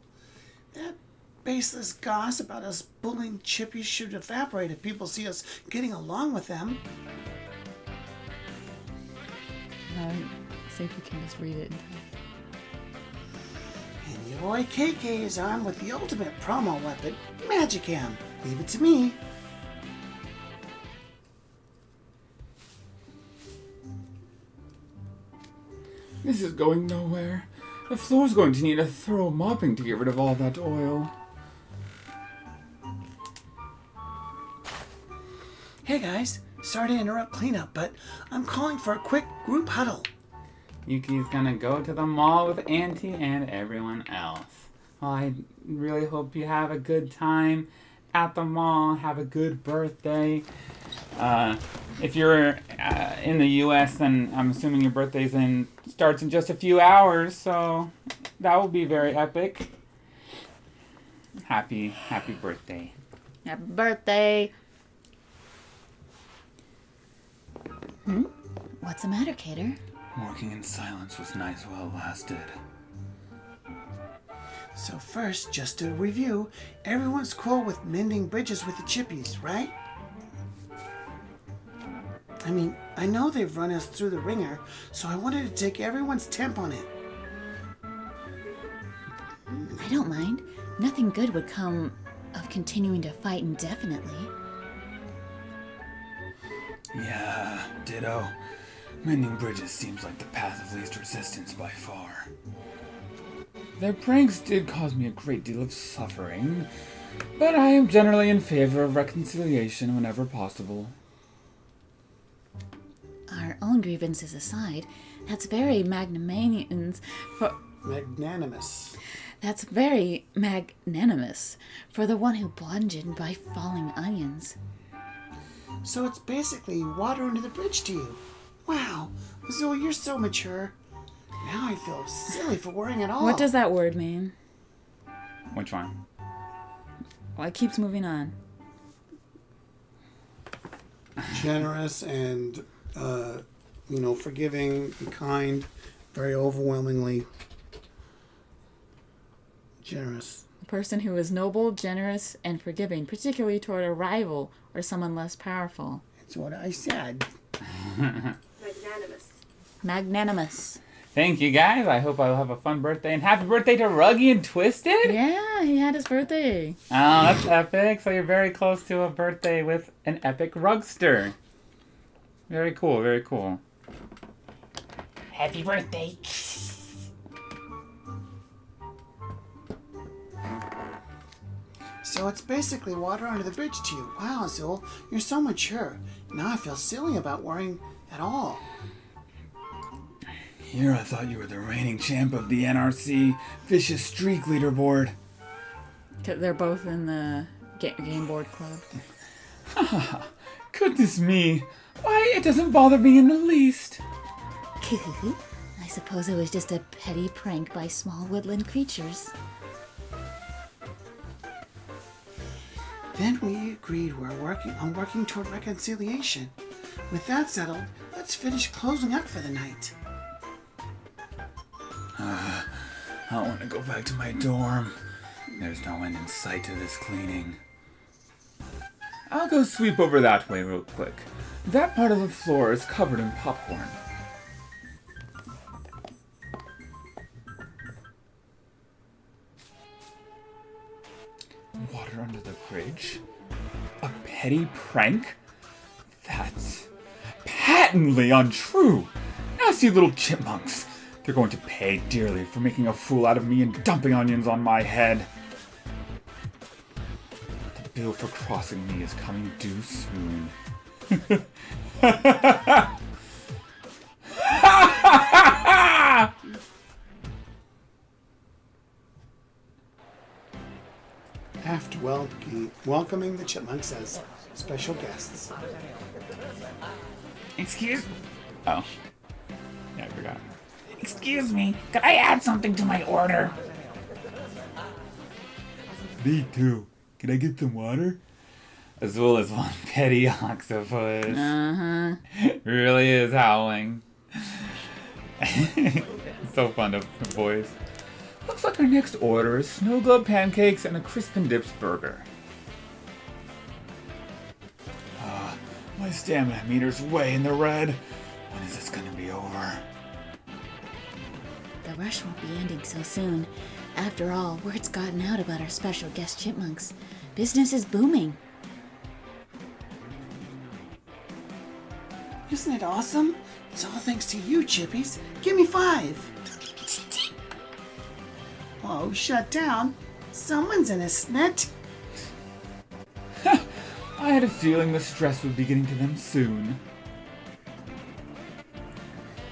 That baseless gossip about us bullying chippies should evaporate if people see us getting along with them. See if we can just read it. And your boy KK is armed with the ultimate promo weapon, Magicam. Leave it to me. This is going nowhere. The floor's going to need a thorough mopping to get rid of all that oil. Hey guys, sorry to interrupt cleanup, but I'm calling for a quick group huddle. Yuki's gonna go to the mall with Auntie and everyone else. Well, I really hope you have a good time at the mall. Have a good birthday. If you're in the U.S., then I'm assuming your birthday starts in just a few hours, so that will be very epic. Happy birthday. Happy birthday. What's the matter, Cater? Working in silence was nice while it lasted. So first, just to review, everyone's cool with mending bridges with the chippies, right? I mean, I know they've run us through the ringer, so I wanted to take everyone's temp on it. I don't mind. Nothing good would come of continuing to fight indefinitely. Yeah, ditto. Mending bridges seems like the path of least resistance by far. Their pranks did cause me a great deal of suffering, but I am generally in favor of reconciliation whenever possible. Our own grievances aside, that's very magnanimous for... Magnanimous. That's very magnanimous for the one who bludgeoned by falling onions. So it's basically water under the bridge to you. Wow, Zoe, you're so mature. Now I feel silly for worrying at all. What does that word mean? Which one? Well, it keeps moving on. Generous and, forgiving and kind. Very overwhelmingly generous. A person who is noble, generous, and forgiving, particularly toward a rival or someone less powerful. That's what I said. Magnanimous. Magnanimous. Thank you, guys. I hope I'll have a fun birthday. And happy birthday to Ruggy and Twisted. Yeah, he had his birthday. Oh, that's epic. So you're very close to a birthday with an epic rugster. Very cool, very cool. Happy birthday. So it's basically water under the bridge to you. Wow, Azul, you're so mature. Now I feel silly about worrying at all. Here I thought you were the reigning champ of the NRC Vicious Streak leaderboard. They're both in the game board club. Goodness me. Why, it doesn't bother me in the least. I suppose it was just a petty prank by small woodland creatures. Then we agreed we're working toward reconciliation. With that settled, let's finish closing up for the night. I want to go back to my dorm. There's no end in sight to this cleaning. I'll go sweep over that way real quick. That part of the floor is covered in popcorn. Water under the bridge? A petty prank? That's patently untrue. Nasty little chipmunks. They're going to pay dearly for making a fool out of me and dumping onions on my head. The bill for crossing me is coming due soon. After welcoming the chipmunks as special guests. Excuse... Oh. Yeah, I forgot. Excuse me, could I add something to my order? Me too. Can I get some water? Azul is one petty octopus. Uh-huh. Really is howling. So fun to voice. Looks like our next order is snow globe pancakes and a crisp and dips burger. My stamina meter's way in the red. When is this gonna be over? The rush won't be ending so soon. After all, word's gotten out about our special guest chipmunks. Business is booming. Isn't it awesome? It's all thanks to you, Chippies. Give me 5. Whoa, shut down. Someone's in a snit. I had a feeling the stress would be getting to them soon.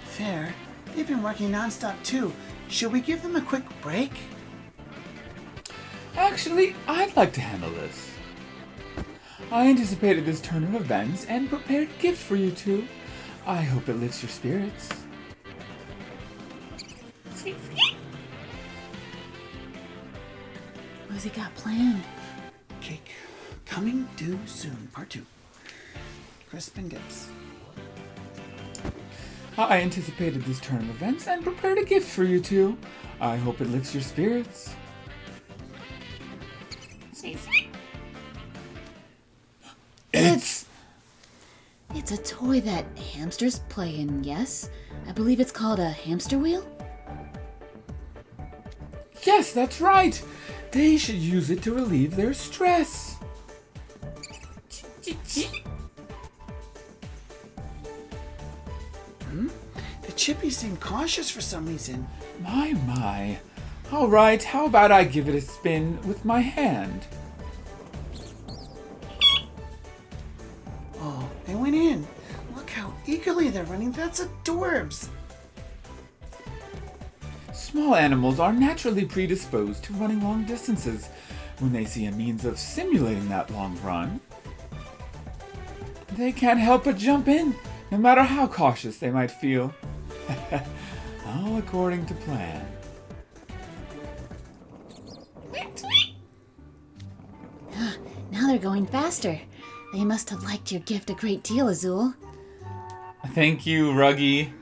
Fair. They've been working nonstop too. Should we give them a quick break? Actually, I'd like to handle this. I anticipated this turn of events and prepared a gift for you two. I hope it lifts your spirits. What's he got planned? Cake. Coming due soon. Part 2. Crisp and dips. I anticipated this turn of events and prepared a gift for you two. I hope it lifts your spirits. It's a toy that hamsters play in, yes? I believe it's called a hamster wheel? Yes, that's right. They should use it to relieve their stress. The Chippies seem cautious for some reason. My. All right, how about I give it a spin with my hand? Oh, they went in. Look how eagerly they're running. That's adorbs. Small animals are naturally predisposed to running long distances when they see a means of simulating that long run. They can't help but jump in, no matter how cautious they might feel. All according to plan. Now they're going faster. They must have liked your gift a great deal, Azul. Thank you, Ruggy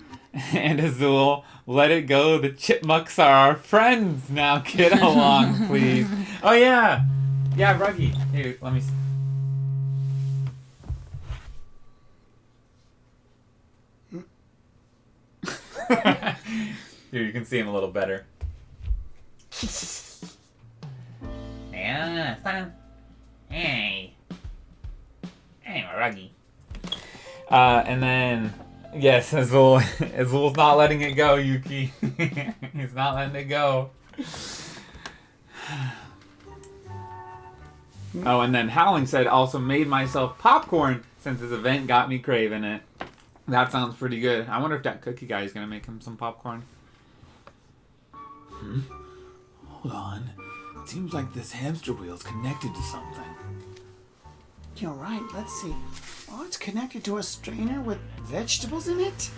and Azul. Let it go. The chipmunks are our friends. Now get along, please. Oh, yeah. Yeah, Ruggy. Here, let me... Here, you can see him a little better. Yeah, fun. Hey. Hey, Ruggy. And then, yes, Azul's not letting it go, Yuki. He's not letting it go. Oh, and then Howling said, also made myself popcorn since his event got me craving it. That sounds pretty good. I wonder if that cookie guy is going to make him some popcorn. Hold on. It seems like this hamster wheel's connected to something. You're right, let's see. Oh, it's connected to a strainer with vegetables in it?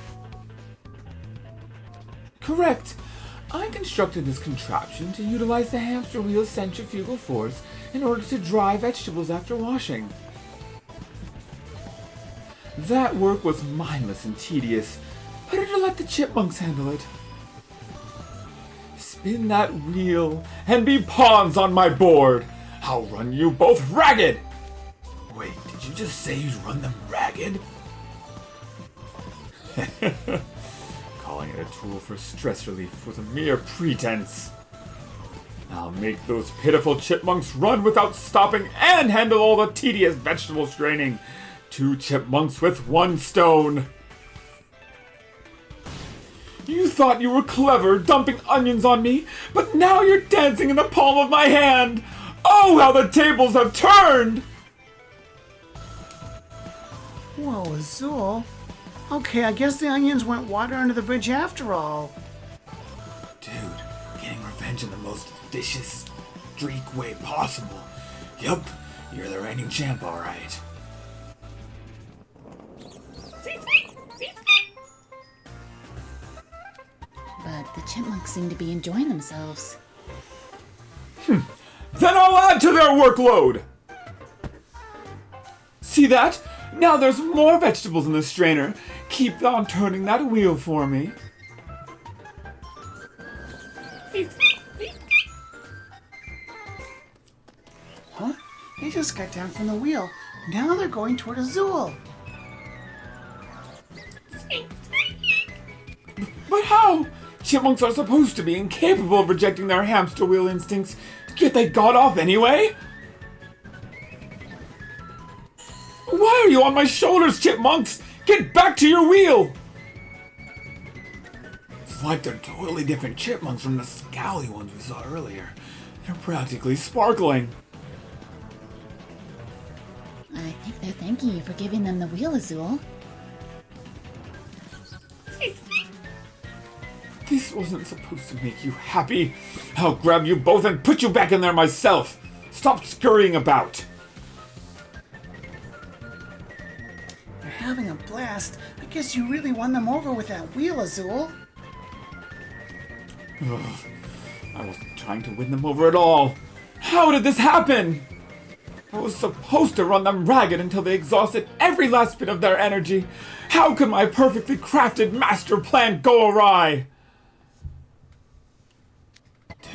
Correct. I constructed this contraption to utilize the hamster wheel's centrifugal force in order to dry vegetables after washing. That work was mindless and tedious. Better to let the chipmunks handle it. Spin that wheel and be pawns on my board. I'll run you both ragged. Wait, did you just say you'd run them ragged? Calling it a tool for stress relief was a mere pretense. I'll make those pitiful chipmunks run without stopping and handle all the tedious vegetable straining. 2 chipmunks with 1 stone. You thought you were clever dumping onions on me, but now you're dancing in the palm of my hand. Oh, how the tables have turned! Whoa, Azul. Okay, I guess the onions went water under the bridge after all. Dude, getting revenge in the most vicious, streak way possible. Yup, you're the reigning champ, alright. But the chipmunks seem to be enjoying themselves. Then I'll add to their workload! See that? Now there's more vegetables in the strainer. Keep on turning that wheel for me. Huh? They just got down from the wheel. Now they're going toward Azul. But how? Chipmunks are supposed to be incapable of rejecting their hamster wheel instincts, yet they got off anyway? Why are you on my shoulders, chipmunks? Get back to your wheel! It's like they're totally different chipmunks from the scowly ones we saw earlier. They're practically sparkling. I think they're thanking you for giving them the wheel, Azul. This wasn't supposed to make you happy. I'll grab you both and put you back in there myself. Stop scurrying about. They're having a blast. I guess you really won them over with that wheel, Azul. Ugh, I wasn't trying to win them over at all. How did this happen? I was supposed to run them ragged until they exhausted every last bit of their energy. How could my perfectly crafted master plan go awry?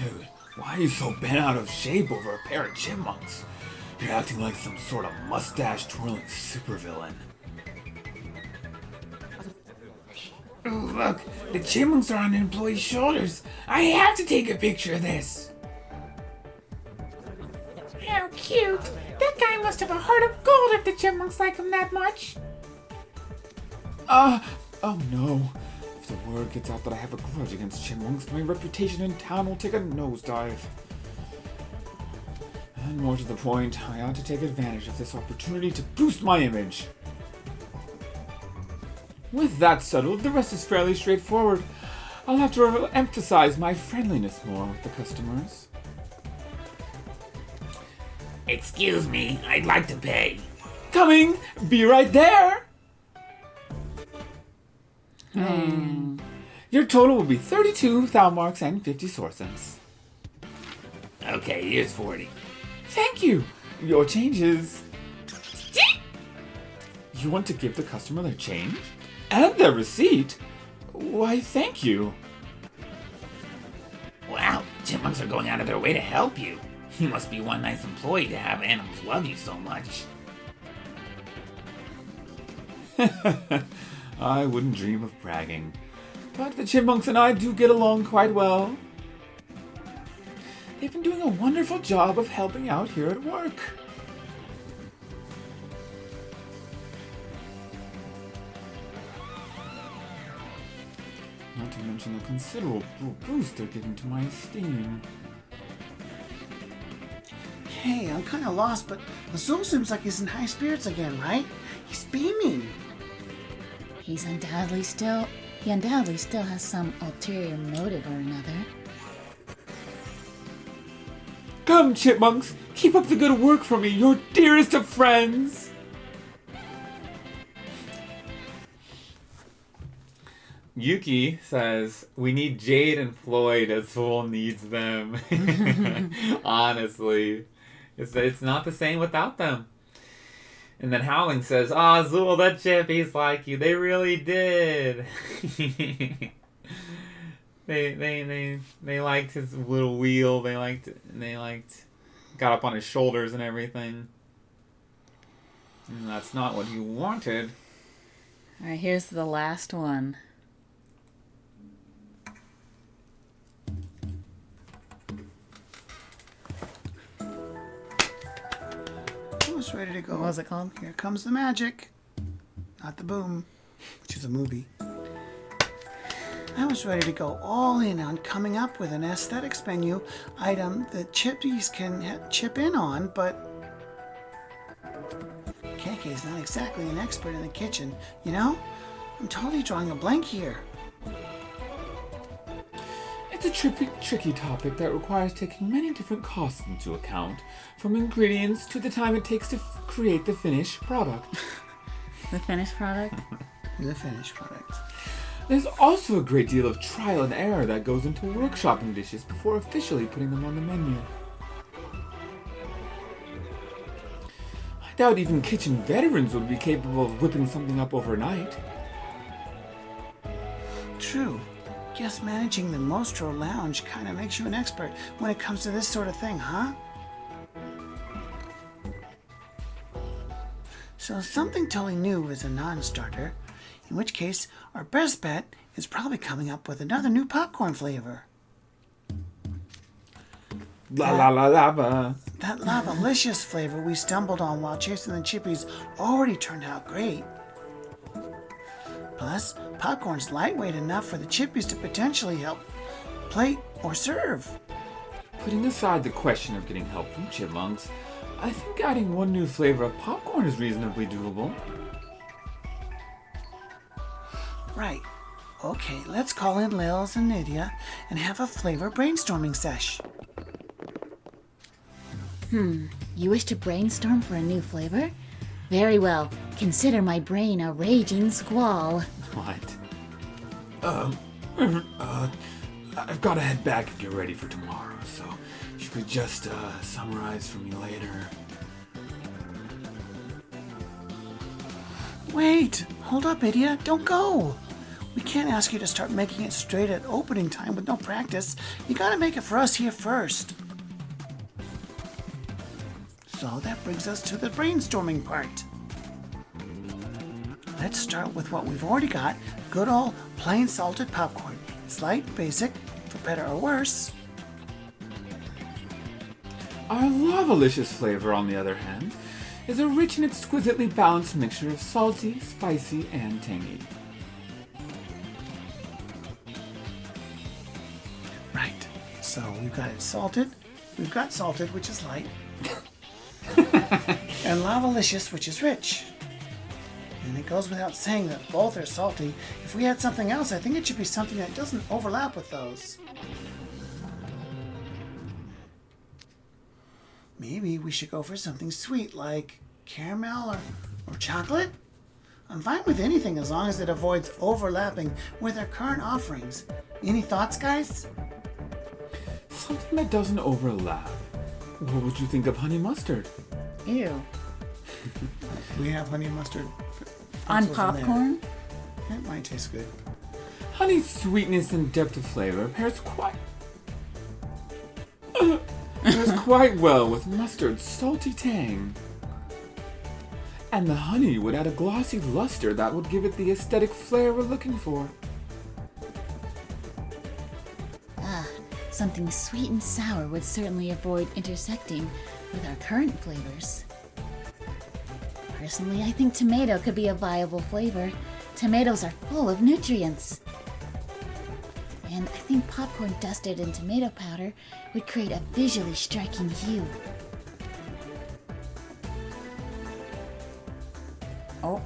Dude, why are you so bent out of shape over a pair of chipmunks? You're acting like some sort of mustache-twirling supervillain. Ooh, look, the chipmunks are on the employee's shoulders. I have to take a picture of this. How cute. That guy must have a heart of gold if the chipmunks like him that much. Oh no. If the word gets out that I have a grudge against chipmunks, my reputation in town will take a nosedive. And more to the point, I ought to take advantage of this opportunity to boost my image. With that settled, the rest is fairly straightforward. I'll have to emphasize my friendliness more with the customers. Excuse me, I'd like to pay. Coming! Be right there! Your total will be 32 Thalmarks and 50 Sorsons. Okay, here's 40. Thank you! Your change is... You want to give the customer their change? And their receipt? Why, thank you. Wow, chipmunks are going out of their way to help you. You must be one nice employee to have animals love you so much. I wouldn't dream of bragging. But the chipmunks and I do get along quite well. They've been doing a wonderful job of helping out here at work. Not to mention the considerable boost they're giving to my esteem. Hey, I'm kind of lost, but Azul seems like he's in high spirits again, right? He's beaming. He undoubtedly still has some ulterior motive or another. Come, chipmunks, keep up the good work for me, your dearest of friends. Yuki says, we need Jade and Floyd as Soul needs them. Honestly. It's not the same without them. And then Howling says, "Ah, Zool, the chippies like you. They really did." they liked his little wheel. They liked got up on his shoulders and everything. And that's not what he wanted. All right, here's the last one. Almost ready to go. What was it called? Here Comes the Magic. Not the Boom, which is a movie. I was ready to go all in on coming up with an aesthetics menu item that chippies can chip in on, but KK is not exactly an expert in the kitchen, you know? I'm totally drawing a blank here. It's a tricky topic that requires taking many different costs into account, from ingredients to the time it takes to create the finished product. The finished product? The finished product. There's also a great deal of trial and error that goes into workshopping dishes before officially putting them on the menu. I doubt even kitchen veterans would be capable of whipping something up overnight. True. Guess managing the Mostro Lounge kind of makes you an expert when it comes to this sort of thing, huh? So something totally new is a non-starter, in which case our best bet is probably coming up with another new popcorn flavor. Lava. That Lavalicious flavor we stumbled on while chasing the chippies already turned out great. Plus, popcorn's lightweight enough for the chippies to potentially help plate or serve. Putting aside the question of getting help from chipmunks, I think adding one new flavor of popcorn is reasonably doable. Right. Okay, let's call in Lils and Nydia and have a flavor brainstorming sesh. You wish to brainstorm for a new flavor? Very well. Consider my brain a raging squall. What? I've got to head back and get ready for tomorrow, so if you could just summarize for me later. Wait! Hold up, idiot! Don't go! We can't ask you to start making it straight at opening time with no practice. You gotta make it for us here first. So that brings us to the brainstorming part. Let's start with what we've already got. Good old plain salted popcorn. It's light, basic, for better or worse. Our Lavalicious flavor, on the other hand, is a rich and exquisitely balanced mixture of salty, spicy, and tangy. Right. So we've got it salted. We've got salted, which is light. And Lavalicious, which is rich. And it goes without saying that both are salty. If we had something else, I think it should be something that doesn't overlap with those. Maybe we should go for something sweet like caramel or chocolate? I'm fine with anything as long as it avoids overlapping with our current offerings. Any thoughts, guys? Something that doesn't overlap. What would you think of honey mustard? Ew. We have honey mustard On pretzels in there. popcorn? It might taste good. Honey's sweetness and depth of flavor pairs quite well with mustard's salty tang. And the honey would add a glossy luster that would give it the aesthetic flair we're looking for. Something sweet and sour would certainly avoid intersecting with our current flavors. Personally, I think tomato could be a viable flavor. Tomatoes are full of nutrients. And I think popcorn dusted in tomato powder would create a visually striking hue. Oh.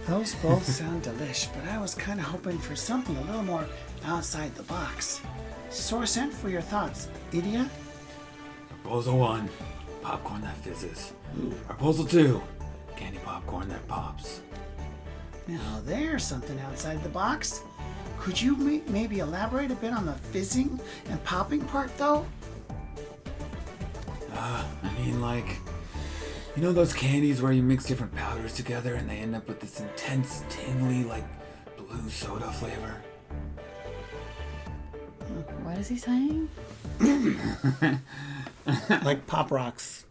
Those both sound delish, but I was kind of hoping for something a little more outside the box. Sourcent for your thoughts, Idia? Proposal 1, popcorn that fizzes. Proposal 2, candy popcorn that pops. Now there's something outside the box. Could you maybe elaborate a bit on the fizzing and popping part, though? I mean, like, you know those candies where you mix different powders together and they end up with this intense, tingly, like, blue soda flavor? What is he saying? Like Pop Rocks.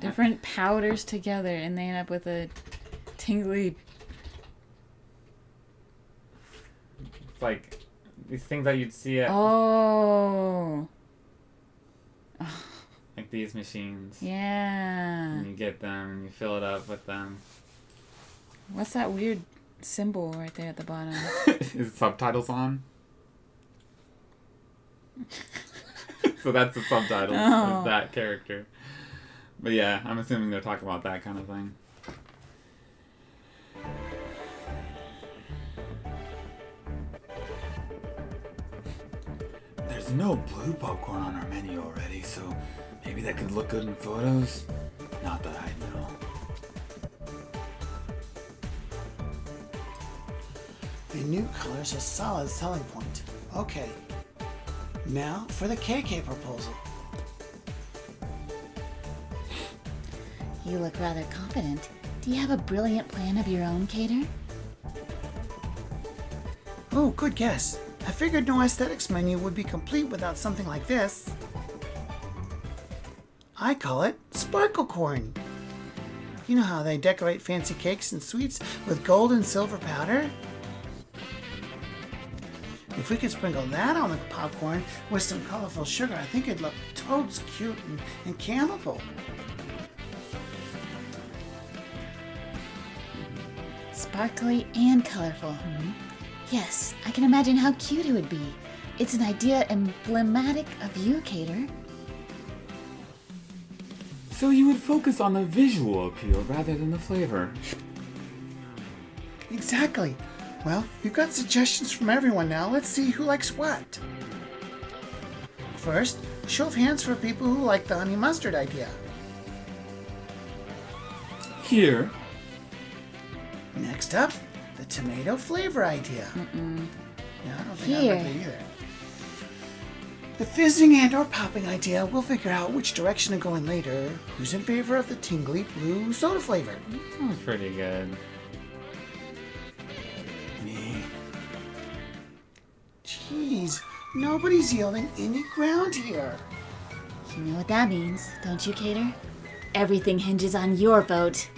Different powders together and they end up with a tingly... It's like these things that you'd see at... Oh. Like these machines. Yeah. And you get them and you fill it up with them. What's that weird symbol right there at the bottom? Is subtitles on? So that's the subtitles. Oh. Is that character. But yeah, I'm assuming they're talking about that kind of thing. There's no blue popcorn on our menu already, so maybe that could look good in photos. Not that I know. The new color's a solid selling point. Okay. Now for the KK proposal. You look rather confident. Do you have a brilliant plan of your own, Cater? Oh, good guess. I figured no aesthetics menu would be complete without something like this. I call it sparkle corn. You know how they decorate fancy cakes and sweets with gold and silver powder? If we could sprinkle that on the popcorn with some colorful sugar, I think it'd look toads cute and cannibal. Sparkly and colorful. Yes, I can imagine how cute it would be. It's an idea emblematic of you, Cater. So you would focus on the visual appeal rather than the flavor. Exactly. Well, we've got suggestions from everyone now. Let's see who likes what. First, show of hands for people who like the honey mustard idea. Here. Next up, the tomato flavor idea. No, I don't think Here. I like that either. The fizzing and or popping idea, we'll figure out which direction to go in later. Who's in favor of the tingly blue soda flavor? That's pretty good. Me. Jeez, nobody's yielding any ground here. You know what that means, don't you, Cater? Everything hinges on your vote.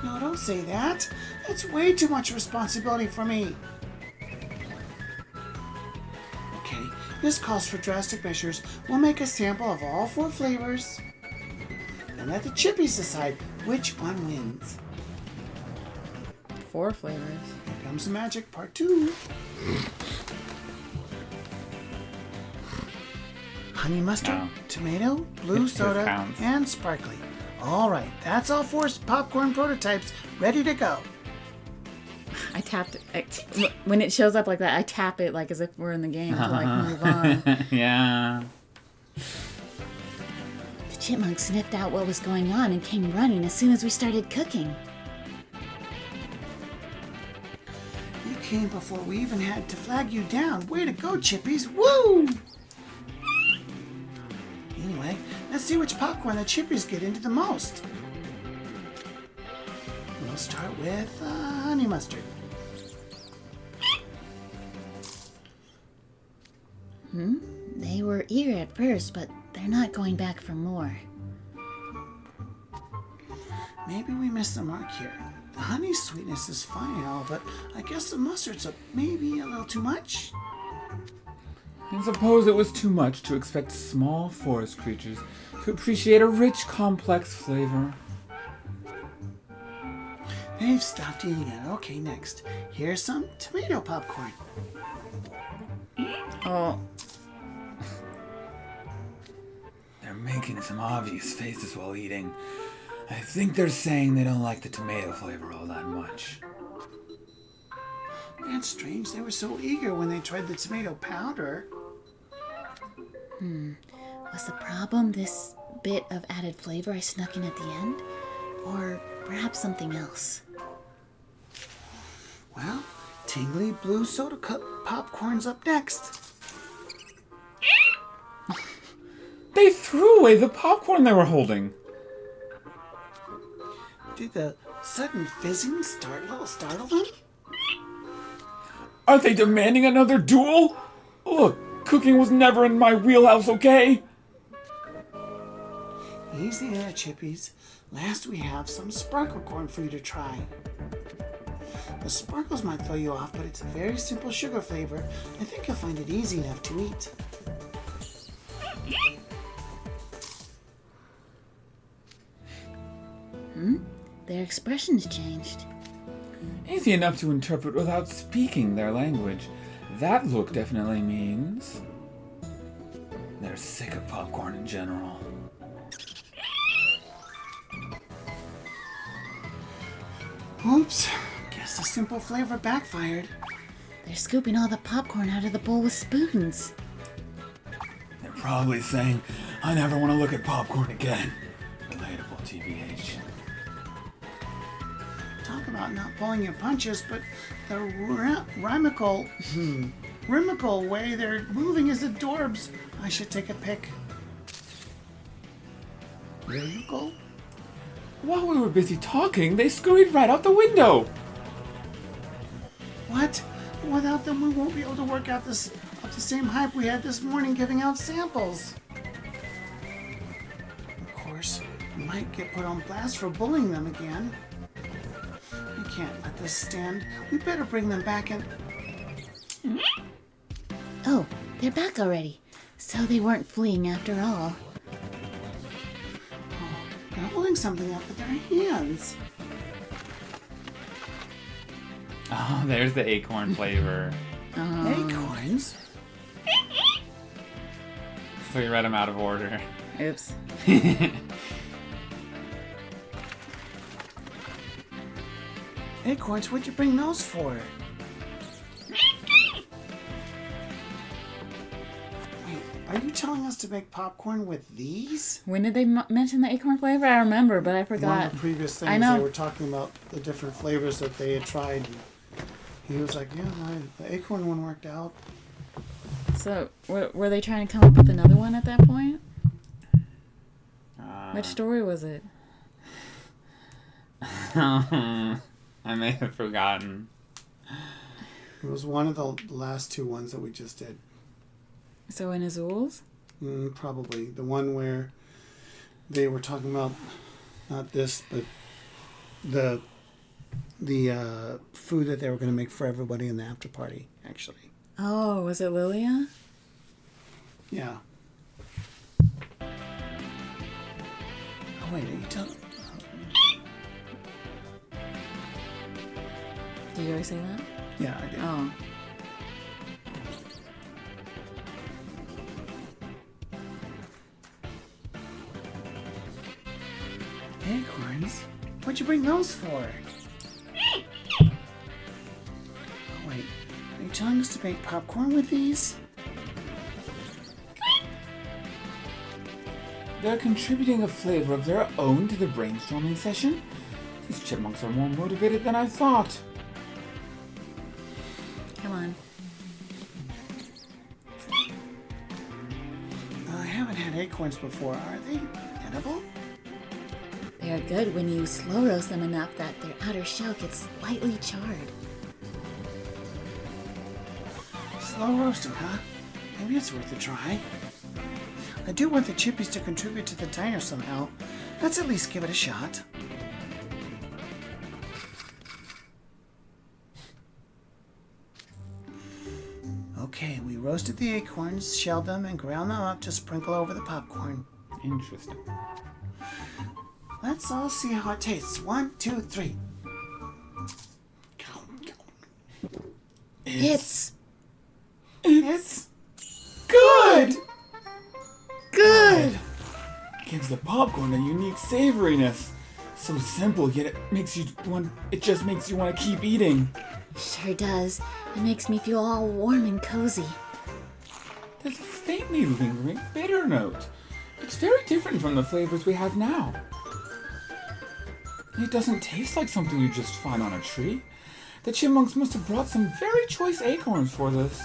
No, don't say that. That's way too much responsibility for me. Okay, this calls for drastic measures. We'll make a sample of all 4 flavors. Then let the chippies decide which one wins. 4 flavors. Here comes the magic, part 2. Honey mustard, No. tomato, blue This soda, counts. and sparkly. All right, that's all 4 popcorn prototypes ready to go. I tapped it. When it shows up like that, I tap it like as if we're in the game to like move on. Yeah. The chipmunk sniffed out what was going on and came running as soon as we started cooking. You came before we even had to flag you down. Way to go, chippies. Woo! Anyway, let's see which popcorn the chippies get into the most. We'll start with honey mustard. They were eager at first, but they're not going back for more. Maybe we missed the mark here. The honey sweetness is fine and all, but I guess the mustard's maybe a little too much. And suppose it was too much to expect small forest creatures to appreciate a rich, complex flavor. They've stopped eating it. Okay, next. Here's some tomato popcorn. Oh. They're making some obvious faces while eating. I think they're saying they don't like the tomato flavor all that much. That's strange. They were so eager when they tried the tomato powder. Was the problem this bit of added flavor I snuck in at the end? Or perhaps something else? Well, tingly blue soda cup popcorn's up next. They threw away the popcorn they were holding. Did the sudden fizzing startle them? Are they demanding another duel? Look, cooking was never in my wheelhouse, okay? Easy there, Chippies. Last we have some sparkle corn for you to try. The sparkles might throw you off, but it's a very simple sugar flavor. I think you'll find it easy enough to eat. Their expressions changed. Easy enough to interpret without speaking their language. That look definitely means they're sick of popcorn in general. Oops. Guess the simple flavor backfired. They're scooping all the popcorn out of the bowl with spoons. They're probably saying, I never want to look at popcorn again. Relatable, TBH. Talk about not pulling your punches, but the rhythmical way they're moving is adorbs. I should take a pic. Rhythmical? While we were busy talking, they scurried right out the window. What? Without them, we won't be able to work out this up the same hype we had this morning giving out samples. Of course, we might get put on blast for bullying them again. We can't let this stand. We better bring them back and... Oh, they're back already. So they weren't fleeing after all. Oh, they're holding something up with their hands. Oh, there's the acorn flavor. Acorns? So you read them out of order. Oops. Acorns, what'd you bring those for? Wait, are you telling us to make popcorn with these? When did they mention the acorn flavor? I remember, but I forgot. One of the previous things I know. they were talking about the different flavors that they had tried. He was like, yeah, the acorn one worked out. So, were they trying to come up with another one at that point? Which story was it? I may have forgotten. It was one of the last two ones that we just did. So in Azul's? Probably. The one where they were talking about, not this, but the food that they were going to make for everybody in the after party, actually. Oh, was it Lilia? Yeah. Oh, wait, are you telling... Did you already say that? Yeah, I did. Oh. Acorns? What'd you bring those for? Oh, wait. Are you telling us to make popcorn with these? They're contributing a flavor of their own to the brainstorming session? These chipmunks are more motivated than I thought. Come on. I haven't had acorns before. Are they edible? They are good when you slow roast them enough that their outer shell gets slightly charred. Slow roasting, huh? Maybe it's worth a try. I do want the Chippies to contribute to the diner somehow. Let's at least give it a shot. Okay, we roasted the acorns, shelled them, and ground them up to sprinkle over the popcorn. Interesting. Let's all see how it tastes. 1, 2, 3. It's good! Good! Gives the popcorn a unique savoriness. So simple, yet it just makes you want to keep eating. Sure does. It makes me feel all warm and cozy. There's a faintly lingering bitter note. It's very different from the flavors we have now. It doesn't taste like something you just find on a tree. The chipmunks must have brought some very choice acorns for this.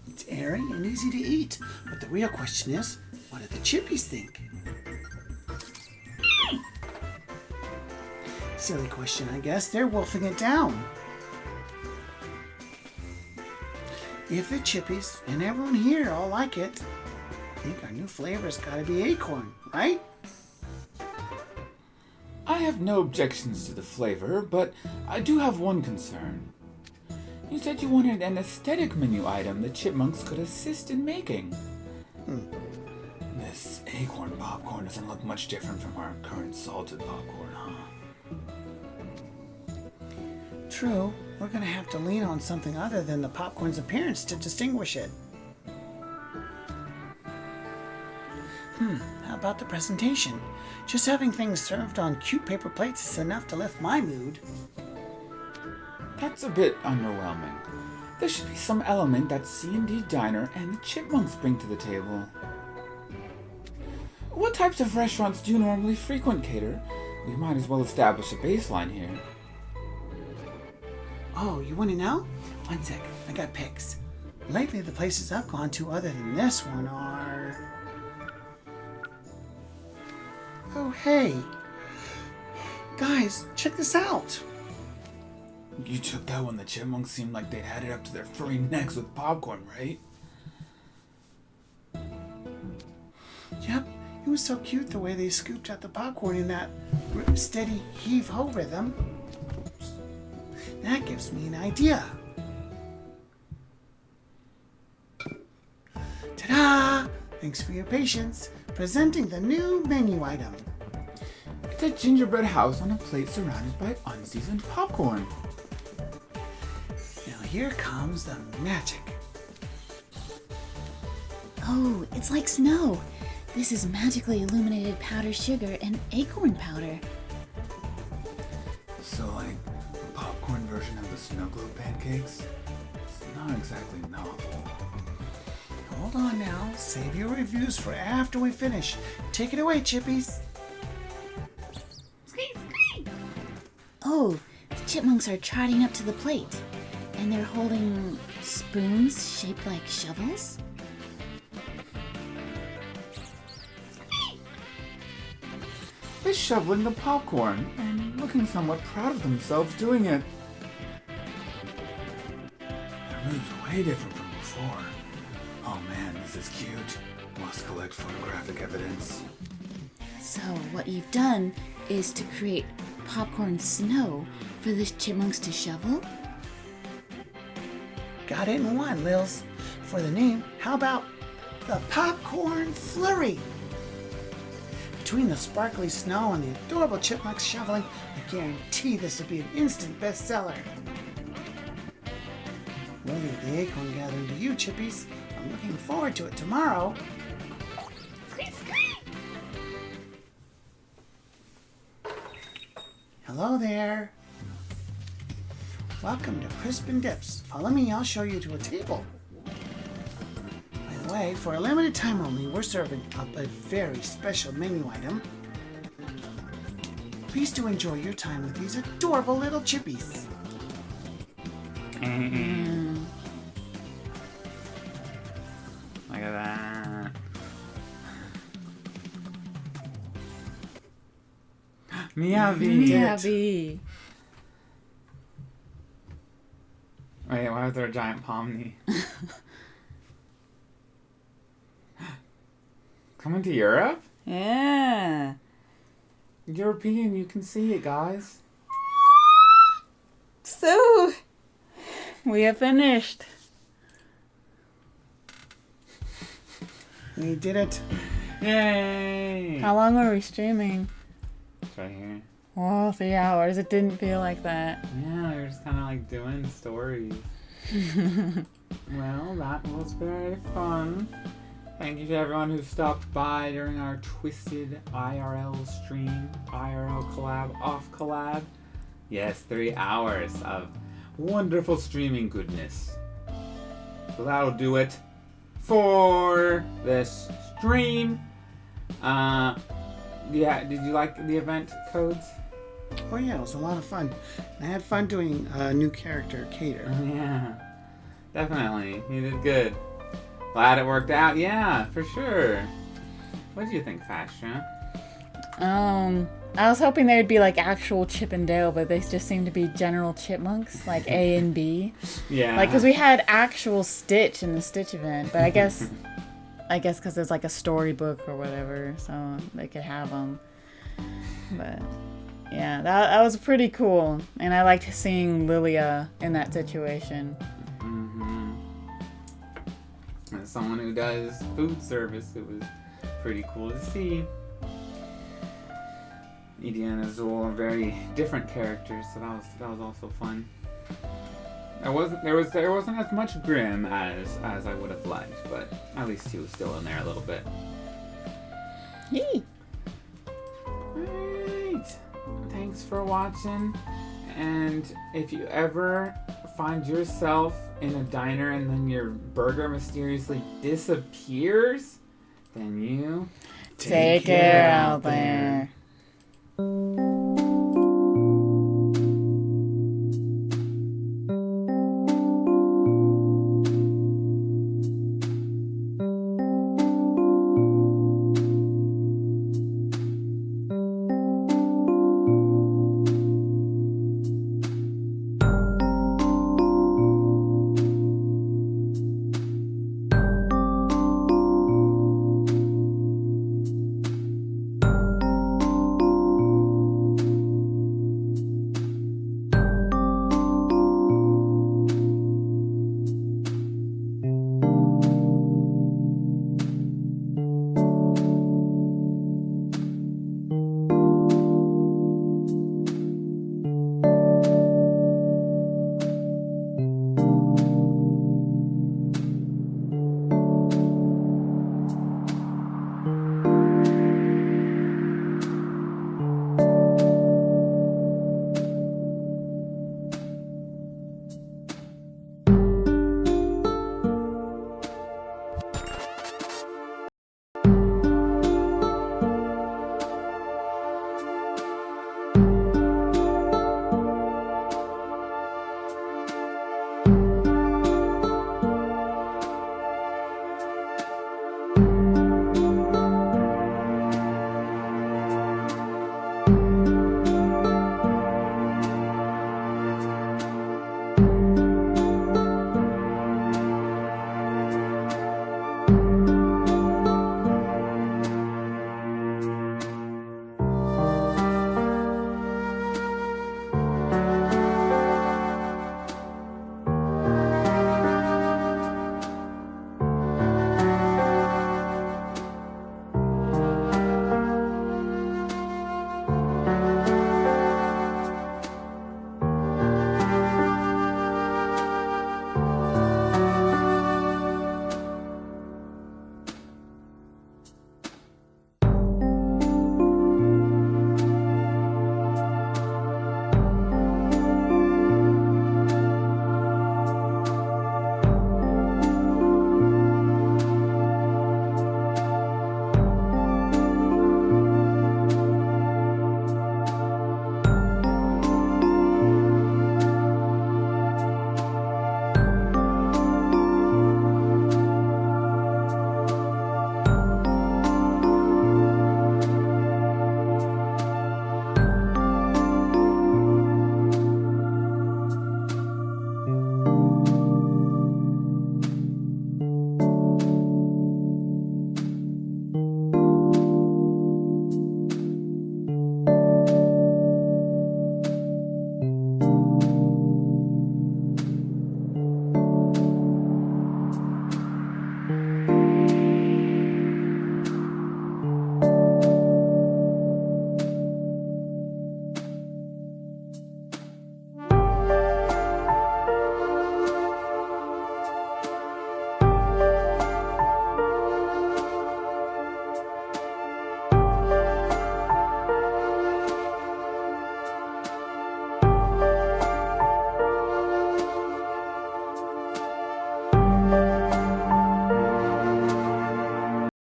It's airy and easy to eat. But the real question is, what do the chippies think? Silly question, I guess. They're wolfing it down. If the chippies and everyone here all like it, I think our new flavor's gotta be acorn, right? I have no objections to the flavor, but I do have one concern. You said you wanted an aesthetic menu item the chipmunks could assist in making. This acorn popcorn doesn't look much different from our current salted popcorn, huh? True, we're gonna have to lean on something other than the popcorn's appearance to distinguish it. How about the presentation? Just having things served on cute paper plates is enough to lift my mood. That's a bit underwhelming. There should be some element that C&D Diner and the chipmunks bring to the table. What types of restaurants do you normally frequent, Cater? We might as well establish a baseline here. Oh, you want to know? One sec, I got pics. Lately, the places I've gone to other than this one are... Oh, hey. Guys, check this out. You took that when the chipmunks seemed like they'd had it up to their furry necks with popcorn, right? Yep, it was so cute the way they scooped out the popcorn in that steady heave-ho rhythm. That gives me an idea. Ta-da! Thanks for your patience. Presenting the new menu item. It's a gingerbread house on a plate surrounded by unseasoned popcorn. Now here comes the magic. Oh, it's like snow. This is magically illuminated powdered sugar and acorn powder. So, like, a popcorn version of the snow globe pancakes? It's not exactly novel. Hold on now. Save your reviews for after we finish. Take it away, Chippies. Oh, the chipmunks are trotting up to the plate. And they're holding spoons shaped like shovels? They're shoveling the popcorn and looking somewhat proud of themselves doing it. Their mood's way different from before. Oh man, this is cute. Must collect photographic evidence. So what you've done is to create popcorn snow for the chipmunks to shovel? Got it in one, Lils. For the name, how about the Popcorn Flurry? Between the sparkly snow and the adorable chipmunks shoveling, I guarantee this will be an instant bestseller. We'll leave the acorn gathering to you, Chippies. I'm looking forward to it tomorrow. Hello there. Welcome to Crispin Dips. Follow me, I'll show you to a table. By the way, for a limited time only, we're serving up a very special menu item. Please do enjoy your time with these adorable little chippies. Look at that. Meowby. Meowby. Wait, why was there a giant palm knee? Coming to Europe? Yeah. European, you can see it, guys. So, We have finished. We did it. Yay! How long were we streaming? It's right here. Oh, 3 hours. It didn't feel like that. Yeah, we were just kind of like doing stories. Well, that was very fun. Thank you to everyone who stopped by during our Twisted IRL stream. IRL collab, off collab. Yes, 3 hours of wonderful streaming goodness. So that'll do it for this stream. Yeah, did you like the event codes? Oh yeah, it was a lot of fun. And I had fun doing a new character, Cater. Yeah, definitely. You did good. Glad it worked out. Yeah, for sure. What do you think, Fastra? I was hoping there'd be like actual Chip and Dale, but they just seem to be general chipmunks, like A and B. Yeah. Like, because we had actual Stitch in the Stitch event, but I guess because there's like a storybook or whatever, so they could have them. But yeah, that was pretty cool, and I liked seeing Lilia in that situation. Mm-hmm. As someone who does food service, it was pretty cool to see. Edie and Azul are very different characters, so that was also fun. There wasn't as much Grim as I would have liked, but at least he was still in there a little bit. Yay! Alright. Thanks for watching. And if you ever find yourself in a diner and then your burger mysteriously disappears, then you take care out there.